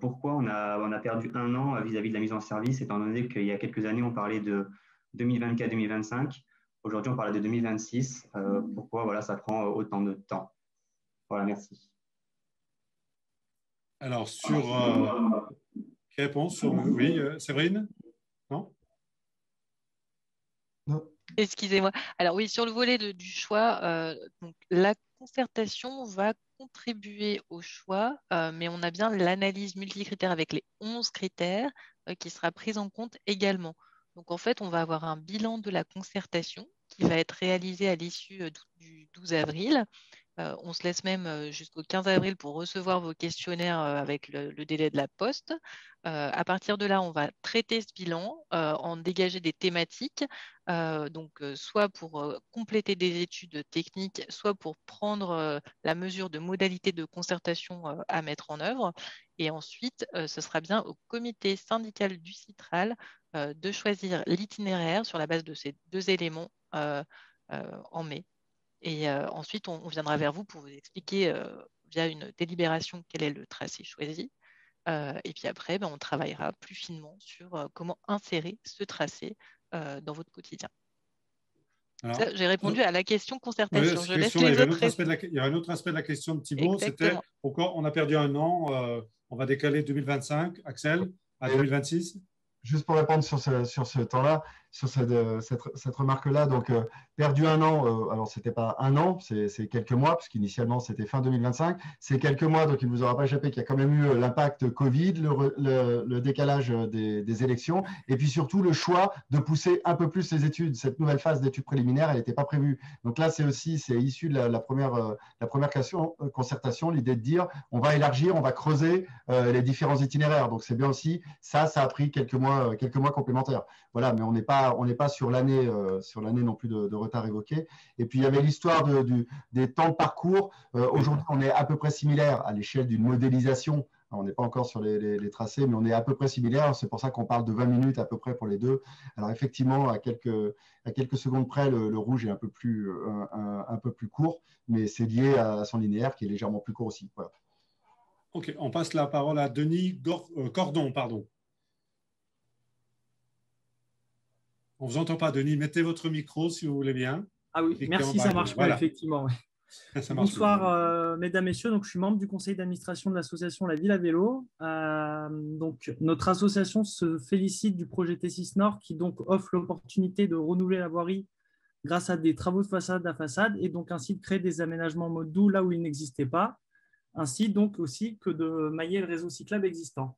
pourquoi on a perdu 1 an vis-à-vis de la mise en service, étant donné qu'il y a quelques années, on parlait de 2024-2025. Aujourd'hui, on parle de 2026. Pourquoi voilà, ça prend autant de temps? Voilà, merci. Alors, sur qui répond sur... Oui, Séverine? Non? Excusez-moi. Alors oui, sur le volet du choix, donc, la concertation va contribuer au choix, mais on a bien l'analyse multicritère avec les 11 critères qui sera prise en compte également. Donc en fait, on va avoir un bilan de la concertation qui va être réalisé à l'issue du 12 avril. On se laisse même jusqu'au 15 avril pour recevoir vos questionnaires avec le délai de la poste. À partir de là, on va traiter ce bilan, en dégager des thématiques, soit pour compléter des études techniques, soit pour prendre la mesure de modalités de concertation à mettre en œuvre. Et ensuite, ce sera bien au comité syndical du Citral de choisir l'itinéraire sur la base de ces 2 éléments en mai. Et ensuite, on viendra vers vous pour vous expliquer via une délibération quel est le tracé choisi. Et puis après, on travaillera plus finement sur comment insérer ce tracé dans votre quotidien. J'ai répondu à la question concertation. Oui, il y a un autre aspect de la question de Thibaut, c'était pourquoi on a perdu 1 an, on va décaler 2025, Axel, à 2026? Juste pour répondre sur ce temps-là, sur cette remarque-là, donc perdu 1 an, alors ce n'était pas 1 an, c'est quelques mois, puisqu'initialement c'était fin 2025, c'est quelques mois, donc il ne vous aura pas échappé qu'il y a quand même eu l'impact Covid, le décalage des élections, et puis surtout le choix de pousser un peu plus les études. Cette nouvelle phase d'études préliminaires, elle n'était pas prévue. Donc là, c'est issu de la première concertation, l'idée de dire on va élargir, on va creuser les différents itinéraires. Donc c'est bien aussi, ça a pris quelques mois complémentaires. Voilà, mais on n'est pas sur l'année non plus de retard évoqué. Et puis il y avait l'histoire des temps de parcours. Aujourd'hui, on est à peu près similaire à l'échelle d'une modélisation. On n'est pas encore sur les tracés, mais on est à peu près similaire. C'est pour ça qu'on parle de 20 minutes à peu près pour les deux. Alors effectivement, à quelques secondes près, le rouge est un peu plus court, mais c'est lié à son linéaire qui est légèrement plus court aussi. Voilà. Ok, on passe la parole à Denis Cordon, pardon. On ne vous entend pas, Denis. Mettez votre micro si vous voulez bien. Ah oui, merci, ça marche bien, effectivement. Ouais. Ça marche. Bonsoir, mesdames, messieurs. Donc, je suis membre du conseil d'administration de l'association La Ville à Vélo. Donc, notre association se félicite du projet T6 Nord qui donc offre l'opportunité de renouveler la voirie grâce à des travaux de façade à façade et donc ainsi de créer des aménagements en mode doux là où il n'existait pas, ainsi donc aussi que de mailler le réseau cyclable existant.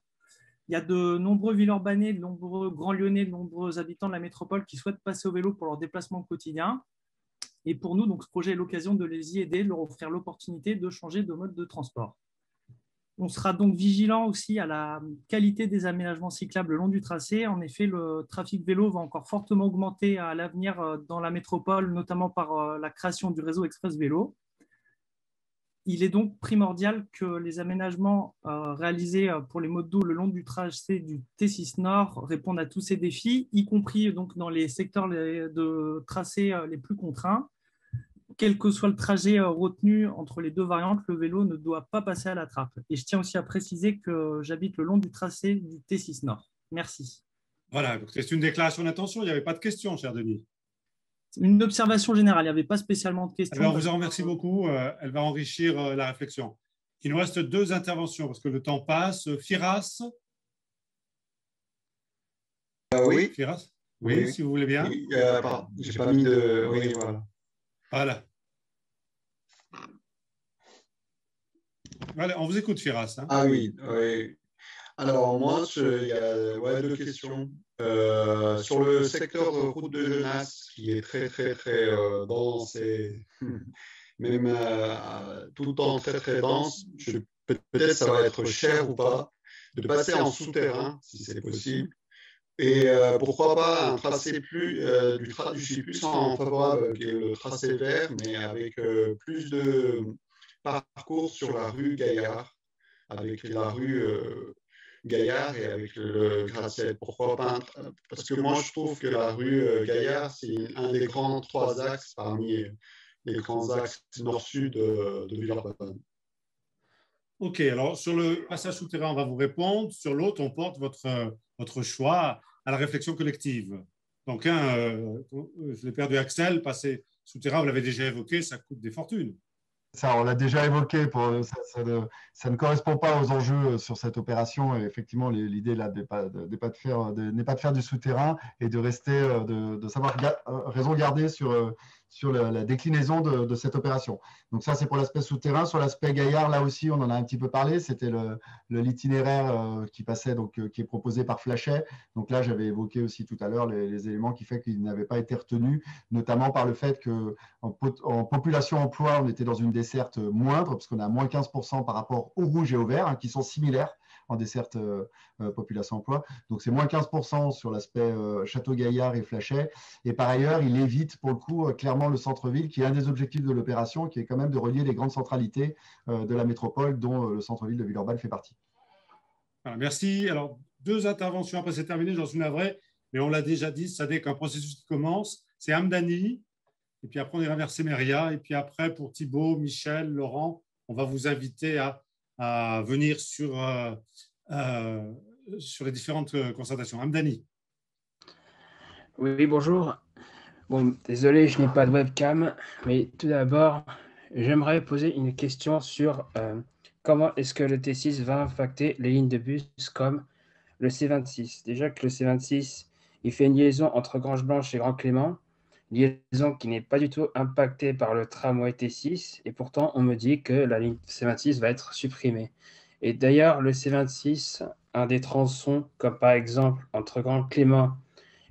Il y a de nombreux Villeurbanais, de nombreux Grands Lyonnais, de nombreux habitants de la métropole qui souhaitent passer au vélo pour leur déplacement quotidien. Et pour nous, donc, ce projet est l'occasion de les y aider, de leur offrir l'opportunité de changer de mode de transport. On sera donc vigilant aussi à la qualité des aménagements cyclables le long du tracé. En effet, le trafic vélo va encore fortement augmenter à l'avenir dans la métropole, notamment par la création du réseau Express Vélo. Il est donc primordial que les aménagements réalisés pour les modes doux le long du tracé du T6 Nord répondent à tous ces défis, y compris donc dans les secteurs de tracé les plus contraints. Quel que soit le trajet retenu entre les 2 variantes, le vélo ne doit pas passer à la trappe. Et je tiens aussi à préciser que j'habite le long du tracé du T6 Nord. Merci. Voilà, c'est une déclaration d'intention, il n'y avait pas de questions, cher Denis. Une observation générale, il n'y avait pas spécialement de questions. Alors, on vous en remercie beaucoup. Elle va enrichir la réflexion. Il nous reste 2 interventions parce que le temps passe. Firas. Oui. Firas. Oui, si vous voulez bien. Oui, pardon, je n'ai pas mis de... Oui, voilà. Voilà, on vous écoute, Firas. Hein. Ah oui, oui. Alors, moi, il y a 2 questions. Sur le secteur route de Genasse, qui est très, très, très dense et même tout le temps très, très dense, je peut-être ça va être cher ou pas, de passer en souterrain, si c'est possible. Et pourquoi pas un tracé plus, je suis plus en favorable que le tracé vert, mais avec plus de parcours sur la rue Gaillard, avec la rue Gaillard et avec le gratte-ciel. Pourquoi pas parce que moi, je trouve que la rue Gaillard, c'est un des grands 3 axes parmi les grands axes nord-sud de Villeurbanne. OK, alors sur le passage souterrain, on va vous répondre. Sur l'autre, on porte votre choix à la réflexion collective. Donc, je l'ai perdu, Axel, passer souterrain, vous l'avez déjà évoqué, ça coûte des fortunes. Ça, on l'a déjà évoqué, ça ne correspond pas aux enjeux sur cette opération. Et effectivement, l'idée là n'est pas de faire du souterrain et de rester, de savoir raison garder sur la déclinaison de cette opération. Donc ça, c'est pour l'aspect souterrain. Sur l'aspect Gaillard, là aussi, on en a un petit peu parlé. C'était l'itinéraire qui passait, donc qui est proposé par Flachet. Donc là, j'avais évoqué aussi tout à l'heure les éléments qui font qu'il n'avait pas été retenu, notamment par le fait qu'en population emploi, on était dans une desserte moindre, parce qu'on a moins 15% par rapport au rouge et au vert, qui sont similaires en desserte population emploi. Donc c'est moins 15% sur l'aspect Château-Gaillard et Flachet. Et par ailleurs, il évite pour le coup clairement le centre-ville, qui est un des objectifs de l'opération, qui est quand même de relier les grandes centralités de la métropole, dont le centre-ville de Villeurbanne fait partie. Voilà, merci. Alors, 2 interventions, après c'est terminé, j'en suis navré, mais on l'a déjà dit, ça n'est qu'un processus qui commence. C'est Hamdani, et puis après on ira vers Semeria, et puis après pour Thibaut, Michel, Laurent, on va vous inviter à venir sur les différentes concertations. Hamdani. Oui, bonjour. Bon, désolé, je n'ai pas de webcam, mais tout d'abord, j'aimerais poser une question sur comment est-ce que le T6 va impacter les lignes de bus comme le C26. Déjà que le C26, il fait une liaison entre Grange-Blanche et Grand-Clément, liaison qui n'est pas du tout impactée par le tramway T6, et pourtant on me dit que la ligne C26 va être supprimée. Et d'ailleurs, le C26, un des tronçons, comme par exemple entre Grand-Clément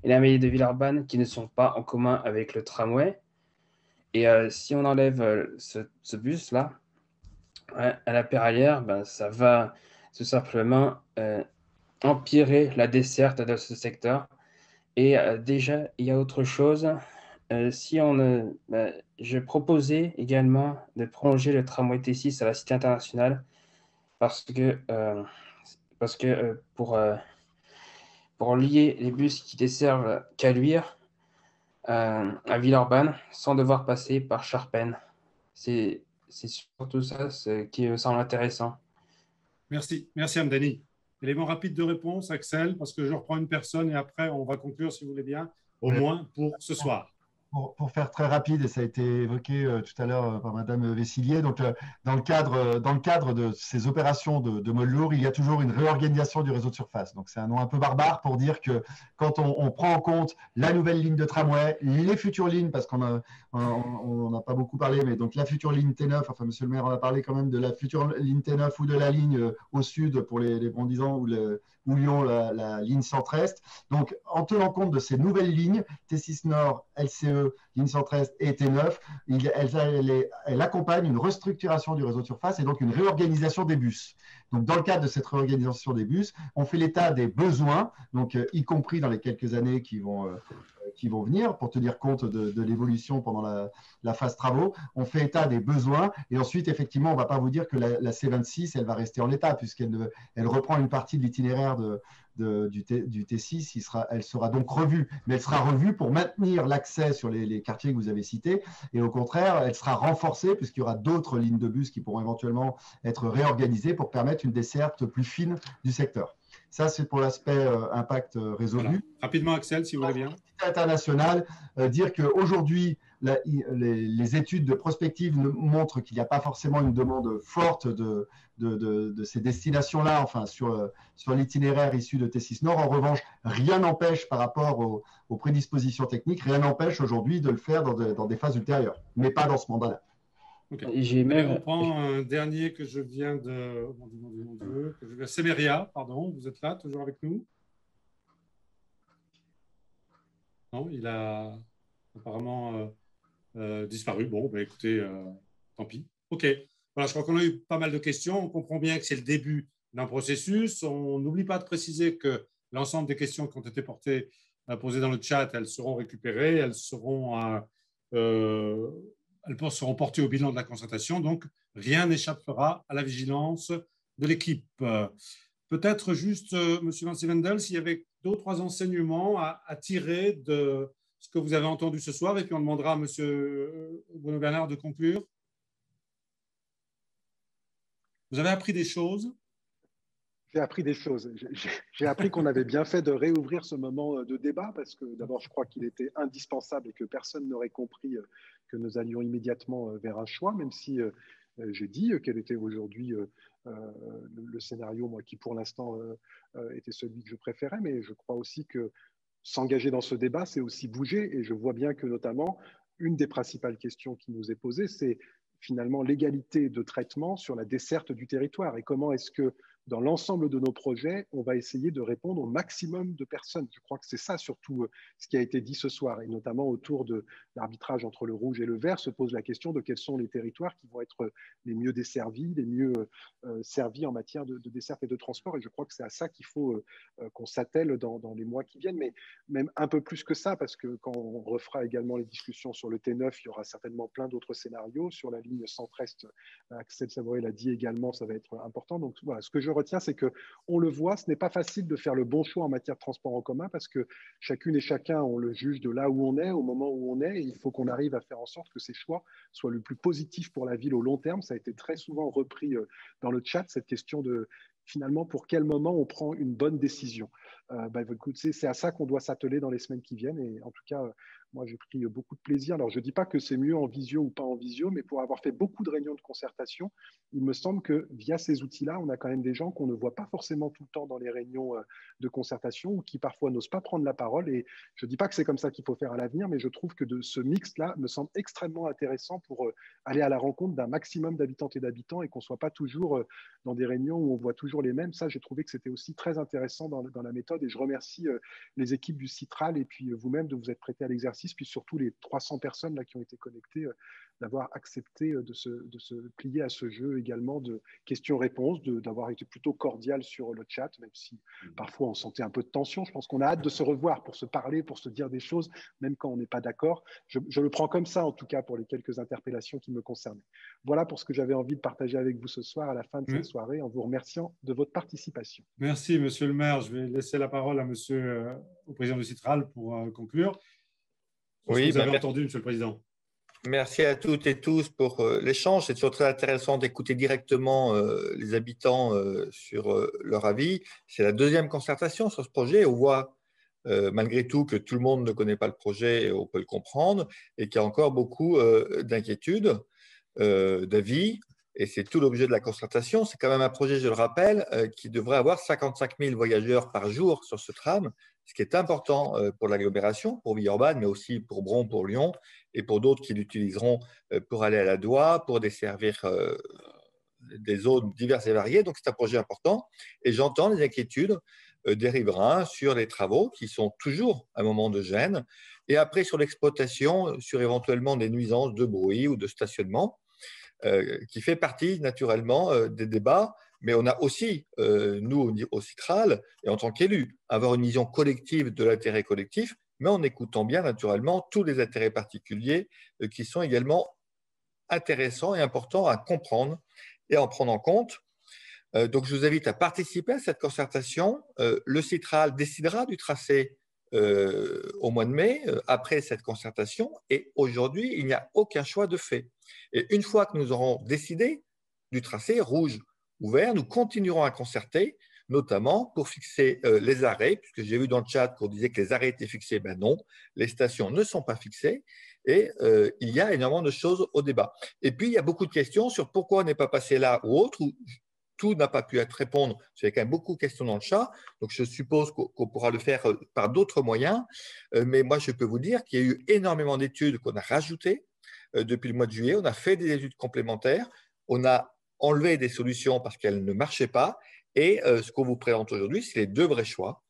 et la mairie de Villeurbanne, qui ne sont pas en commun avec le tramway. Et si on enlève ce bus-là, à la Peralière, ben, ça va tout simplement empirer la desserte de ce secteur. Et déjà, il y a autre chose. Je proposais également de prolonger le tramway T6 à la Cité internationale parce que pour lier les bus qui desservent Caluire à Villeurbanne sans devoir passer par Charpennes. C'est surtout ça qui me semble intéressant. Merci Hamdani. Élément rapide de réponse, Axel, parce que je reprends une personne et après on va conclure si vous voulez bien, au moins pour ce soir. Pour faire très rapide, et ça a été évoqué tout à l'heure par Madame Vessillier, donc dans le cadre de ces opérations de molle lourd, il y a toujours une réorganisation du réseau de surface. Donc c'est un nom un peu barbare pour dire que quand on prend en compte la nouvelle ligne de tramway, les futures lignes, parce qu'on n'a pas beaucoup parlé, mais donc la future ligne T9, enfin Monsieur le maire en a parlé quand même de la future ligne T9 ou de la ligne au sud pour les Bondisans ou Lyon, la ligne centre-est. Donc en tenant compte de ces nouvelles lignes, T6 Nord, LCE, ligne centre-est et T9, elle accompagne une restructuration du réseau de surface et donc une réorganisation des bus. Donc, dans le cadre de cette réorganisation des bus, on fait l'état des besoins, donc y compris dans les quelques années qui vont venir, pour tenir compte de l'évolution pendant la phase travaux. On fait état des besoins et ensuite, effectivement, on ne va pas vous dire que la C26, elle va rester en l'état puisqu'elle reprend une partie de l'itinéraire du T6, elle sera donc revue, mais elle sera revue pour maintenir l'accès sur les quartiers que vous avez cités, et au contraire, elle sera renforcée puisqu'il y aura d'autres lignes de bus qui pourront éventuellement être réorganisées pour permettre une desserte plus fine du secteur. Ça, c'est pour l'aspect impact résolu. Voilà. Rapidement, Axel, si vous voulez bien. International, dire qu'aujourd'hui, les études de prospective montrent qu'il n'y a pas forcément une demande forte de ces destinations-là, enfin sur l'itinéraire issu de T6 Nord. En revanche, rien n'empêche par rapport aux prédispositions techniques, rien n'empêche aujourd'hui de le faire dans des phases ultérieures, mais pas dans ce mandat-là. Okay. On prend un dernier que je viens de... Semeria, pardon, vous êtes là, toujours avec nous? Non, il a apparemment disparu. Bon, bah, écoutez, tant pis. OK. Voilà, je crois qu'on a eu pas mal de questions. On comprend bien que c'est le début d'un processus. On n'oublie pas de préciser que l'ensemble des questions qui ont été posées dans le chat, elles seront récupérées, elles seront portées au bilan de la concertation. Donc, rien n'échappera à la vigilance de l'équipe. Peut-être juste, M. Van Sivendel, s'il y avait 2 ou 3 enseignements à tirer de ce que vous avez entendu ce soir, et puis on demandera à M. Bruno Bernard de conclure. Vous avez appris des choses? J'ai appris des choses. J'ai appris qu'on avait bien fait de réouvrir ce moment de débat parce que d'abord, je crois qu'il était indispensable et que personne n'aurait compris que nous allions immédiatement vers un choix, même si j'ai dit quel était aujourd'hui le scénario, moi, qui pour l'instant était celui que je préférais, mais je crois aussi que s'engager dans ce débat, c'est aussi bouger. Et je vois bien que notamment, une des principales questions qui nous est posée, c'est finalement l'égalité de traitement sur la desserte du territoire et comment est-ce que dans l'ensemble de nos projets, on va essayer de répondre au maximum de personnes. Je crois que c'est ça surtout ce qui a été dit ce soir, et notamment autour de l'arbitrage entre le rouge et le vert, se pose la question de quels sont les territoires qui vont être les mieux desservis, les mieux servis en matière de desserte et de transport, et je crois que c'est à ça qu'il faut qu'on s'attelle dans les mois qui viennent, mais même un peu plus que ça, parce que quand on refera également les discussions sur le T9, il y aura certainement plein d'autres scénarios. Sur la ligne centre-est, Axel Savoret l'a dit également, ça va être important. Donc voilà, ce que je retiens, c'est qu'on le voit, ce n'est pas facile de faire le bon choix en matière de transport en commun parce que chacune et chacun, on le juge de là où on est, au moment où on est, et il faut qu'on arrive à faire en sorte que ces choix soient le plus positifs pour la ville au long terme. Ça a été très souvent repris dans le chat, cette question de finalement pour quel moment on prend une bonne décision. C'est à ça qu'on doit s'atteler dans les semaines qui viennent, et en tout cas, moi, j'ai pris beaucoup de plaisir. Alors, je ne dis pas que c'est mieux en visio ou pas en visio, mais pour avoir fait beaucoup de réunions de concertation, il me semble que via ces outils-là, on a quand même des gens qu'on ne voit pas forcément tout le temps dans les réunions de concertation ou qui parfois n'osent pas prendre la parole. Et je ne dis pas que c'est comme ça qu'il faut faire à l'avenir, mais je trouve que ce mix-là me semble extrêmement intéressant pour aller à la rencontre d'un maximum d'habitantes et d'habitants et qu'on ne soit pas toujours dans des réunions où on voit toujours les mêmes. Ça, j'ai trouvé que c'était aussi très intéressant dans la méthode, et je remercie les équipes du Citral et puis vous-même de vous être prêtés à l'exercice, puis surtout les 300 personnes là qui ont été connectées, d'avoir accepté de se plier à ce jeu également de questions-réponses, d'avoir été plutôt cordial sur le chat, même si parfois on sentait un peu de tension. Je pense qu'on a hâte de se revoir pour se parler, pour se dire des choses, même quand on n'est pas d'accord. Je le prends comme ça, en tout cas, pour les quelques interpellations qui me concernaient. Voilà pour ce que j'avais envie de partager avec vous ce soir, à la fin de cette soirée, en vous remerciant de votre participation. Merci, Monsieur le maire. Je vais laisser la parole à au président du Citral pour conclure. Oui, vous avez entendu, Monsieur le Président. Merci à toutes et tous pour l'échange. C'est toujours très intéressant d'écouter directement les habitants sur leur avis. C'est la 2e concertation sur ce projet. On voit malgré tout que tout le monde ne connaît pas le projet, on peut le comprendre, et qu'il y a encore beaucoup d'inquiétudes, d'avis. Et c'est tout l'objet de la concertation. C'est quand même un projet, je le rappelle, qui devrait avoir 55 000 voyageurs par jour sur ce tram, ce qui est important pour l'agglomération, pour Villeurbanne, mais aussi pour Bron, pour Lyon, et pour d'autres qui l'utiliseront pour aller à la Doua, pour desservir des zones diverses et variées. Donc, c'est un projet important. Et j'entends les inquiétudes des riverains sur les travaux, qui sont toujours un moment de gêne, et après sur l'exploitation, sur éventuellement des nuisances de bruit ou de stationnement, qui fait partie naturellement des débats, mais on a aussi, nous au Citral, et en tant qu'élus, avoir une vision collective de l'intérêt collectif, mais en écoutant bien naturellement tous les intérêts particuliers qui sont également intéressants et importants à comprendre et à en prendre en compte. Donc je vous invite à participer à cette concertation. Le Citral décidera du tracé au mois de mai, après cette concertation, et aujourd'hui, il n'y a aucun choix de fait. Et une fois que nous aurons décidé du tracé rouge ou vert, nous continuerons à concerter, notamment pour fixer les arrêts, puisque j'ai vu dans le chat qu'on disait que les arrêts étaient fixés. Ben non, les stations ne sont pas fixées, et il y a énormément de choses au débat. Et puis, il y a beaucoup de questions sur pourquoi on n'est pas passé là ou autre, ou tout n'a pas pu être répondu. Il y a quand même beaucoup de questions dans le chat, donc je suppose qu'on pourra le faire par d'autres moyens. Mais moi, je peux vous dire qu'il y a eu énormément d'études qu'on a rajoutées depuis le mois de juillet. On a fait des études complémentaires, on a enlevé des solutions parce qu'elles ne marchaient pas. Et ce qu'on vous présente aujourd'hui, c'est les 2 vrais choix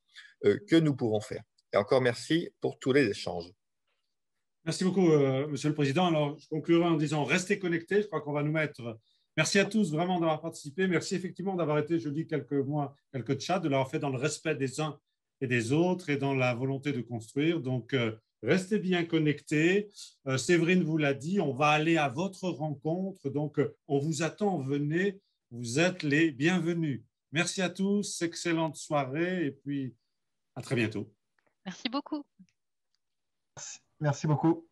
que nous pouvons faire. Et encore merci pour tous les échanges. Merci beaucoup, Monsieur le Président. Alors, je conclurai en disant restez connectés. Je crois qu'on va nous mettre Merci à tous vraiment d'avoir participé. Merci effectivement d'avoir été, je dis, quelques chats, de l'avoir fait dans le respect des uns et des autres et dans la volonté de construire. Donc, restez bien connectés. Séverine vous l'a dit, on va aller à votre rencontre. Donc, on vous attend, venez, vous êtes les bienvenus. Merci à tous, excellente soirée et puis à très bientôt. Merci beaucoup. Merci beaucoup.